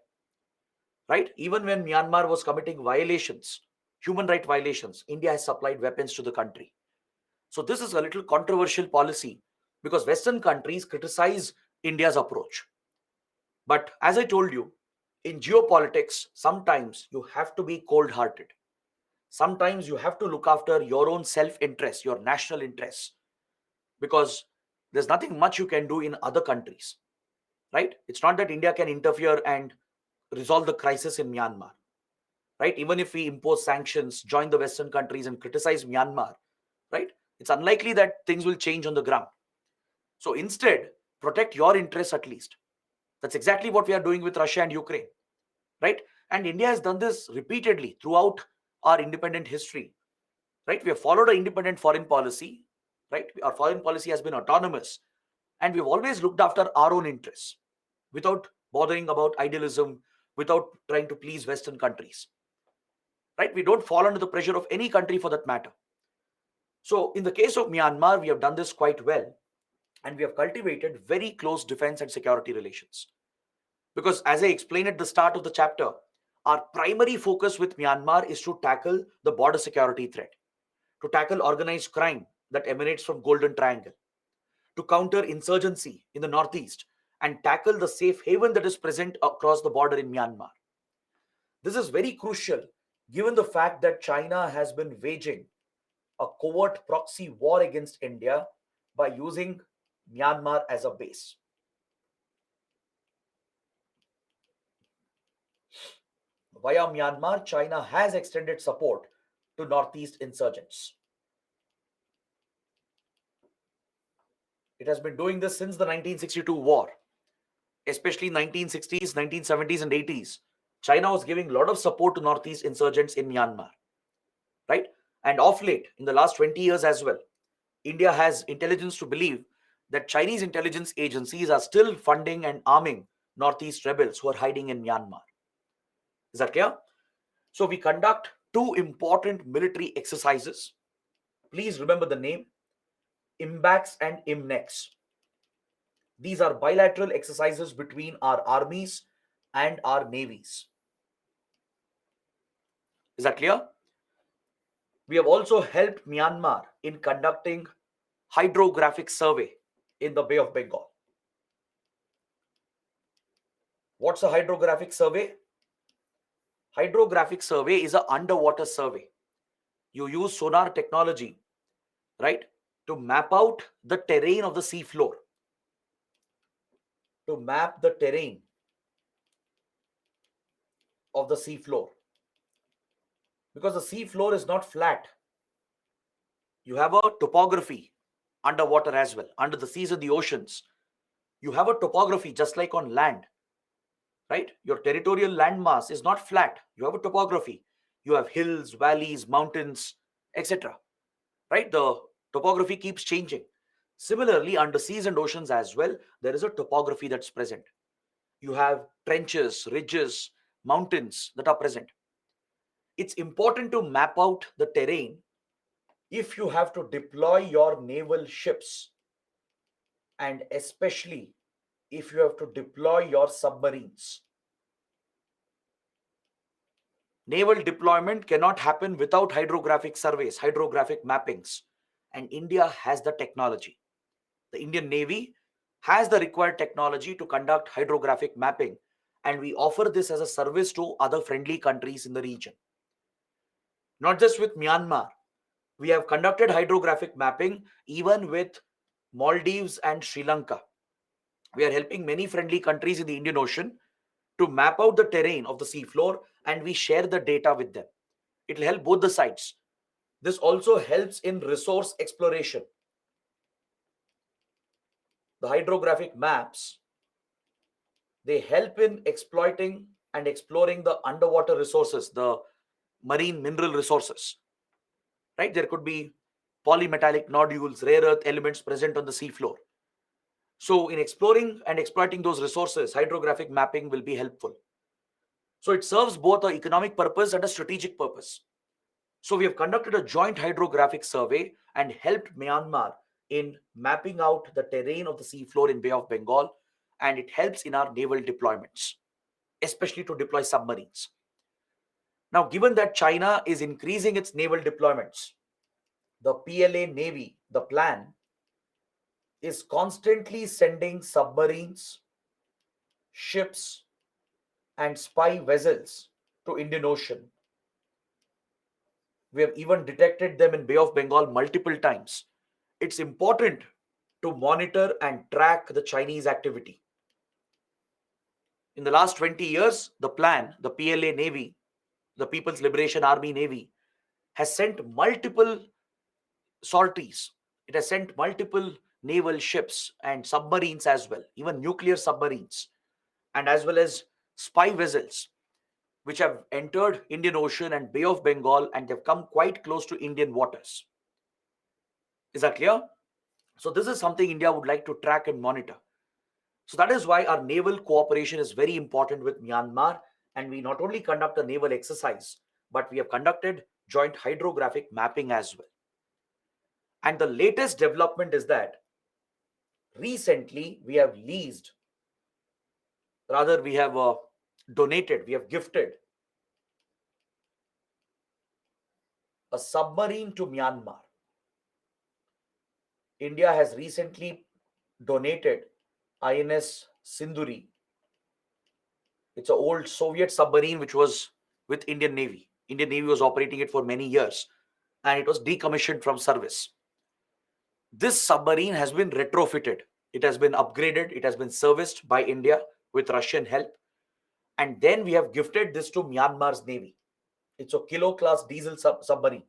Right? Even when Myanmar was committing violations, human right violations, India has supplied weapons to the country. So this is a little controversial policy because Western countries criticize India's approach. But as I told you, in geopolitics, sometimes you have to be cold hearted. Sometimes you have to look after your own self interest, your national interests, because there's nothing much you can do in other countries, right? It's not that India can interfere and resolve the crisis in Myanmar, right? Even if we impose sanctions, join the Western countries and criticize Myanmar, right? It's unlikely that things will change on the ground. So instead, protect your interests at least. That's exactly what we are doing with Russia and Ukraine, right? And India has done this repeatedly throughout our independent history, right? We have followed an independent foreign policy, right? Our foreign policy has been autonomous, and we've always looked after our own interests without bothering about idealism, without trying to please Western countries, right? We don't fall under the pressure of any country for that matter. So in the case of Myanmar, we have done this quite well, and we have cultivated very close defense and security relations. Because as I explained at the start of the chapter, our primary focus with Myanmar is to tackle the border security threat, to tackle organized crime that emanates from Golden Triangle, to counter insurgency in the northeast, and tackle the safe haven that is present across the border in Myanmar. This is very crucial given the fact that China has been waging a covert proxy war against India by using Myanmar as a base. Via Myanmar, China has extended support to Northeast insurgents. It has been doing this since the 1962 war, especially 1960s, 1970s, and 80s. China was giving a lot of support to Northeast insurgents in Myanmar, right? And of late, in the last 20 years as well, India has intelligence to believe that Chinese intelligence agencies are still funding and arming Northeast rebels who are hiding in Myanmar. Is that clear? So we conduct two important military exercises. Please remember the name: IMBAX and IMNEX. These are bilateral exercises between our armies and our navies. Is that clear? We have also helped Myanmar in conducting hydrographic survey in the Bay of Bengal. What's a hydrographic survey? Hydrographic survey is an underwater survey. You use sonar technology, right, to map out the terrain of the sea floor. To map the terrain of the sea floor. Because the sea floor is not flat. You have a topography underwater as well. Under the seas and the oceans, you have a topography just like on land, right? Your territorial landmass is not flat. You have a topography. You have hills, valleys, mountains, etc. Right? The topography keeps changing. Similarly, under seas and oceans as well, there is a topography that's present. You have trenches, ridges, mountains that are present. It's important to map out the terrain if you have to deploy your naval ships, and especially if you have to deploy your submarines. Naval deployment cannot happen without hydrographic surveys, hydrographic mappings, and India has the technology. The Indian Navy has the required technology to conduct hydrographic mapping, and we offer this as a service to other friendly countries in the region. Not just with Myanmar, we have conducted hydrographic mapping even with Maldives and Sri Lanka. We are helping many friendly countries in the Indian Ocean to map out the terrain of the seafloor, and we share the data with them. It will help both the sides. This also helps in resource exploration. The hydrographic maps, they help in exploiting and exploring the underwater resources, the marine mineral resources. Right? There could be polymetallic nodules, rare earth elements present on the seafloor. So in exploring and exploiting those resources, hydrographic mapping will be helpful. So it serves both an economic purpose and a strategic purpose. So we have conducted a joint hydrographic survey and helped Myanmar in mapping out the terrain of the seafloor in Bay of Bengal, and it helps in our naval deployments, especially to deploy submarines. Now, given that China is increasing its naval deployments, the PLA Navy, the plan, is constantly sending submarines, ships, and spy vessels to Indian Ocean. We have even detected them in Bay of Bengal multiple times. It's important to monitor and track the Chinese activity. In the last 20 years, the plan, the PLA Navy, the People's Liberation Army Navy, has sent multiple sorties. It has sent multiple naval ships and submarines as well, even nuclear submarines, and as well as spy vessels, which have entered Indian Ocean and Bay of Bengal, and they've come quite close to Indian waters. Is that clear? So this is something India would like to track and monitor. So that is why our naval cooperation is very important with Myanmar, and we not only conduct a naval exercise, but we have conducted joint hydrographic mapping as well. And the latest development is that recently we have leased, rather we have donated, we have gifted a submarine to Myanmar. India has recently donated INS Sinduri. It's an old Soviet submarine which was with Indian Navy. Indian Navy was operating it for many years, and it was decommissioned from service. This submarine has been retrofitted. It has been upgraded. It has been serviced by India with Russian help. And then we have gifted this to Myanmar's Navy. It's a kilo class diesel submarine.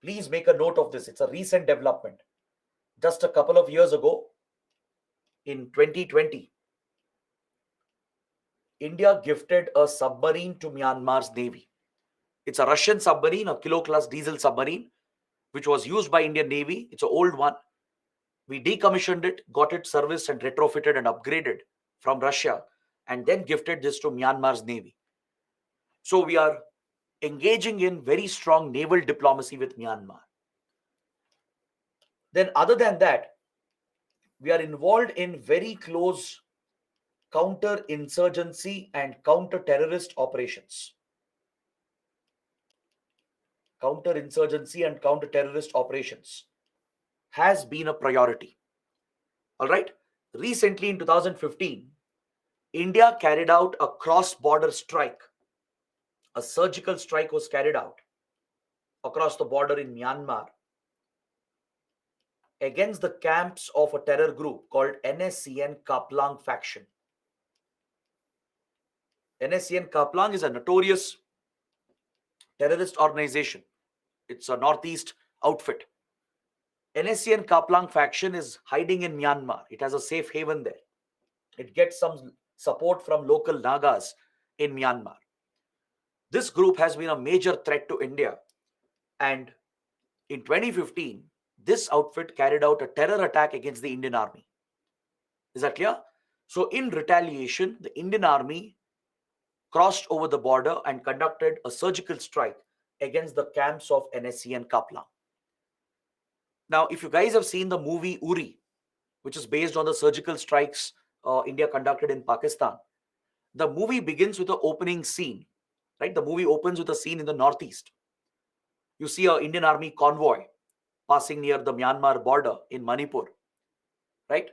Please make a note of this. It's a recent development. Just a couple of years ago, in 2020, India gifted a submarine to Myanmar's Navy. It's a Russian submarine, a kilo class diesel submarine, which was used by Indian Navy. It's an old one. We decommissioned it, got it serviced and retrofitted and upgraded from Russia, and then gifted this to Myanmar's Navy. So we are engaging in very strong naval diplomacy with Myanmar. Then other than that, we are involved in very close counter-insurgency and counter-terrorist operations. Counter-insurgency and counter-terrorist operations has been a priority. All right. Recently in 2015, India carried out a cross-border strike. A surgical strike was carried out across the border in Myanmar against the camps of a terror group called NSCN Kaplang faction. NSCN Kaplang is a notorious terrorist organization. It's a northeast outfit. NSCN Kaplang faction is hiding in Myanmar. It has a safe haven there. It gets some support from local Nagas in Myanmar. This group has been a major threat to India. And in 2015, this outfit carried out a terror attack against the Indian Army. Is that clear? So in retaliation, the Indian Army crossed over the border and conducted a surgical strike against the camps of NSCN Kaplang. Now, if you guys have seen the movie Uri, which is based on the surgical strikes India conducted in Pakistan, the movie begins with the opening scene, right? The movie opens with a scene in the northeast. You see an Indian Army convoy passing near the Myanmar border in Manipur, right?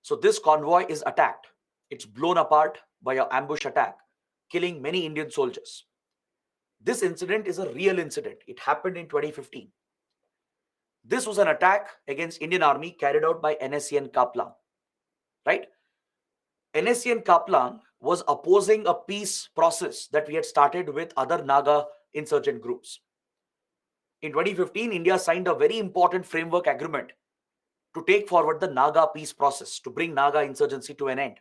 So this convoy is attacked. It's blown apart by an ambush attack, killing many Indian soldiers. This incident is a real incident. It happened in 2015. This was an attack against Indian Army carried out by NSCN Kaplang, right? NSCN Kaplang was opposing a peace process that we had started with other Naga insurgent groups. In 2015, India signed a very important framework agreement to take forward the Naga peace process, to bring Naga insurgency to an end.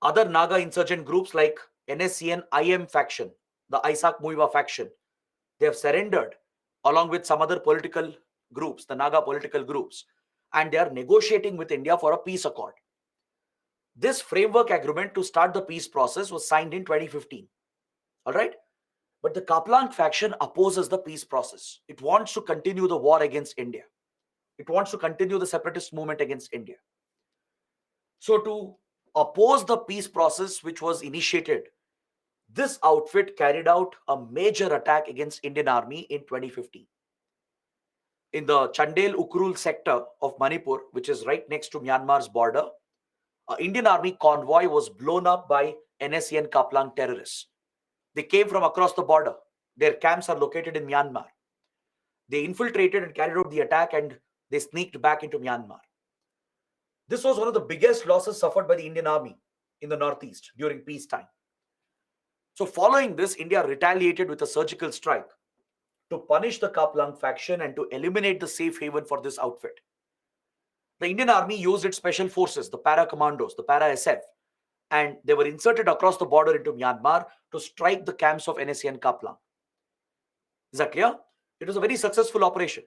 Other Naga insurgent groups like NSCN IM faction, the Isaac Muiwa faction, they have surrendered along with some other political groups, the Naga political groups, and they are negotiating with India for a peace accord. This framework agreement to start the peace process was signed in 2015. All right. But the Kaplan faction opposes the peace process. It wants to continue the war against India. It wants to continue the separatist movement against India. So, to oppose the peace process which was initiated, this outfit carried out a major attack against Indian Army in 2015. In the Chandel Ukrul sector of Manipur, which is right next to Myanmar's border, an Indian Army convoy was blown up by NSCN Kaplan terrorists. They came from across the border. Their camps are located in Myanmar. They infiltrated and carried out the attack, and they sneaked back into Myanmar. This was one of the biggest losses suffered by the Indian Army in the Northeast during peacetime. So following this, India retaliated with a surgical strike to punish the Kaplan faction and to eliminate the safe haven for this outfit. The Indian Army used its special forces, the para commandos, the para SF, and they were inserted across the border into Myanmar to strike the camps of NSCN Kaplan. Is that clear? It was a very successful operation.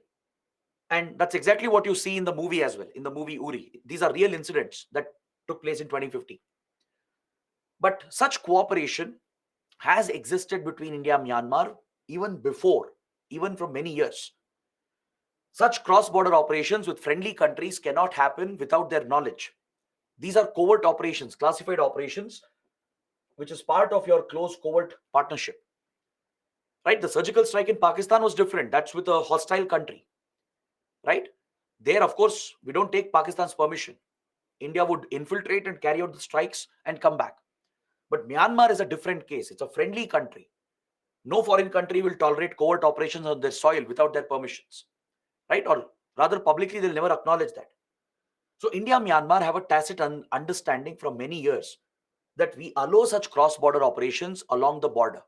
And that's exactly what you see in the movie as well, in the movie Uri. These are real incidents that took place in 2015. But such cooperation has existed between India and Myanmar even before, even from many years. Such cross-border operations with friendly countries cannot happen without their knowledge. These are covert operations, classified operations, which is part of your close covert partnership. Right? The surgical strike in Pakistan was different. That's with a hostile country. Right? There, of course, we don't take Pakistan's permission. India would infiltrate and carry out the strikes and come back. But Myanmar is a different case. It's a friendly country. No foreign country will tolerate covert operations on their soil without their permissions. Right? Or rather, publicly, they'll never acknowledge that. So India and Myanmar have a tacit understanding from many years that we allow such cross-border operations along the border.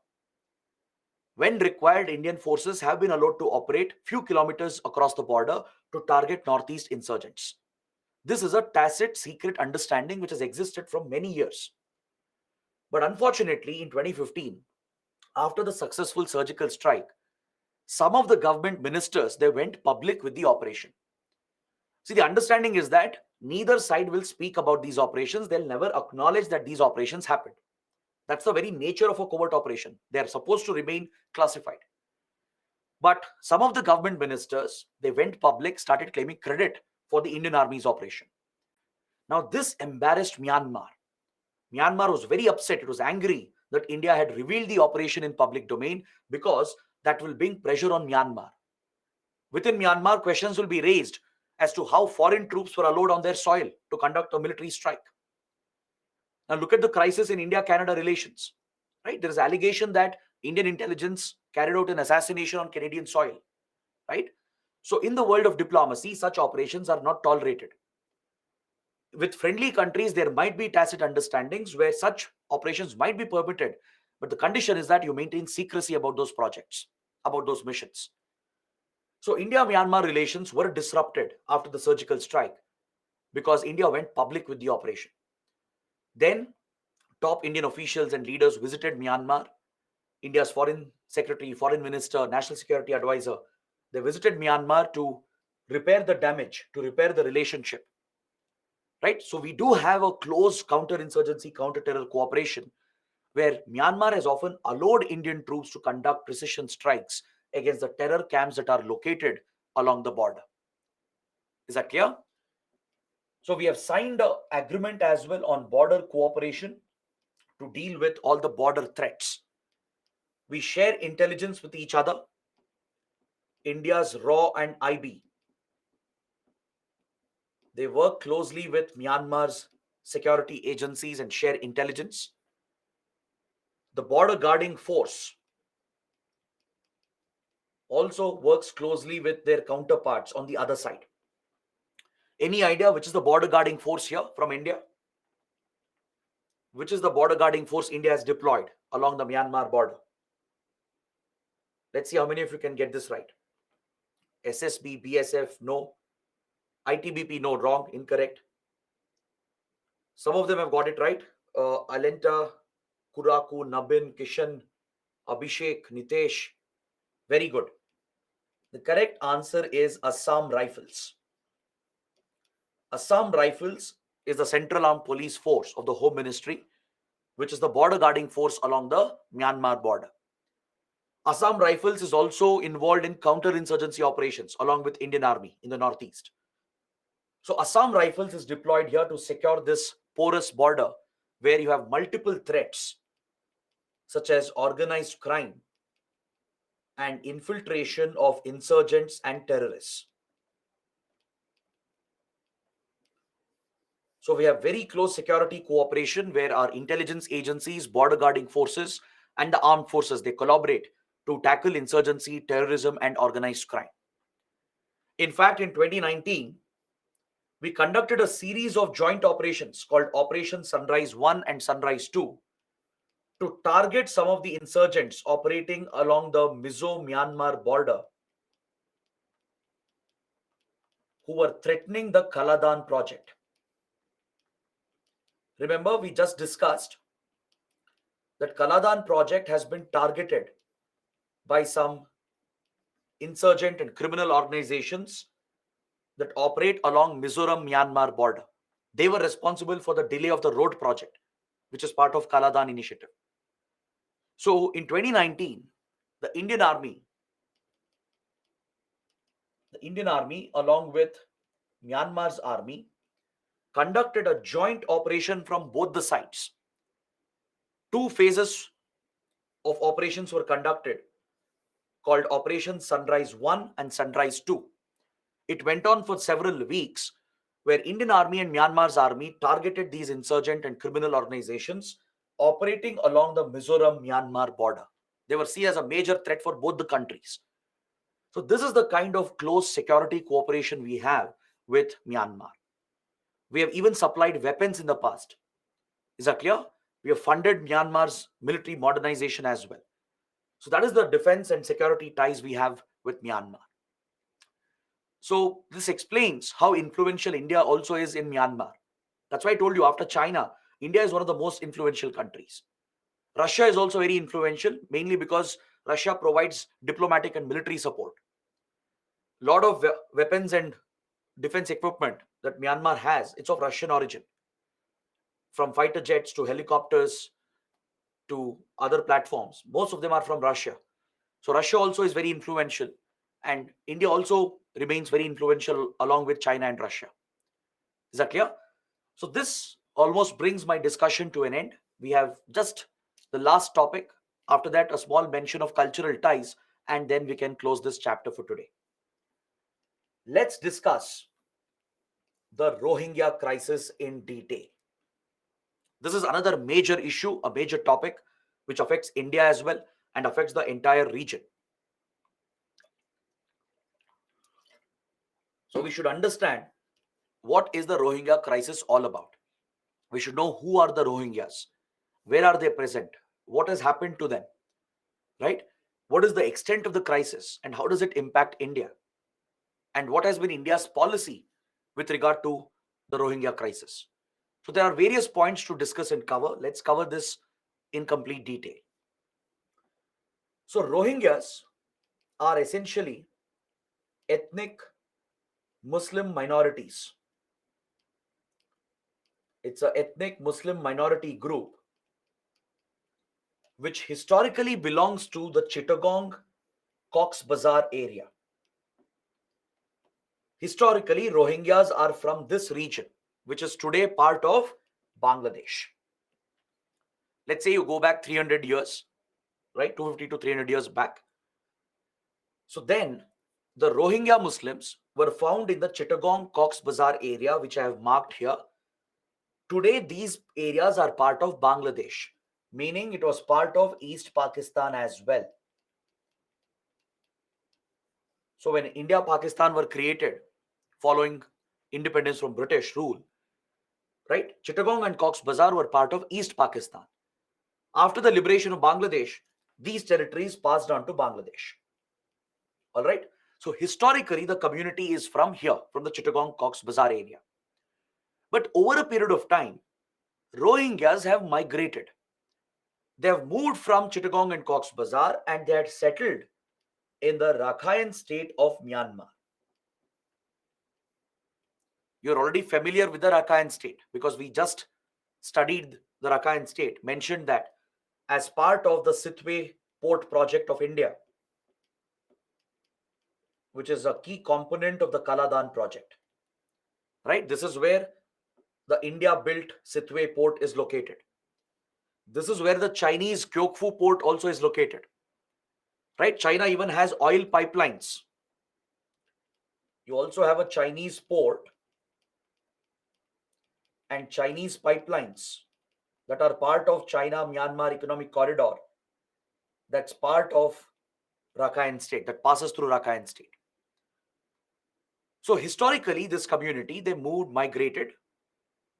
When required, Indian forces have been allowed to operate few kilometers across the border to target Northeast insurgents. This is a tacit, secret understanding which has existed for many years. But unfortunately, in 2015, after the successful surgical strike, some of the government ministers, they went public with the operation. See, the understanding is that neither side will speak about these operations. They'll never acknowledge that these operations happened. That's the very nature of a covert operation. They're supposed to remain classified. But some of the government ministers, they went public, started claiming credit for the Indian Army's operation. Now, this embarrassed Myanmar. Myanmar was very upset. It was angry that India had revealed the operation in public domain because that will bring pressure on Myanmar. Within Myanmar, questions will be raised as to how foreign troops were allowed on their soil to conduct a military strike. Now look at the crisis in India-Canada relations. Right? There is allegation that Indian intelligence carried out an assassination on Canadian soil. Right? So in the world of diplomacy, such operations are not tolerated. With friendly countries, there might be tacit understandings where such operations might be permitted, but the condition is that you maintain secrecy about those projects, about those missions. So India-Myanmar relations were disrupted after the surgical strike because India went public with the operation. Then top Indian officials and leaders visited Myanmar. India's foreign secretary, foreign minister, national security advisor, they visited Myanmar to repair the damage, to repair the relationship. Right? So we do have a close counterinsurgency, counter-terror cooperation where Myanmar has often allowed Indian troops to conduct precision strikes against the terror camps that are located along the border. Is that clear? So we have signed an agreement as well on border cooperation to deal with all the border threats. We share intelligence with each other. India's RAW and IB, they work closely with Myanmar's security agencies and share intelligence. The border guarding force also works closely with their counterparts on the other side. Any idea which is the border guarding force here from India? Which is the border guarding force India has deployed along the Myanmar border? Let's see how many of you can get this right. SSB, BSF, no. ITBP, no, wrong, incorrect. Some of them have got it right. Alenta, Kuraku, Nabin, Kishan, Abhishek, Nitesh. Very good. The correct answer is Assam Rifles. Assam Rifles is the Central Armed Police Force of the Home Ministry, which is the border guarding force along the Myanmar border. Assam Rifles is also involved in counter-insurgency operations along with Indian Army in the northeast. So Assam Rifles is deployed here to secure this porous border where you have multiple threats such as organized crime and infiltration of insurgents and terrorists. So we have very close security cooperation where our intelligence agencies, border guarding forces, and the armed forces, they collaborate to tackle insurgency, terrorism, and organized crime. In fact, in 2019, we conducted a series of joint operations called Operation Sunrise 1 and Sunrise 2 to target some of the insurgents operating along the Mizo-Myanmar border who were threatening the Kaladan project. Remember, we just discussed that Kaladan project has been targeted by some insurgent and criminal organizations that operate along Mizoram-Myanmar border. They were responsible for the delay of the road project, which is part of Kaladan initiative. So in 2019, the Indian Army along with Myanmar's army conducted a joint operation from both the sides. Two phases of operations were conducted called Operation Sunrise 1 and Sunrise 2. It went on for several weeks where Indian Army and Myanmar's army targeted these insurgent and criminal organizations operating along the Mizoram-Myanmar border. They were seen as a major threat for both the countries. So this is the kind of close security cooperation we have with Myanmar. We have even supplied weapons in the past. Is that clear? We have funded Myanmar's military modernization as well. So that is the defense and security ties we have with Myanmar. So this explains how influential India also is in Myanmar. That's why I told you, after China, India is one of the most influential countries. Russia is also very influential, mainly because Russia provides diplomatic and military support. A lot of weapons and defense equipment that Myanmar has, it's of Russian origin. From fighter jets to helicopters to other platforms, most of them are from Russia. So Russia also is very influential, and India also remains very influential along with China and Russia. Is that clear? So this almost brings my discussion to an end. We have just the last topic. After that, a small mention of cultural ties, and then we can close this chapter for today. Let's discuss the Rohingya crisis in detail. This is another major issue, a major topic, which affects India as well and affects the entire region. So we should understand what is the Rohingya crisis all about. We should know who are the Rohingyas, where are they present, what has happened to them, right? What is the extent of the crisis and how does it impact India? And what has been India's policy with regard to the Rohingya crisis? So there are various points to discuss and cover. Let's cover this in complete detail. So Rohingyas are essentially ethnic Muslim minorities. It's an ethnic Muslim minority group which historically belongs to the Chittagong Cox Bazar area. Historically, Rohingyas are from this region, which is today part of Bangladesh. Let's say you go back 300 years, right? 250 to 300 years back. So then the Rohingya Muslims were found in the Chittagong Cox Bazar area, which I have marked here. Today, these areas are part of Bangladesh, meaning it was part of East Pakistan as well. So when India, Pakistan were created following independence from British rule, right? Chittagong and Cox Bazar were part of East Pakistan. After the liberation of Bangladesh, these territories passed on to Bangladesh. All right. So historically, the community is from here, from the Chittagong Cox Bazar area. But over a period of time, Rohingyas have migrated. They have moved from Chittagong and Cox Bazar and they had settled in the Rakhine state of Myanmar. You're already familiar with the Rakhine state because we just studied the Rakhine state, mentioned that as part of the Sitwe port project of India, which is a key component of the Kaladan project. Right? This is where the India-built Sitwe port is located. This is where the Chinese Kyokfu port also is located. Right? China even has oil pipelines. You also have a Chinese port and Chinese pipelines that are part of China-Myanmar economic corridor. That's part of Rakhine state, that passes through Rakhine state. So historically, this community, they migrated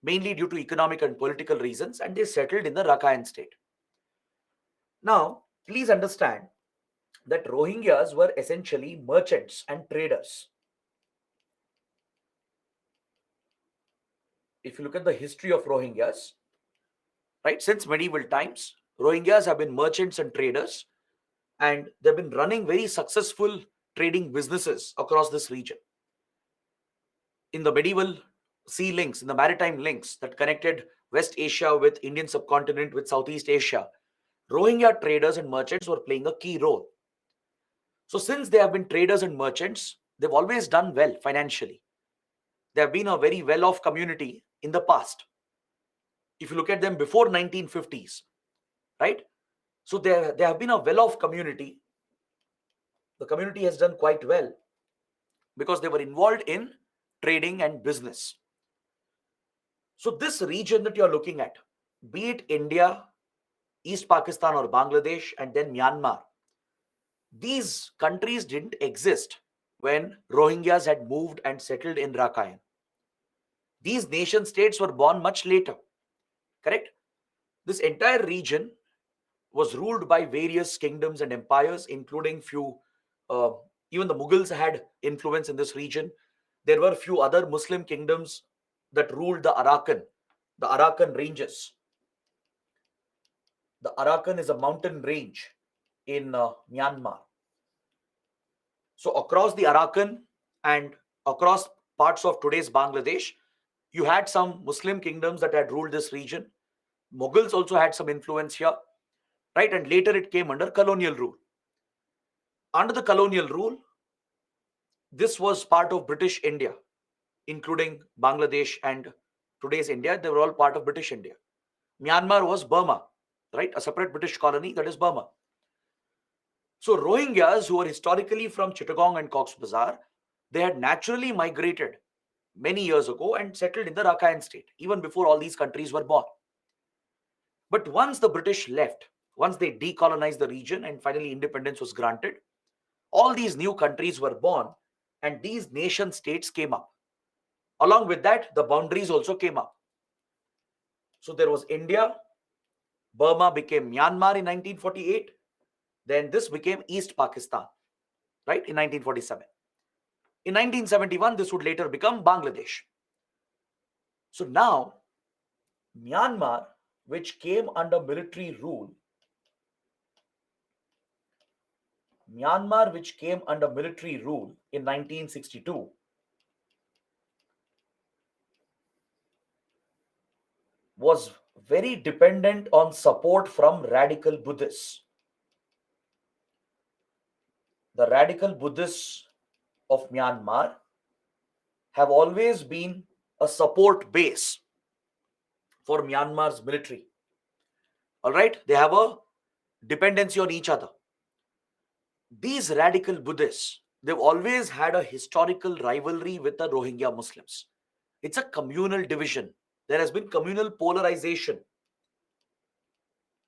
mainly due to economic and political reasons, and they settled in the Rakhine state. Now, please understand that Rohingyas were essentially merchants and traders. If you look at the history of Rohingyas, right, since medieval times, Rohingyas have been merchants and traders, and they've been running very successful trading businesses across this region. In the medieval sea links, in the maritime links that connected West Asia with Indian subcontinent with Southeast Asia, Rohingya traders and merchants were playing a key role. So since they have been traders and merchants, they've always done well financially. They have been a very well-off community in the past. If you look at them before 1950s, right? So they have been a well-off community. The community has done quite well because they were involved in trading and business. So this region that you're looking at, be it India, East Pakistan or Bangladesh, and then Myanmar, these countries didn't exist when Rohingyas had moved and settled in Rakhine. These nation states were born much later, correct? This entire region was ruled by various kingdoms and empires, including few, uh, even the Mughals had influence in this region. There were few other Muslim kingdoms that ruled the Arakan ranges. The Arakan is a mountain range in Myanmar. So across the Arakan and across parts of today's Bangladesh, you had some Muslim kingdoms that had ruled this region. Mughals also had some influence here, right? And later it came under colonial rule. Under the colonial rule, this was part of British India, including Bangladesh and today's India. They were all part of British India. Myanmar was Burma, right? A separate British colony, that is Burma. So Rohingyas, who were historically from Chittagong and Cox's Bazar, they had naturally migrated many years ago and settled in the Rakhine state, even before all these countries were born. But once the British left, once they decolonized the region and finally independence was granted, all these new countries were born and these nation states came up. Along with that, the boundaries also came up. So there was India, Burma became Myanmar in 1948, then this became East Pakistan, right, in 1947. In 1971, this would later become Bangladesh. So now, Myanmar, which came under military rule, in 1962, was very dependent on support from radical Buddhists. The radical Buddhists of Myanmar have always been a support base for Myanmar's military. All right, they have a dependency on each other. These radical Buddhists, they've always had a historical rivalry with the Rohingya Muslims. It's a communal division. There has been communal polarization.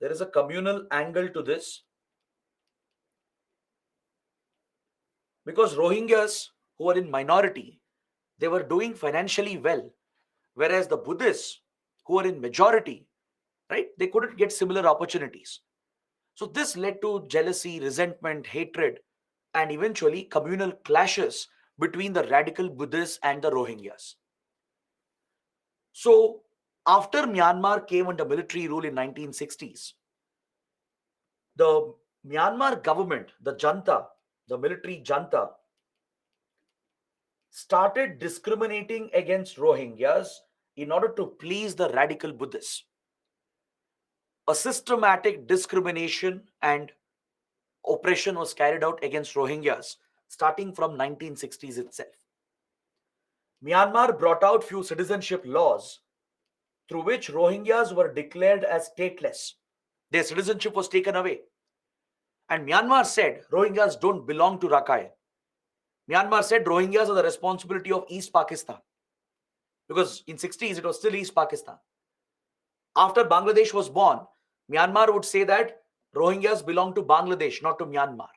There is a communal angle to this because Rohingyas, who are in minority, they were doing financially well, whereas the Buddhists, who are in majority, right, they couldn't get similar opportunities. So this led to jealousy, resentment, hatred, and eventually communal clashes between the radical Buddhists and the Rohingyas. So after Myanmar came under military rule in 1960s, the Myanmar government, the the military junta, started discriminating against Rohingyas in order to please the radical Buddhists. A systematic discrimination and oppression was carried out against Rohingyas starting from 1960s itself. Myanmar brought out few citizenship laws through which Rohingyas were declared as stateless. Their citizenship was taken away. And Myanmar said Rohingyas don't belong to Rakhine. Myanmar said Rohingyas are the responsibility of East Pakistan. Because in 60s it was still East Pakistan. After Bangladesh was born, Myanmar would say that Rohingyas belong to Bangladesh, not to Myanmar.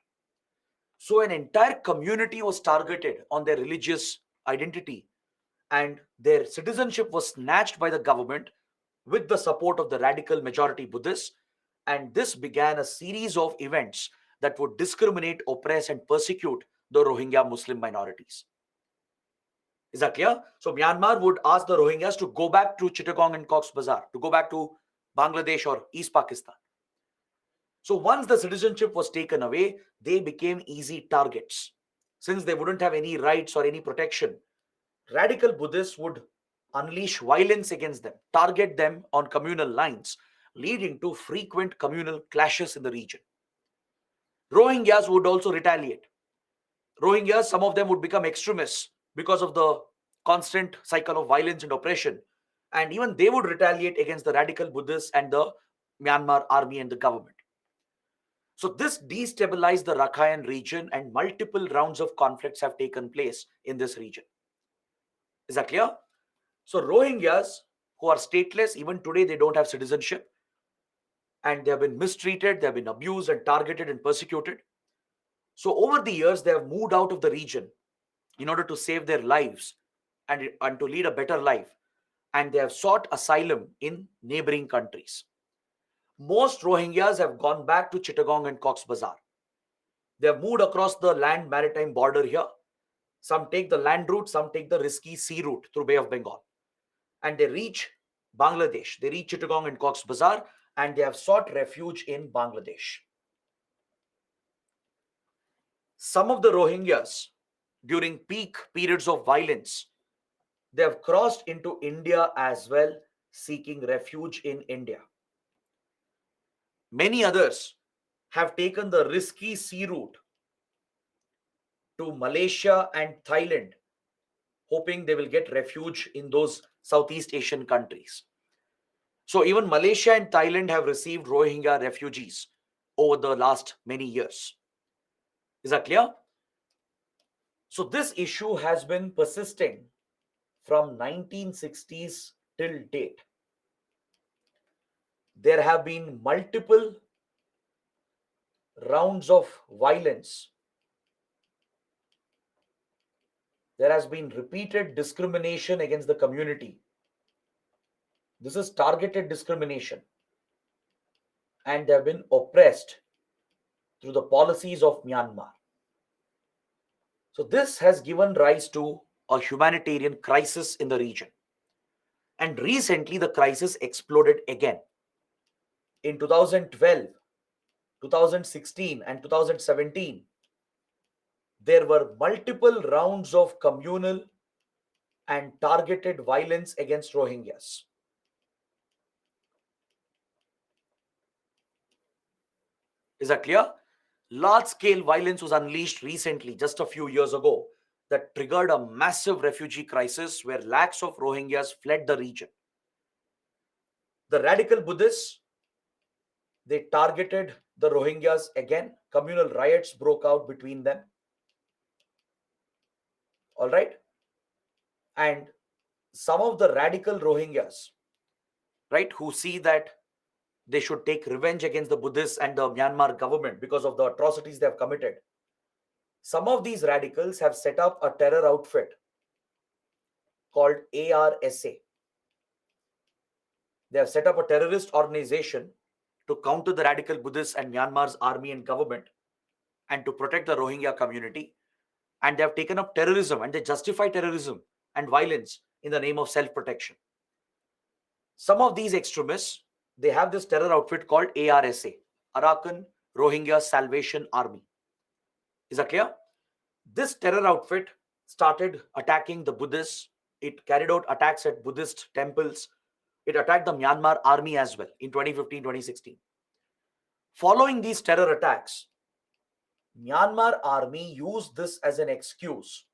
So an entire community was targeted on their religious identity, and their citizenship was snatched by the government with the support of the radical majority Buddhists. And this began a series of events that would discriminate, oppress, and persecute the Rohingya Muslim minorities. Is that clear? So Myanmar would ask the Rohingyas to go back to Chittagong and Cox's Bazar, to go back to Bangladesh or East Pakistan. So once the citizenship was taken away, they became easy targets. Since they wouldn't have any rights or any protection, radical Buddhists would unleash violence against them, target them on communal lines, leading to frequent communal clashes in the region. Rohingyas would also retaliate. Rohingyas, some of them would become extremists because of the constant cycle of violence and oppression. And even they would retaliate against the radical Buddhists and the Myanmar army and the government. So this destabilized the Rakhine region, and multiple rounds of conflicts have taken place in this region. Is that clear? So Rohingyas, who are stateless, even today they don't have citizenship, and they have been mistreated, they have been abused and targeted and persecuted. So over the years, they have moved out of the region in order to save their lives and to lead a better life, and they have sought asylum in neighboring countries. Most Rohingyas have gone back to Chittagong and Cox's Bazar. They have moved across the land maritime border here. Some take the land route, some take the risky sea route through Bay of Bengal. And they reach Bangladesh. They reach Chittagong and Cox's Bazar, and they have sought refuge in Bangladesh. Some of the Rohingyas, during peak periods of violence, they have crossed into India as well, seeking refuge in India. Many others have taken the risky sea route to Malaysia and Thailand, hoping they will get refuge in those Southeast Asian countries. So even Malaysia and Thailand have received Rohingya refugees over the last many years. Is that clear? So this issue has been persisting from 1960s till date. There have been multiple rounds of violence. There has been repeated discrimination against the community. This is targeted discrimination. And they have been oppressed through the policies of Myanmar. So this has given rise to a humanitarian crisis in the region. And recently the crisis exploded again. In 2012, 2016 and 2017, there were multiple rounds of communal and targeted violence against Rohingyas. Is that clear? Large-scale violence was unleashed recently, just a few years ago, that triggered a massive refugee crisis where lakhs of Rohingyas fled the region. The radical Buddhists, they targeted the Rohingyas again. Communal riots broke out between them. All right? And some of the radical Rohingyas, right, who see that they should take revenge against the Buddhists and the Myanmar government because of the atrocities they have committed. Some of these radicals have set up a terror outfit called ARSA. They have set up a terrorist organization to counter the radical Buddhists and Myanmar's army and government and to protect the Rohingya community. And they have taken up terrorism, and they justify terrorism and violence in the name of self-protection. Some of these extremists, they have this terror outfit called ARSA, Arakan Rohingya Salvation Army. Is that clear? This terror outfit started attacking the Buddhists. It carried out attacks at Buddhist temples. It attacked the Myanmar army as well in 2015, 2016. Following these terror attacks, Myanmar army used this as an excuse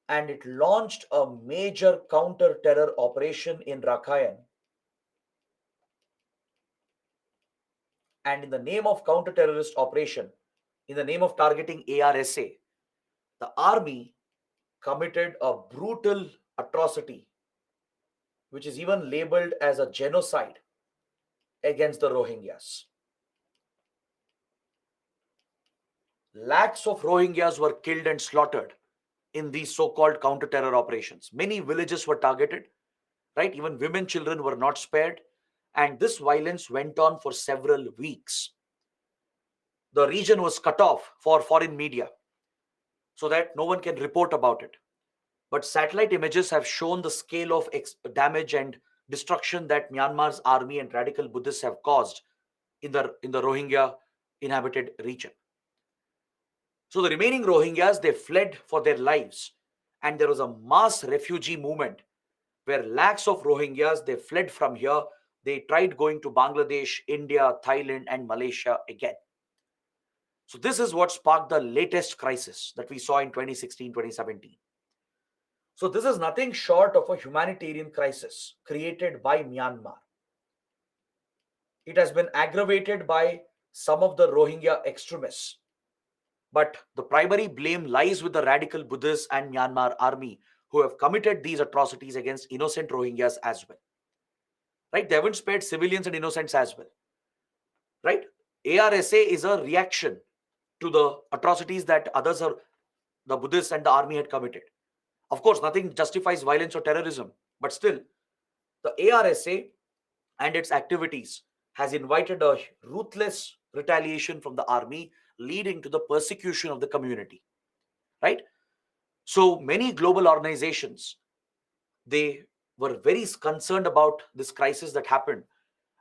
and it launched a major counter-terror operation in Rakhine. And in the name of counter-terrorist operation, in the name of targeting ARSA, the army committed a brutal atrocity, which is even labeled as a genocide against the Rohingyas. Lakhs of Rohingyas were killed and slaughtered in these so-called counter-terror operations. Many villages were targeted, right? Even women, children were not spared. And this violence went on for several weeks. The region was cut off for foreign media so that no one can report about it. But satellite images have shown the scale of damage and destruction that Myanmar's army and radical Buddhists have caused in the Rohingya inhabited region. So the remaining Rohingyas, they fled for their lives. And there was a mass refugee movement where lakhs of Rohingyas, they fled from here. They tried going to Bangladesh, India, Thailand, and Malaysia again. So this is what sparked the latest crisis that we saw in 2016, 2017. So this is nothing short of a humanitarian crisis created by Myanmar. It has been aggravated by some of the Rohingya extremists. But the primary blame lies with the radical Buddhists and Myanmar army who have committed these atrocities against innocent Rohingyas as well. Right? They haven't spared civilians and innocents as well. Right? ARSA is a reaction to the atrocities that the Buddhists and the army had committed. Of course, nothing justifies violence or terrorism, but still, the ARSA and its activities has invited a ruthless retaliation from the army, leading to the persecution of the community, right? So many global organizations, they were very concerned about this crisis that happened,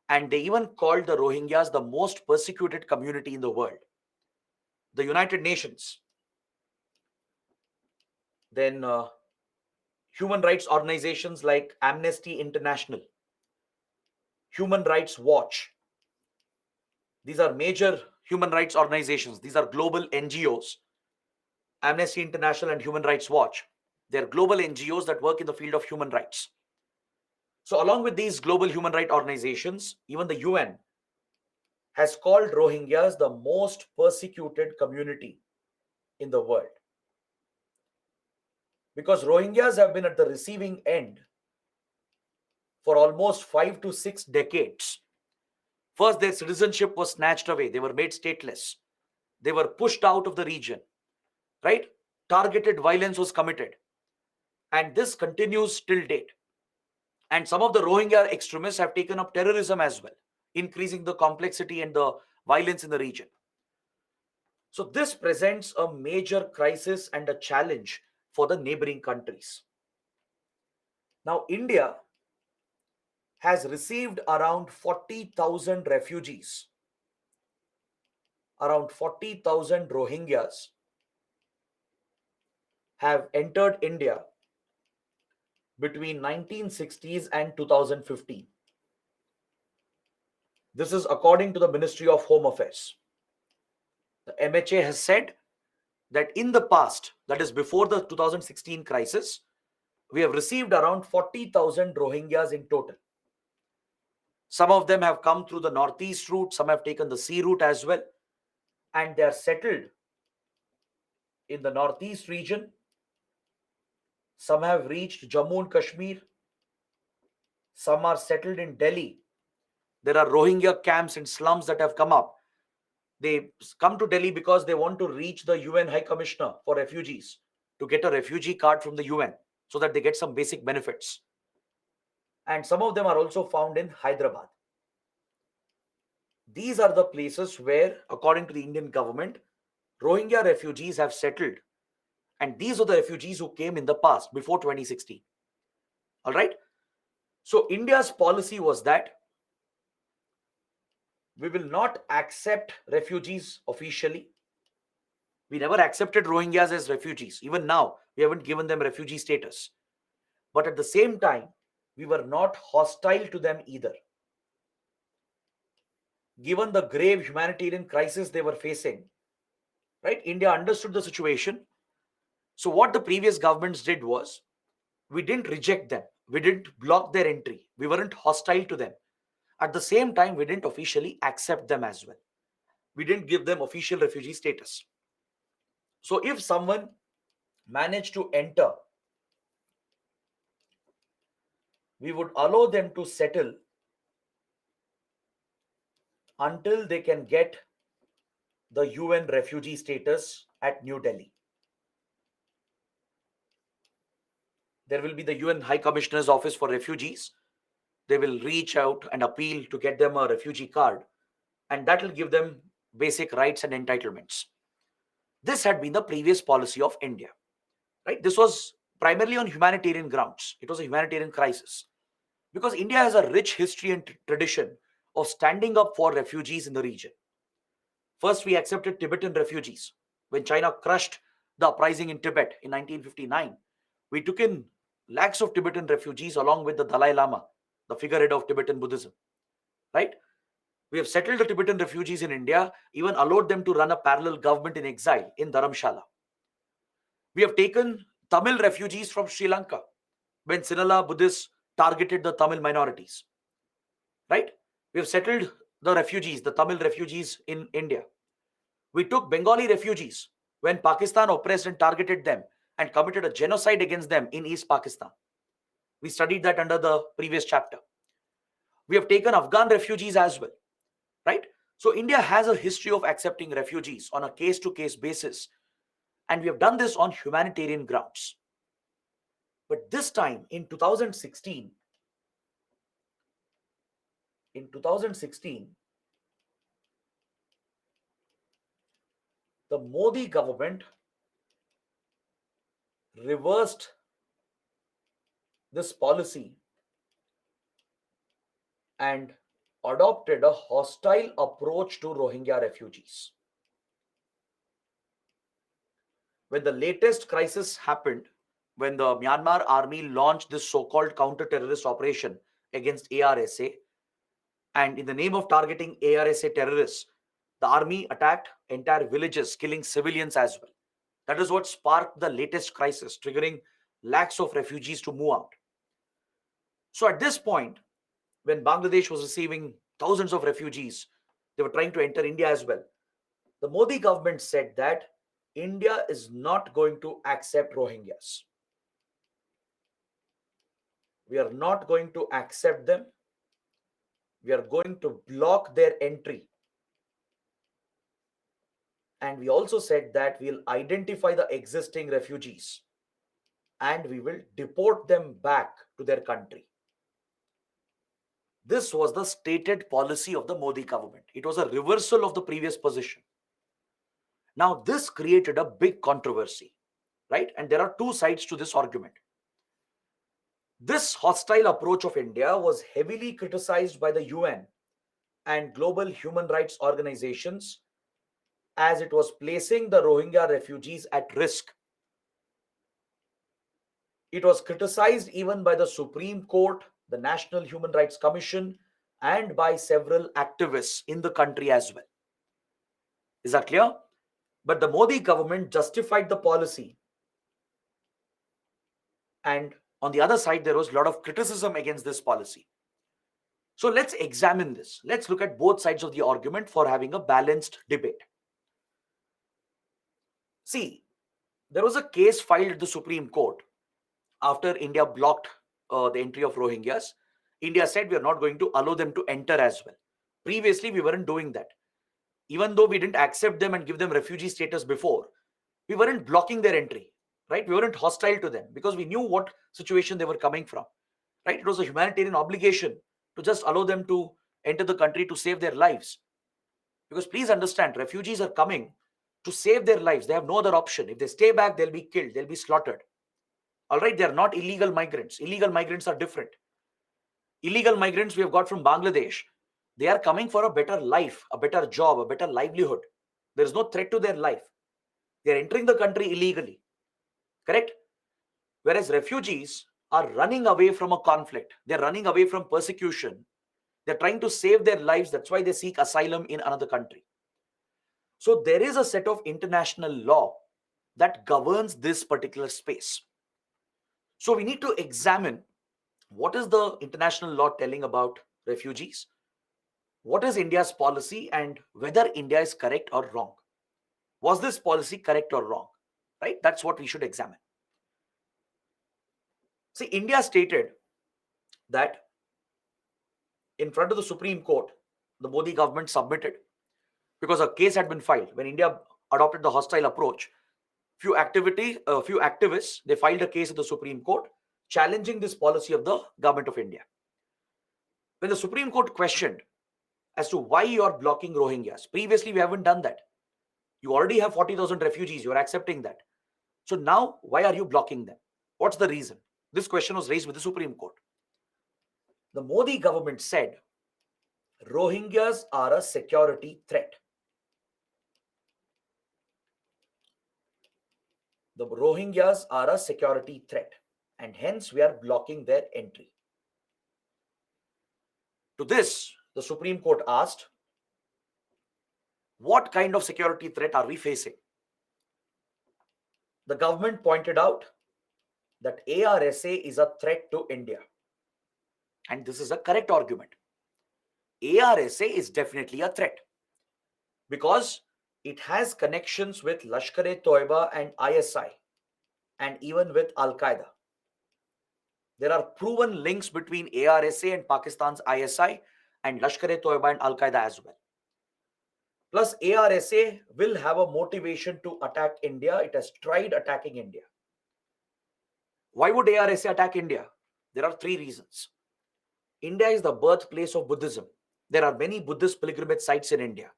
and they even called the Rohingyas the most persecuted community in the world. The United Nations, then human rights organizations like Amnesty International, Human Rights Watch. These are major human rights organizations. These are global NGOs. Amnesty International and Human Rights Watch. They're global NGOs that work in the field of human rights. So along with these global human rights organizations, even the UN has called Rohingyas the most persecuted community in the world. Because Rohingyas have been at the receiving end for almost 5 to 6 decades. First, their citizenship was snatched away. They were made stateless. They were pushed out of the region, right? Targeted violence was committed. And this continues till date. And some of the Rohingya extremists have taken up terrorism as well, increasing the complexity and the violence in the region. So this presents a major crisis and a challenge for the neighboring countries. Now, India has received around 40,000 refugees, around 40,000 Rohingyas have entered India between 1960s and 2015. This is according to the Ministry of Home Affairs. The MHA has said that in the past, that is before the 2016 crisis, we have received around 40,000 Rohingyas in total. Some of them have come through the northeast route, some have taken the sea route as well, and they are settled in the northeast region. Some have reached Jammu and Kashmir. Some are settled in Delhi. There are Rohingya camps and slums that have come up. They come to Delhi because they want to reach the UN High Commissioner for Refugees to get a refugee card from the UN so that they get some basic benefits. And some of them are also found in Hyderabad. These are the places where, according to the Indian government, Rohingya refugees have settled. And these are the refugees who came in the past, before 2016. All right? So India's policy was that we will not accept refugees officially. We never accepted Rohingyas as refugees. Even now, we haven't given them refugee status. But at the same time, we were not hostile to them either. Given the grave humanitarian crisis they were facing, right? India understood the situation. So what the previous governments did was, we didn't reject them. We didn't block their entry. We weren't hostile to them. At the same time, we didn't officially accept them as well. We didn't give them official refugee status. So if someone managed to enter, we would allow them to settle until they can get the UN refugee status at New Delhi. There will be the UN High Commissioner's Office for Refugees. They will reach out and appeal to get them a refugee card, and that will give them basic rights and entitlements. This had been the previous policy of India, right? This was primarily on humanitarian grounds. It was a humanitarian crisis because India has a rich history and tradition of standing up for refugees in the region. First, we accepted Tibetan refugees when China crushed the uprising in Tibet in 1959. We took in lakhs of Tibetan refugees along with the Dalai Lama, the figurehead of Tibetan Buddhism, right? We have settled the Tibetan refugees in India, even allowed them to run a parallel government in exile in Dharamshala. We have taken Tamil refugees from Sri Lanka when Sinhala Buddhists targeted the Tamil minorities, right? We have settled the refugees, the Tamil refugees in India. We took Bengali refugees when Pakistan oppressed and targeted them and committed a genocide against them in East Pakistan. We studied that under the previous chapter. We have taken Afghan refugees as well, right? So India has a history of accepting refugees on a case-to-case basis, and we have done this on humanitarian grounds. But this time in 2016, the Modi government reversed this policy and adopted a hostile approach to Rohingya refugees. When the latest crisis happened, when the Myanmar army launched this so-called counter-terrorist operation against ARSA, and in the name of targeting ARSA terrorists, the army attacked entire villages, killing civilians as well. That is what sparked the latest crisis, triggering lakhs of refugees to move out. So at this point, when Bangladesh was receiving thousands of refugees, they were trying to enter India as well. The Modi government said that India is not going to accept Rohingyas. We are not going to accept them. We are going to block their entry. And we also said that we'll identify the existing refugees and we will deport them back to their country. This was the stated policy of the Modi government. It was a reversal of the previous position. Now, this created a big controversy, right? And there are two sides to this argument. This hostile approach of India was heavily criticized by the UN and global human rights organizations as it was placing the Rohingya refugees at risk. It was criticized even by the Supreme Court, the National Human Rights Commission, and by several activists in the country as well. Is that clear? But the Modi government justified the policy. And on the other side, there was a lot of criticism against this policy. So let's examine this. Let's look at both sides of the argument for having a balanced debate. See, there was a case filed at the Supreme Court after India blocked the entry of Rohingyas. India said we are not going to allow them to enter as well. Previously, we weren't doing that. Even though we didn't accept them and give them refugee status before, we weren't blocking their entry, right? We weren't hostile to them because we knew what situation they were coming from, right? It was a humanitarian obligation to just allow them to enter the country to save their lives. Because please understand, refugees are coming to save their lives. They have no other option. If they stay back, they'll be killed. They'll be slaughtered. All right, they are not illegal migrants. Illegal migrants are different. Illegal migrants we have got from Bangladesh. They are coming for a better life, a better job, a better livelihood. There is no threat to their life. They are entering the country illegally. Correct? Whereas refugees are running away from a conflict. They're running away from persecution. They're trying to save their lives. That's why they seek asylum in another country. So there is a set of international law that governs this particular space. So we need to examine what is the international law telling about refugees, what is India's policy, and whether India is correct or wrong. Was this policy correct or wrong? Right? That's what we should examine. See, India stated that in front of the Supreme Court, the Modi government submitted, because a case had been filed when India adopted the hostile approach. Few activists, they filed a case at the Supreme Court challenging this policy of the government of India. When the Supreme Court questioned as to why you are blocking Rohingyas, previously we haven't done that. You already have 40,000 refugees, you are accepting that. So now, why are you blocking them? What's the reason? This question was raised with the Supreme Court. The Modi government said Rohingyas are a security threat. The Rohingyas are a security threat, and hence we are blocking their entry. To this, the Supreme Court asked, what kind of security threat are we facing? The government pointed out that ARSA is a threat to India. And this is a correct argument. ARSA is definitely a threat because it has connections with Lashkar-e-Toiba and ISI and even with Al-Qaeda. There are proven links between ARSA and Pakistan's ISI and Lashkar-e-Toiba and Al-Qaeda as well. Plus, ARSA will have a motivation to attack India. It has tried attacking India. Why would ARSA attack India? There are three reasons. India is the birthplace of Buddhism. There are many Buddhist pilgrimage sites in India.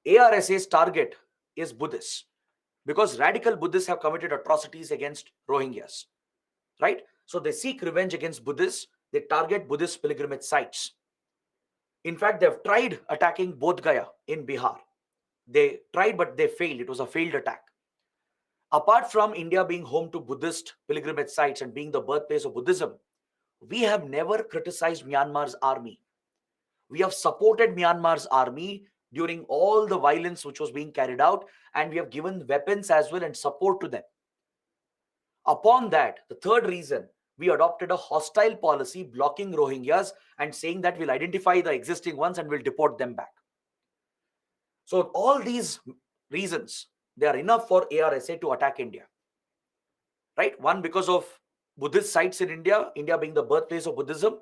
ARSA's target is Buddhists because radical Buddhists have committed atrocities against Rohingyas. Right? So they seek revenge against Buddhists. They target Buddhist pilgrimage sites. In fact, they've tried attacking Bodh Gaya in Bihar. They tried, but they failed. It was a failed attack. Apart from India being home to Buddhist pilgrimage sites and being the birthplace of Buddhism, we have never criticized Myanmar's army. We have supported Myanmar's army during all the violence which was being carried out, and we have given weapons as well and support to them. Upon that, the third reason, we adopted a hostile policy blocking Rohingyas and saying that we'll identify the existing ones and we'll deport them back. So all these reasons, they are enough for ARSA to attack India. Right? One, because of Buddhist sites in India, India being the birthplace of Buddhism.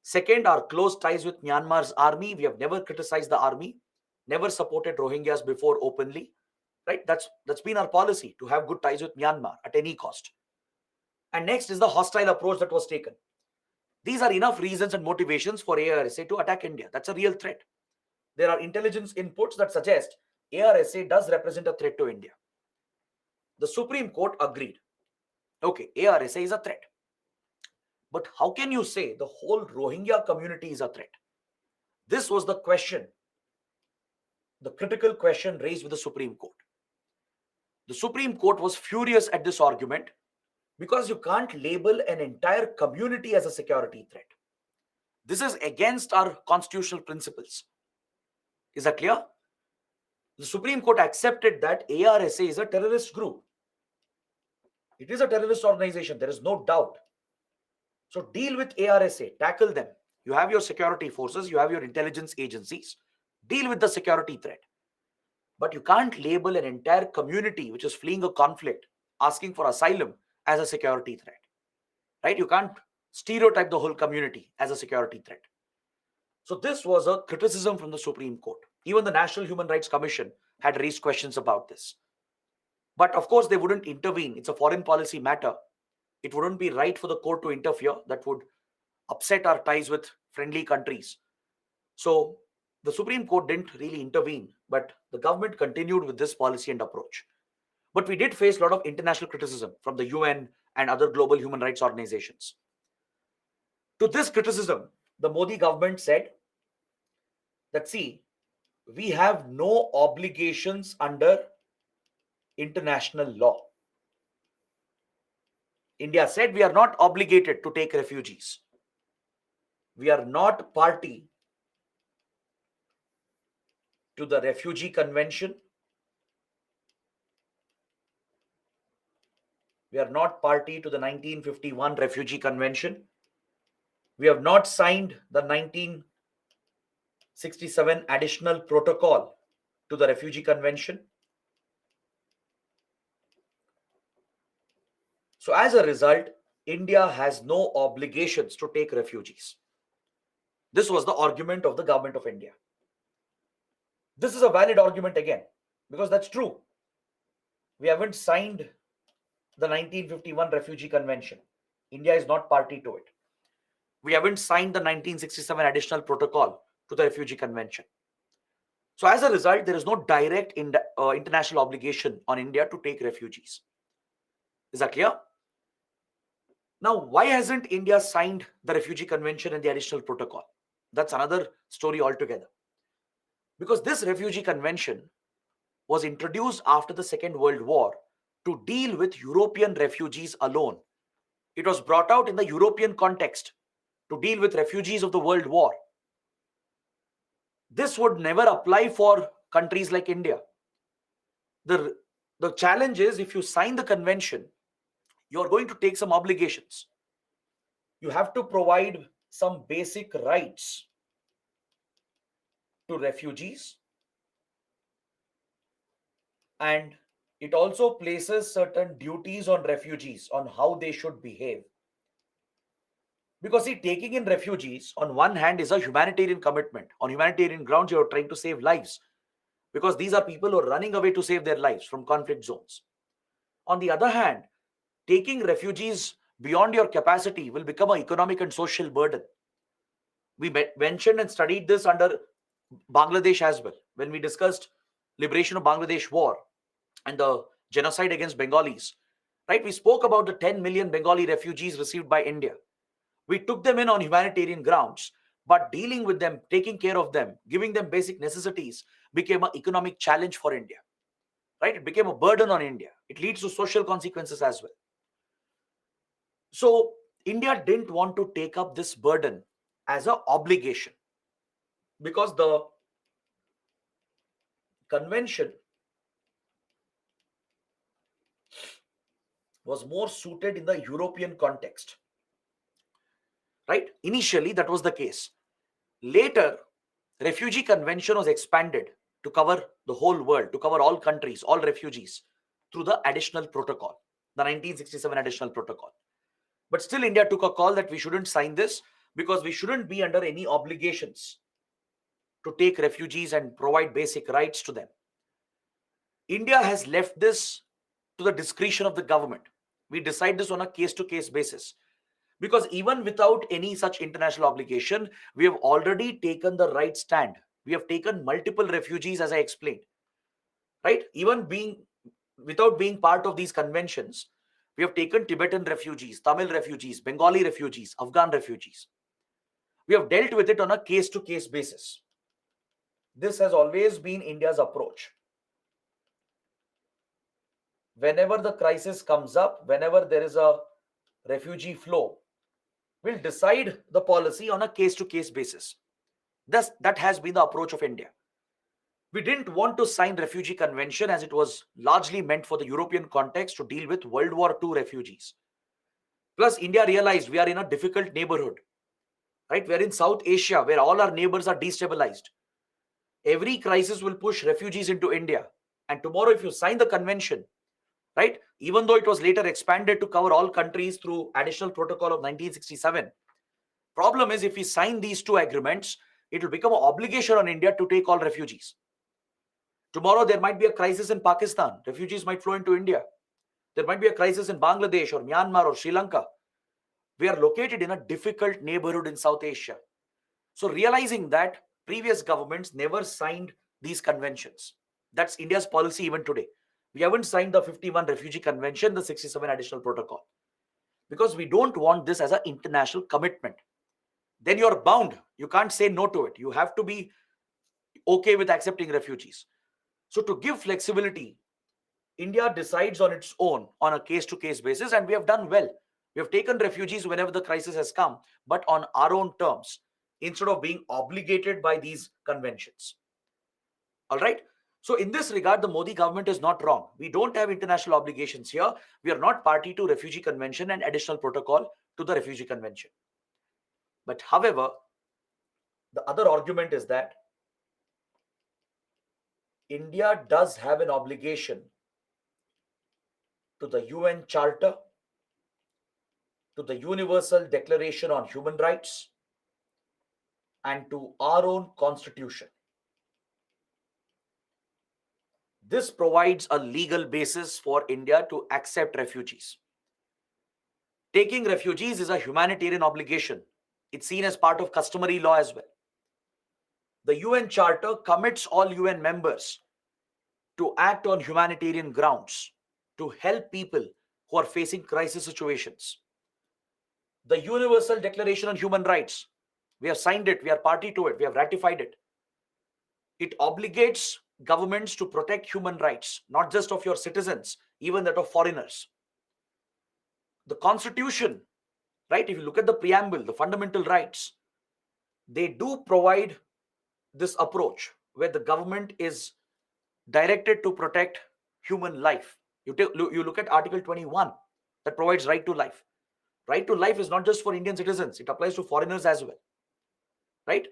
Second, our close ties with Myanmar's army. We have never criticized the army, never supported Rohingyas before openly. Right? That's been our policy, to have good ties with Myanmar at any cost. And next is the hostile approach that was taken. These are enough reasons and motivations for ARSA to attack India. That's a real threat. There are intelligence inputs that suggest ARSA does represent a threat to India. The Supreme Court agreed. Okay, ARSA is a threat. But how can you say the whole Rohingya community is a threat? This was the question, the critical question raised with the Supreme Court. The Supreme Court was furious at this argument because you can't label an entire community as a security threat. This is against our constitutional principles. Is that clear? The Supreme Court accepted that ARSA is a terrorist group. It is a terrorist organization. There is no doubt. So deal with ARSA. Tackle them. You have your security forces. You have your intelligence agencies. Deal with the security threat. But you can't label an entire community which is fleeing a conflict, asking for asylum, as a security threat. Right? You can't stereotype the whole community as a security threat. So this was a criticism from the Supreme Court. Even the National Human Rights Commission had raised questions about this. But of course, they wouldn't intervene. It's a foreign policy matter. It wouldn't be right for the court to interfere. That would upset our ties with friendly countries. So the Supreme Court didn't really intervene, but the government continued with this policy and approach. But we did face a lot of international criticism from the UN and other global human rights organizations. To this criticism, the Modi government said that, see, we have no obligations under international law. India said we are not obligated to take refugees. We are not party to the Refugee Convention. We are not party to the 1951 Refugee Convention. We have not signed the 1967 Additional Protocol to the Refugee Convention. So as a result, India has no obligations to take refugees. This was the argument of the government of India. This is a valid argument again, because that's true. We haven't signed the 1951 Refugee Convention. India is not party to it. We haven't signed the 1967 Additional Protocol to the Refugee Convention. So as a result, there is no direct international obligation on India to take refugees. Is that clear? Now, why hasn't India signed the Refugee Convention and the Additional Protocol? That's another story altogether. Because this Refugee Convention was introduced after the Second World War to deal with European refugees alone. It was brought out in the European context to deal with refugees of the World War. This would never apply for countries like India. The challenge is, if you sign the convention, you're going to take some obligations. You have to provide some basic rights to refugees, and it also places certain duties on refugees on how they should behave. Because see, taking in refugees on one hand is a humanitarian commitment. On humanitarian grounds, you're trying to save lives, because these are people who are running away to save their lives from conflict zones. On the other hand, taking refugees beyond your capacity will become an economic and social burden. We mentioned and studied this under Bangladesh as well, when we discussed liberation of Bangladesh war and the genocide against Bengalis. Right? We spoke about the 10 million Bengali refugees received by India. We took them in on humanitarian grounds, but dealing with them, taking care of them, giving them basic necessities became an economic challenge for India. Right? It became a burden on India. It leads to social consequences as well. So India didn't want to take up this burden as an obligation, because the convention was more suited in the European context. Right? Initially, that was the case. Later, Refugee Convention was expanded to cover the whole world, to cover all countries, all refugees, through the Additional Protocol, the 1967 Additional Protocol. But still, India took a call that we shouldn't sign this, because we shouldn't be under any obligations to take refugees and provide basic rights to them. India has left this to the discretion of the government. We decide this on a case-to-case basis, because even without any such international obligation, we have already taken the right stand. We have taken multiple refugees, as I explained. Right? Even without being part of these conventions, we have taken Tibetan refugees, Tamil refugees, Bengali refugees, Afghan refugees. We have dealt with it on a case-to-case basis. This has always been India's approach. Whenever the crisis comes up, whenever there is a refugee flow, we'll decide the policy on a case-to-case basis. That has been the approach of India. We didn't want to sign Refugee Convention, as it was largely meant for the European context to deal with World War II refugees. Plus, India realized we are in a difficult neighborhood. Right? We are in South Asia, where all our neighbors are destabilized. Every crisis will push refugees into India. And tomorrow, if you sign the convention, right, even though it was later expanded to cover all countries through Additional Protocol of 1967, problem is, if we sign these two agreements, it will become an obligation on India to take all refugees. Tomorrow, there might be a crisis in Pakistan. Refugees might flow into India. There might be a crisis in Bangladesh or Myanmar or Sri Lanka. We are located in a difficult neighborhood in South Asia. So realizing that, previous governments never signed these conventions. That's India's policy even today. We haven't signed the 51 Refugee Convention, the 67 Additional Protocol, because we don't want this as an international commitment. Then you're bound. You can't say no to it. You have to be okay with accepting refugees. So to give flexibility, India decides on its own on a case-to-case basis, and we have done well. We have taken refugees whenever the crisis has come, but on our own terms, instead of being obligated by these conventions. All right. So in this regard, the Modi government is not wrong. We don't have international obligations here. We are not party to Refugee Convention and additional protocol to the Refugee Convention. But however, the other argument is that India does have an obligation to the UN Charter, to the Universal Declaration on Human Rights, and to our own constitution. This provides a legal basis for India to accept refugees. Taking refugees is a humanitarian obligation. It's seen as part of customary law as well. The UN Charter commits all UN members to act on humanitarian grounds to help people who are facing crisis situations. The Universal Declaration on Human Rights, we have signed it, we are party to it, we have ratified it. It obligates governments to protect human rights, not just of your citizens, even that of foreigners. The Constitution, right, if you look at the preamble, the fundamental rights, they do provide this approach where the government is directed to protect human life. You look at Article 21 that provides right to life. Right to life is not just for Indian citizens, it applies to foreigners as well. Right?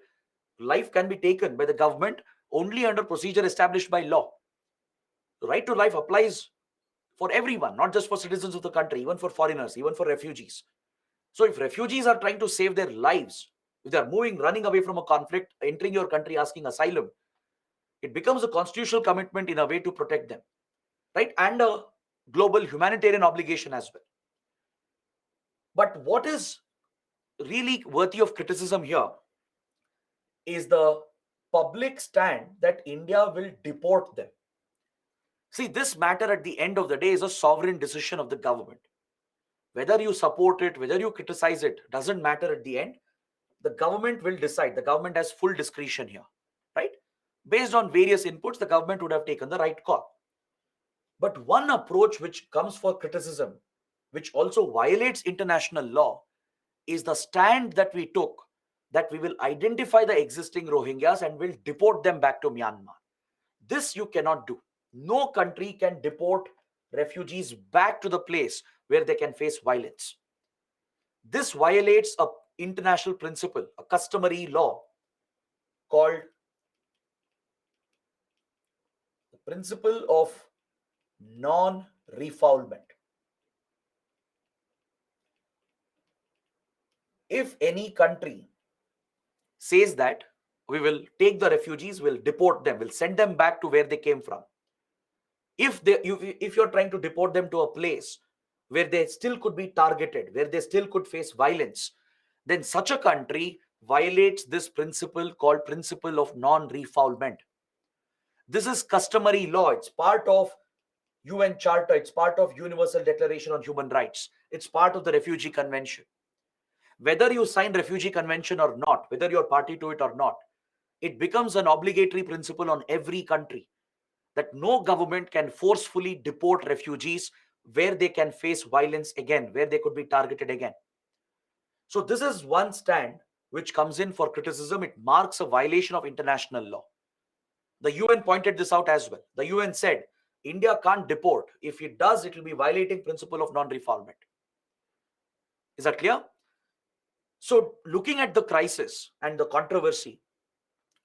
Life can be taken by the government only under procedure established by law. The right to life applies for everyone, not just for citizens of the country, even for foreigners, even for refugees. So if refugees are trying to save their lives, if they are running away from a conflict, entering your country asking asylum, it becomes a constitutional commitment in a way to protect them, right? And a global humanitarian obligation as well. But what is really worthy of criticism here is the public stand that India will deport them. See, this matter at the end of the day is a sovereign decision of the government. Whether you support it, whether you criticize it, doesn't matter at the end. The government will decide. The government has full discretion here, right? Based on various inputs, the government would have taken the right call. But one approach which comes for criticism, which also violates international law, is the stand that we took that we will identify the existing Rohingyas and will deport them back to Myanmar. This you cannot do. No country can deport refugees back to the place where they can face violence. This violates an international principle, a customary law called the principle of non-refoulement. If any country says that we will take the refugees, we'll deport them, we'll send them back to where they came from. If you're trying to deport them to a place where they still could be targeted, where they still could face violence, then such a country violates this principle called principle of non-refoulement. This is customary law. It's part of UN Charter. It's part of Universal Declaration on Human Rights. It's part of the Refugee Convention. Whether you sign Refugee Convention or not, whether you're party to it or not, it becomes an obligatory principle on every country that no government can forcefully deport refugees where they can face violence again, where they could be targeted again. So this is one stand which comes in for criticism. It marks a violation of international law. The UN pointed this out as well. The UN said, India can't deport. If it does, it will be violating principle of non-refoulement. Is that clear? So looking at the crisis and the controversy,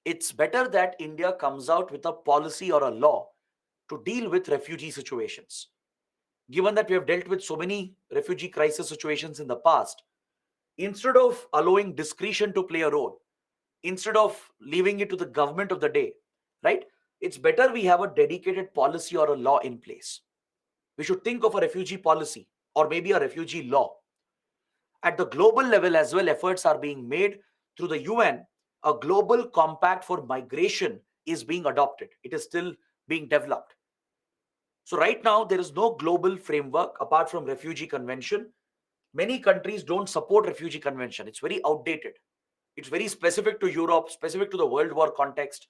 it's better that India comes out with a policy or a law to deal with refugee situations. Given that we have dealt with so many refugee crisis situations in the past, instead of allowing discretion to play a role, instead of leaving it to the government of the day, right? It's better we have a dedicated policy or a law in place. We should think of a refugee policy or maybe a refugee law. At the global level as well, efforts are being made through the UN. A global compact for migration is being adopted. It is still being developed. So right now, there is no global framework apart from Refugee Convention. Many countries don't support Refugee Convention. It's very outdated. It's very specific to Europe, specific to the World War context.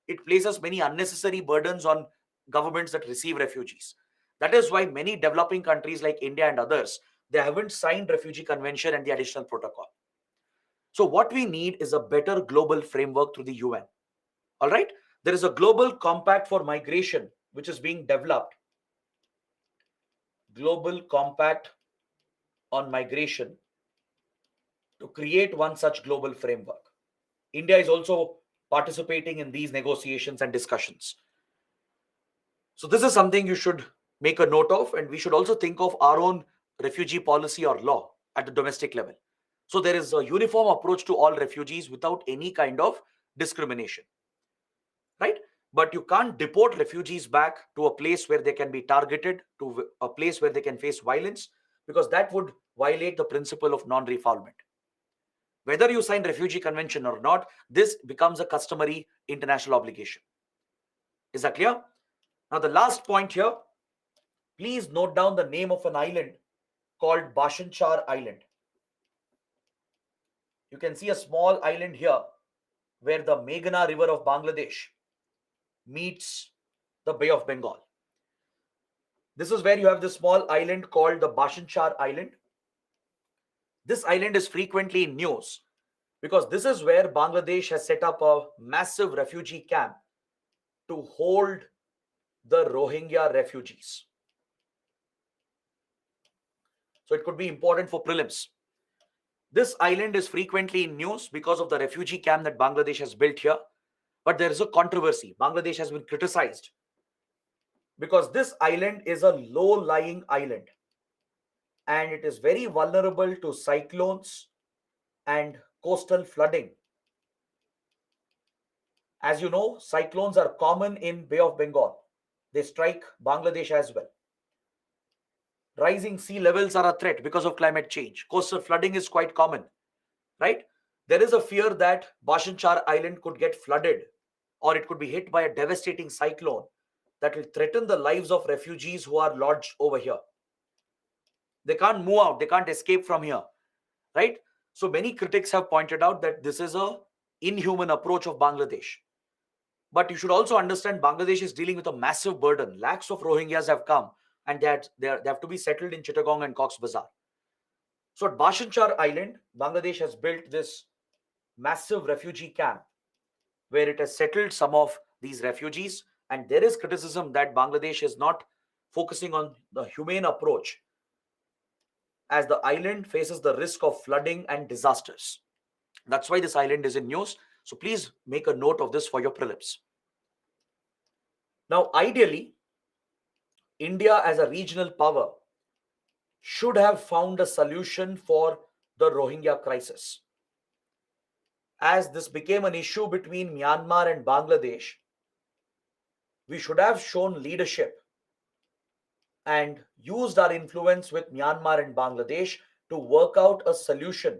It places many unnecessary burdens on governments that receive refugees. That is why many developing countries like India and others, they haven't signed Refugee Convention and the additional protocol. So what we need is a better global framework through the UN. All right. There is a global compact for migration, which is being developed. Global compact on migration to create one such global framework. India is also participating in these negotiations and discussions. So this is something you should make a note of, and we should also think of our own refugee policy or law at the domestic level. So there is a uniform approach to all refugees without any kind of discrimination, right? But you can't deport refugees back to a place where they can be targeted, to a place where they can face violence, because that would violate the principle of non-refoulement. Whether you sign refugee convention or not, this becomes a customary international obligation. Is that clear? Now, the last point here, please note down the name of an island called Bashanchar Island. You can see a small island here where the Meghna River of Bangladesh meets the Bay of Bengal. This is where you have this small island called the Bashanchar Island. This island is frequently in news because this is where Bangladesh has set up a massive refugee camp to hold the Rohingya refugees. So it could be important for prelims. This island is frequently in news because of the refugee camp that Bangladesh has built here. But there is a controversy. Bangladesh has been criticized because this island is a low-lying island and it is very vulnerable to cyclones and coastal flooding. As you know, cyclones are common in Bay of Bengal. They strike Bangladesh as well. Rising sea levels are a threat because of climate change. Coastal flooding is quite common, right? There is a fear that Bashanchar Island could get flooded or it could be hit by a devastating cyclone that will threaten the lives of refugees who are lodged over here. They can't move out. They can't escape from here, right? So many critics have pointed out that this is a inhuman approach of Bangladesh. But you should also understand Bangladesh is dealing with a massive burden. Lakhs of Rohingyas have come and they have to be settled in Chittagong and Cox's Bazar. So at Bashanchar Island, Bangladesh has built this massive refugee camp where it has settled some of these refugees. And there is criticism that Bangladesh is not focusing on the humane approach as the island faces the risk of flooding and disasters. That's why this island is in news. So please make a note of this for your prelims. Now, ideally, India as a regional power should have found a solution for the Rohingya crisis. As this became an issue between Myanmar and Bangladesh, we should have shown leadership and used our influence with Myanmar and Bangladesh to work out a solution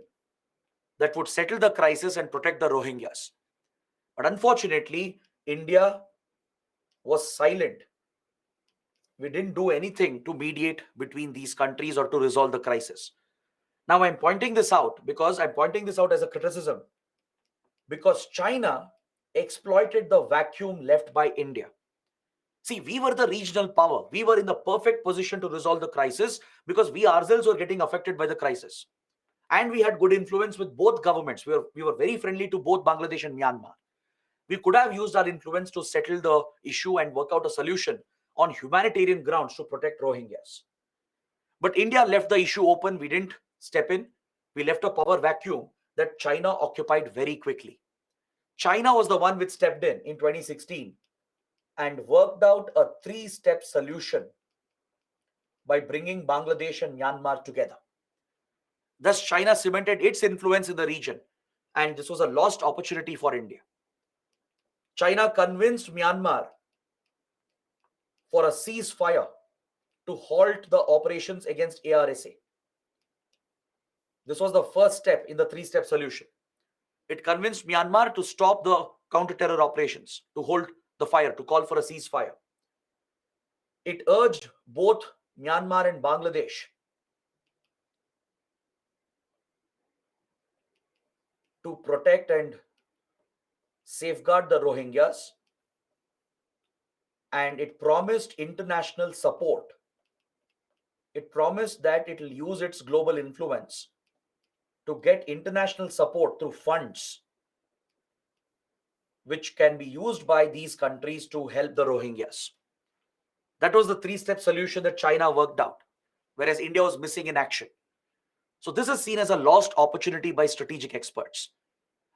that would settle the crisis and protect the Rohingyas. But unfortunately, India was silent. We didn't do anything to mediate between these countries or to resolve the crisis. Now I'm pointing this out because I'm pointing this out as a criticism because China exploited the vacuum left by India. See, we were the regional power. We were in the perfect position to resolve the crisis because we ourselves were getting affected by the crisis. And we had good influence with both governments. We were very friendly to both Bangladesh and Myanmar. We could have used our influence to settle the issue and work out a solution on humanitarian grounds to protect Rohingyas. But India left the issue open. We didn't step in. We left a power vacuum that China occupied very quickly. China was the one which stepped in 2016 and worked out a three-step solution by bringing Bangladesh and Myanmar together. Thus, China cemented its influence in the region, and this was a lost opportunity for India. China convinced Myanmar for a ceasefire to halt the operations against ARSA. This was the first step in the three-step solution. It convinced Myanmar to stop the counter-terror operations, to hold the fire, to call for a ceasefire. It urged both Myanmar and Bangladesh to protect and safeguard the Rohingyas, and it promised international support It promised that it will use its global influence to get international support through funds which can be used by these countries to help the Rohingyas. That was the three-step solution that China worked out, whereas India was missing in action. So this is seen as a lost opportunity by strategic experts.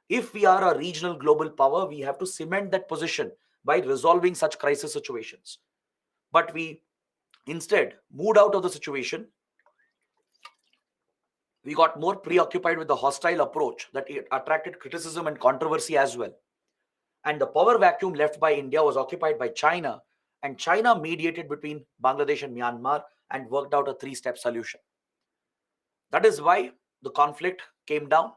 If we are a regional global power, we have to cement that position by resolving such crisis situations. But we instead moved out of the situation. We got more preoccupied with the hostile approach that it attracted criticism and controversy as well. And the power vacuum left by India was occupied by China, and China mediated between Bangladesh and Myanmar and worked out a three-step solution. That is why the conflict came down.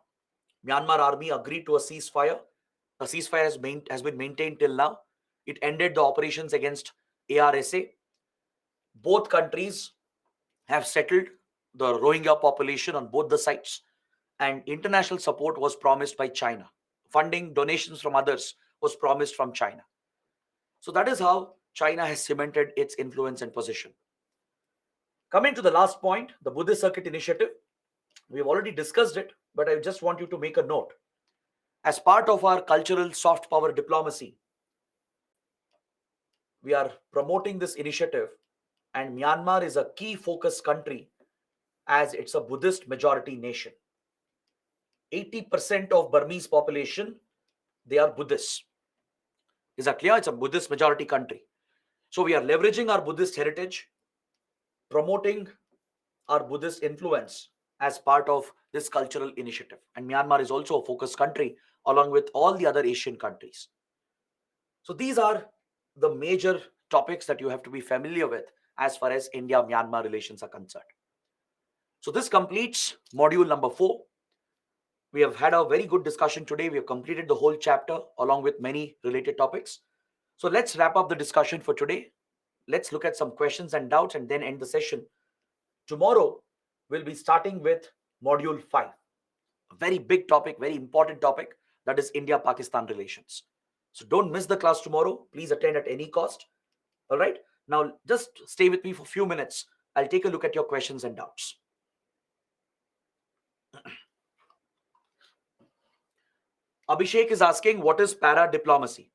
Myanmar army agreed to a ceasefire. The ceasefire has been maintained till now. It ended the operations against ARSA. Both countries have settled the Rohingya population on both the sides, and international support was promised by China. Funding, donations from others was promised from China. So that is how China has cemented its influence and position. Coming to the last point, the Buddhist Circuit Initiative. We have already discussed it, but I just want you to make a note. As part of our cultural soft power diplomacy, we are promoting this initiative, and Myanmar is a key focus country as it's a Buddhist majority nation. 80% of Burmese population, they are Buddhists. Is that clear? It's a Buddhist majority country. So we are leveraging our Buddhist heritage, promoting our Buddhist influence as part of this cultural initiative. And Myanmar is also a focus country along with all the other Asian countries. So these are the major topics that you have to be familiar with as far as India-Myanmar relations are concerned. So this completes module number 4. We have had a very good discussion today. We have completed the whole chapter along with many related topics. So let's wrap up the discussion for today. Let's look at some questions and doubts and then end the session. Tomorrow, we'll be starting with module 5. A very big topic, very important topic, that is India-Pakistan relations. So don't miss the class tomorrow. Please attend at any cost. All right. Now, just stay with me for a few minutes. I'll take a look at your questions and doubts. Abhishek is asking, what is para-diplomacy?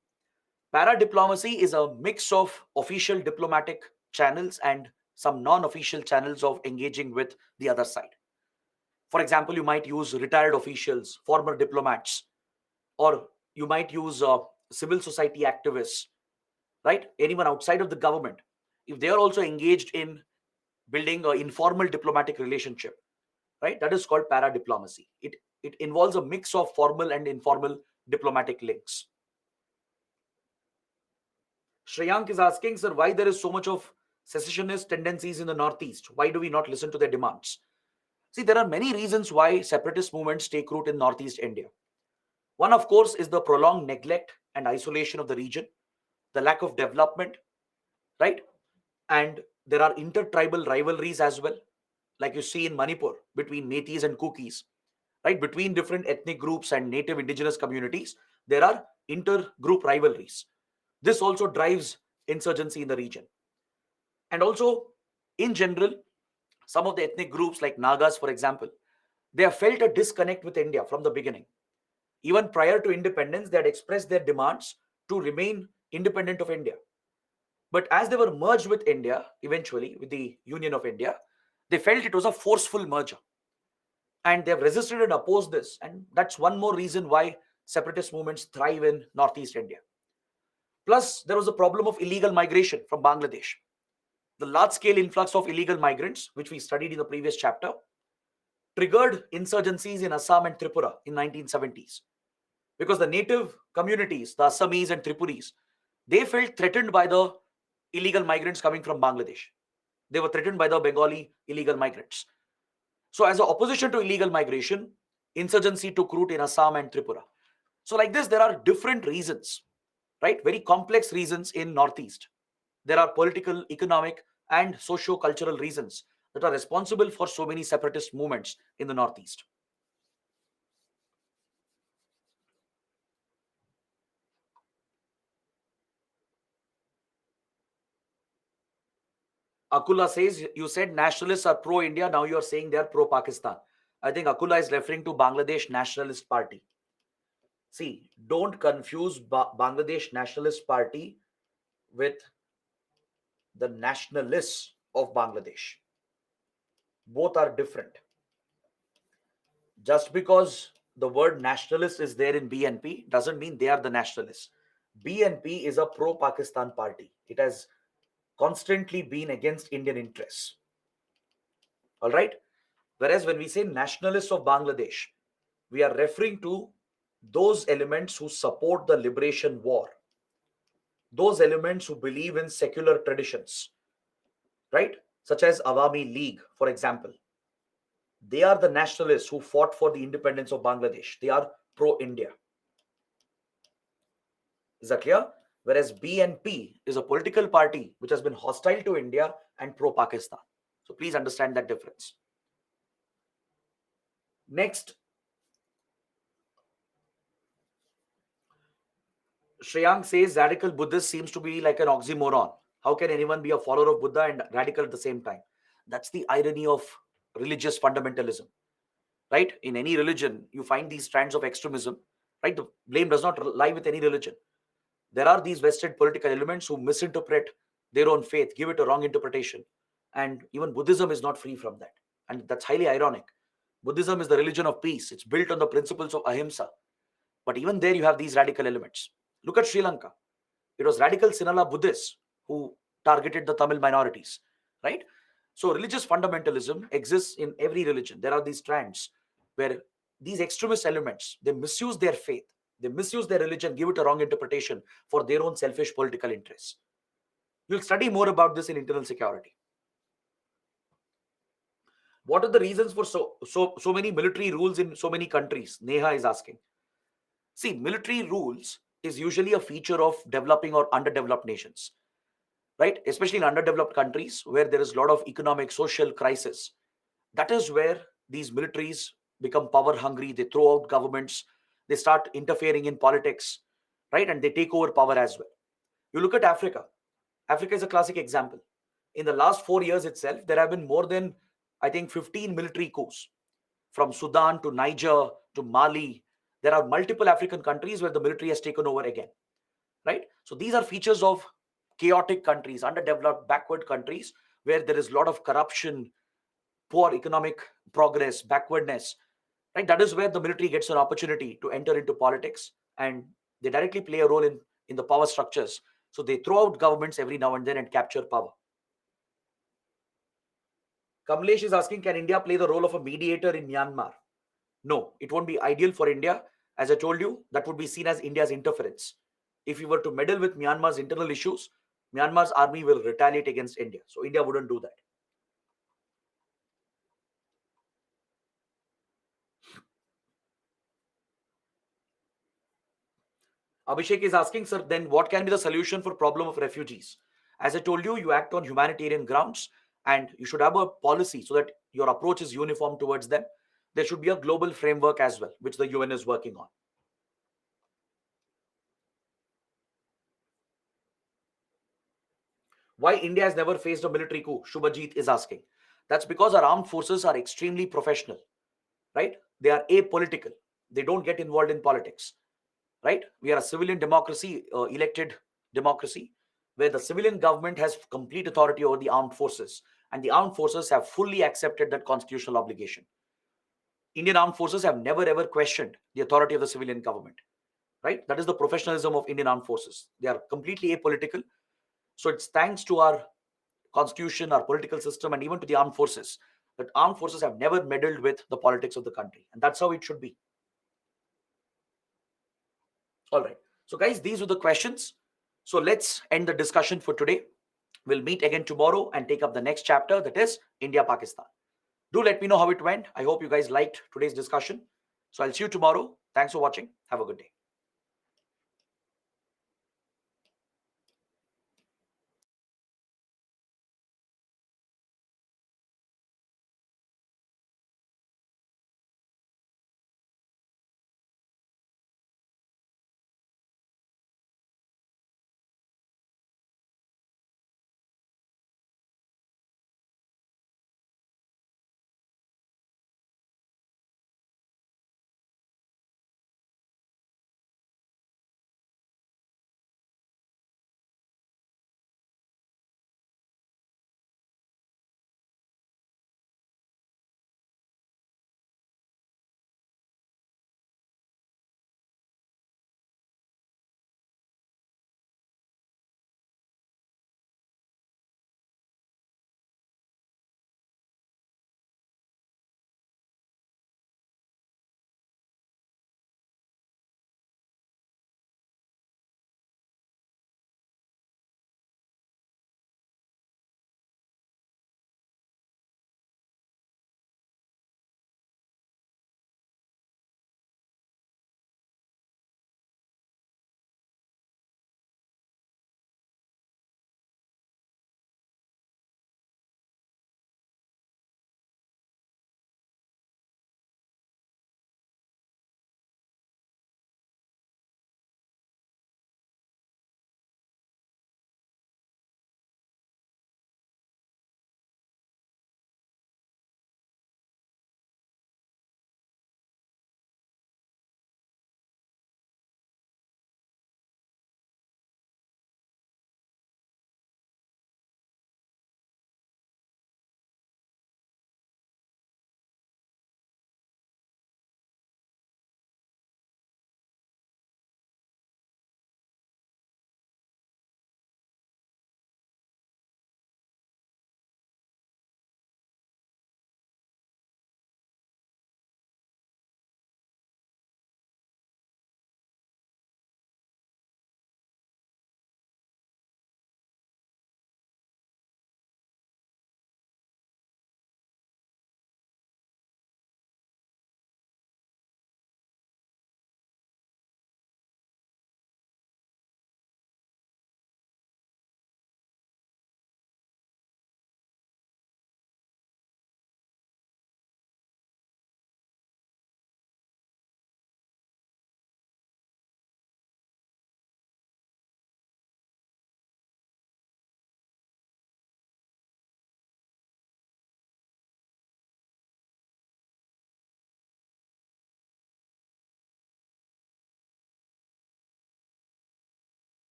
Para-diplomacy is a mix of official diplomatic channels and some non-official channels of engaging with the other side. For example, you might use retired officials, former diplomats, or you might use civil society activists, right? Anyone outside of the government. If they are also engaged in building an informal diplomatic relationship, right? That is called para-diplomacy. It involves a mix of formal and informal diplomatic links. Shreyank is asking, sir, why there is so much of secessionist tendencies in the Northeast? Why do we not listen to their demands? See, there are many reasons why separatist movements take root in Northeast India. One, of course, is the prolonged neglect and isolation of the region, the lack of development, right? And there are intertribal rivalries as well, like you see in Manipur between Metis and Kukis, right? Between different ethnic groups and native indigenous communities, there are intergroup rivalries. This also drives insurgency in the region. And also, in general, some of the ethnic groups like Nagas, for example, they have felt a disconnect with India from the beginning. Even prior to independence, they had expressed their demands to remain independent of India. But as they were merged with India, eventually with the Union of India, they felt it was a forceful merger. And they have resisted and opposed this. And that's one more reason why separatist movements thrive in Northeast India. Plus, there was a problem of illegal migration from Bangladesh. The large-scale influx of illegal migrants, which we studied in the previous chapter, triggered insurgencies in Assam and Tripura in 1970s. Because the native communities, the Assamese and Tripuris, they felt threatened by the illegal migrants coming from Bangladesh. They were threatened by the Bengali illegal migrants. So as an opposition to illegal migration, insurgency took root in Assam and Tripura. So like this, there are different reasons, right? Very complex reasons in Northeast. There are political, economic, and socio-cultural reasons that are responsible for so many separatist movements in the Northeast. Akula says, you said nationalists are pro-India. Now you are saying they are pro-Pakistan. I think Akula is referring to Bangladesh Nationalist Party. See, don't confuse Bangladesh Nationalist Party with the nationalists of Bangladesh. Both are different. Just because the word nationalist is there in BNP doesn't mean they are the nationalists. BNP is a pro-Pakistan party. It has constantly been against Indian interests. All right. Whereas when we say nationalists of Bangladesh, we are referring to those elements who support the liberation war, those elements who believe in secular traditions, right? Such as Awami League, for example. They are the nationalists who fought for the independence of Bangladesh. They are pro-India. Is that clear? Whereas BNP is a political party which has been hostile to India and pro-Pakistan. So please understand that difference. Next, Shreyang says radical Buddhist seems to be like an oxymoron. How can anyone be a follower of Buddha and radical at the same time? That's the irony of religious fundamentalism, right? In any religion, you find these strands of extremism, right? The blame does not lie with any religion. There are these vested political elements who misinterpret their own faith, give it a wrong interpretation. And even Buddhism is not free from that. And that's highly ironic. Buddhism is the religion of peace. It's built on the principles of ahimsa. But even there, you have these radical elements. Look at Sri Lanka. It was radical Sinhala Buddhists who targeted the Tamil minorities, right? So religious fundamentalism exists in every religion. There are these strands where these extremist elements, they misuse their faith, they misuse their religion, give it a wrong interpretation for their own selfish political interests. You'll study more about this in internal security. What are the reasons for so many military rules in so many countries? Neha is asking. See, military rules is usually a feature of developing or underdeveloped nations, right? Especially in underdeveloped countries where there is a lot of economic, social crisis. That is where these militaries become power hungry. They throw out governments. They start interfering in politics, right? And they take over power as well. You look at Africa. Africa is a classic example. In the last 4 years itself, there have been more than, I think, 15 military coups from Sudan to Niger to Mali. There are multiple African countries where the military has taken over again, right? So these are features of chaotic countries, underdeveloped, backward countries, where there is a lot of corruption, poor economic progress, backwardness, right? That is where the military gets an opportunity to enter into politics, and they directly play a role in the power structures. So they throw out governments every now and then and capture power. Kamlesh is asking, can India play the role of a mediator in Myanmar? No, it won't be ideal for India. As I told you, that would be seen as India's interference. If you were to meddle with Myanmar's internal issues, Myanmar's army will retaliate against India. So India wouldn't do that. Abhishek is asking, sir, then what can be the solution for problem of refugees? As I told you, you act on humanitarian grounds and you should have a policy so that your approach is uniform towards them. There should be a global framework as well, which the UN is working on. Why India has never faced a military coup? Shubhajit is asking. That's because our armed forces are extremely professional, right? They are apolitical. They don't get involved in politics, right? We are a civilian democracy, elected democracy, where the civilian government has complete authority over the armed forces, and the armed forces have fully accepted that constitutional obligation. Indian armed forces have never ever questioned the authority of the civilian government, right? That is the professionalism of Indian armed forces. They are completely apolitical. So it's thanks to our constitution, our political system, and even to the armed forces that armed forces have never meddled with the politics of the country. And that's how it should be. All right. So guys, these were the questions. So let's end the discussion for today. We'll meet again tomorrow and take up the next chapter, that is India-Pakistan. Do let me know how it went. I hope you guys liked today's discussion. So I'll see you tomorrow. Thanks for watching. Have a good day.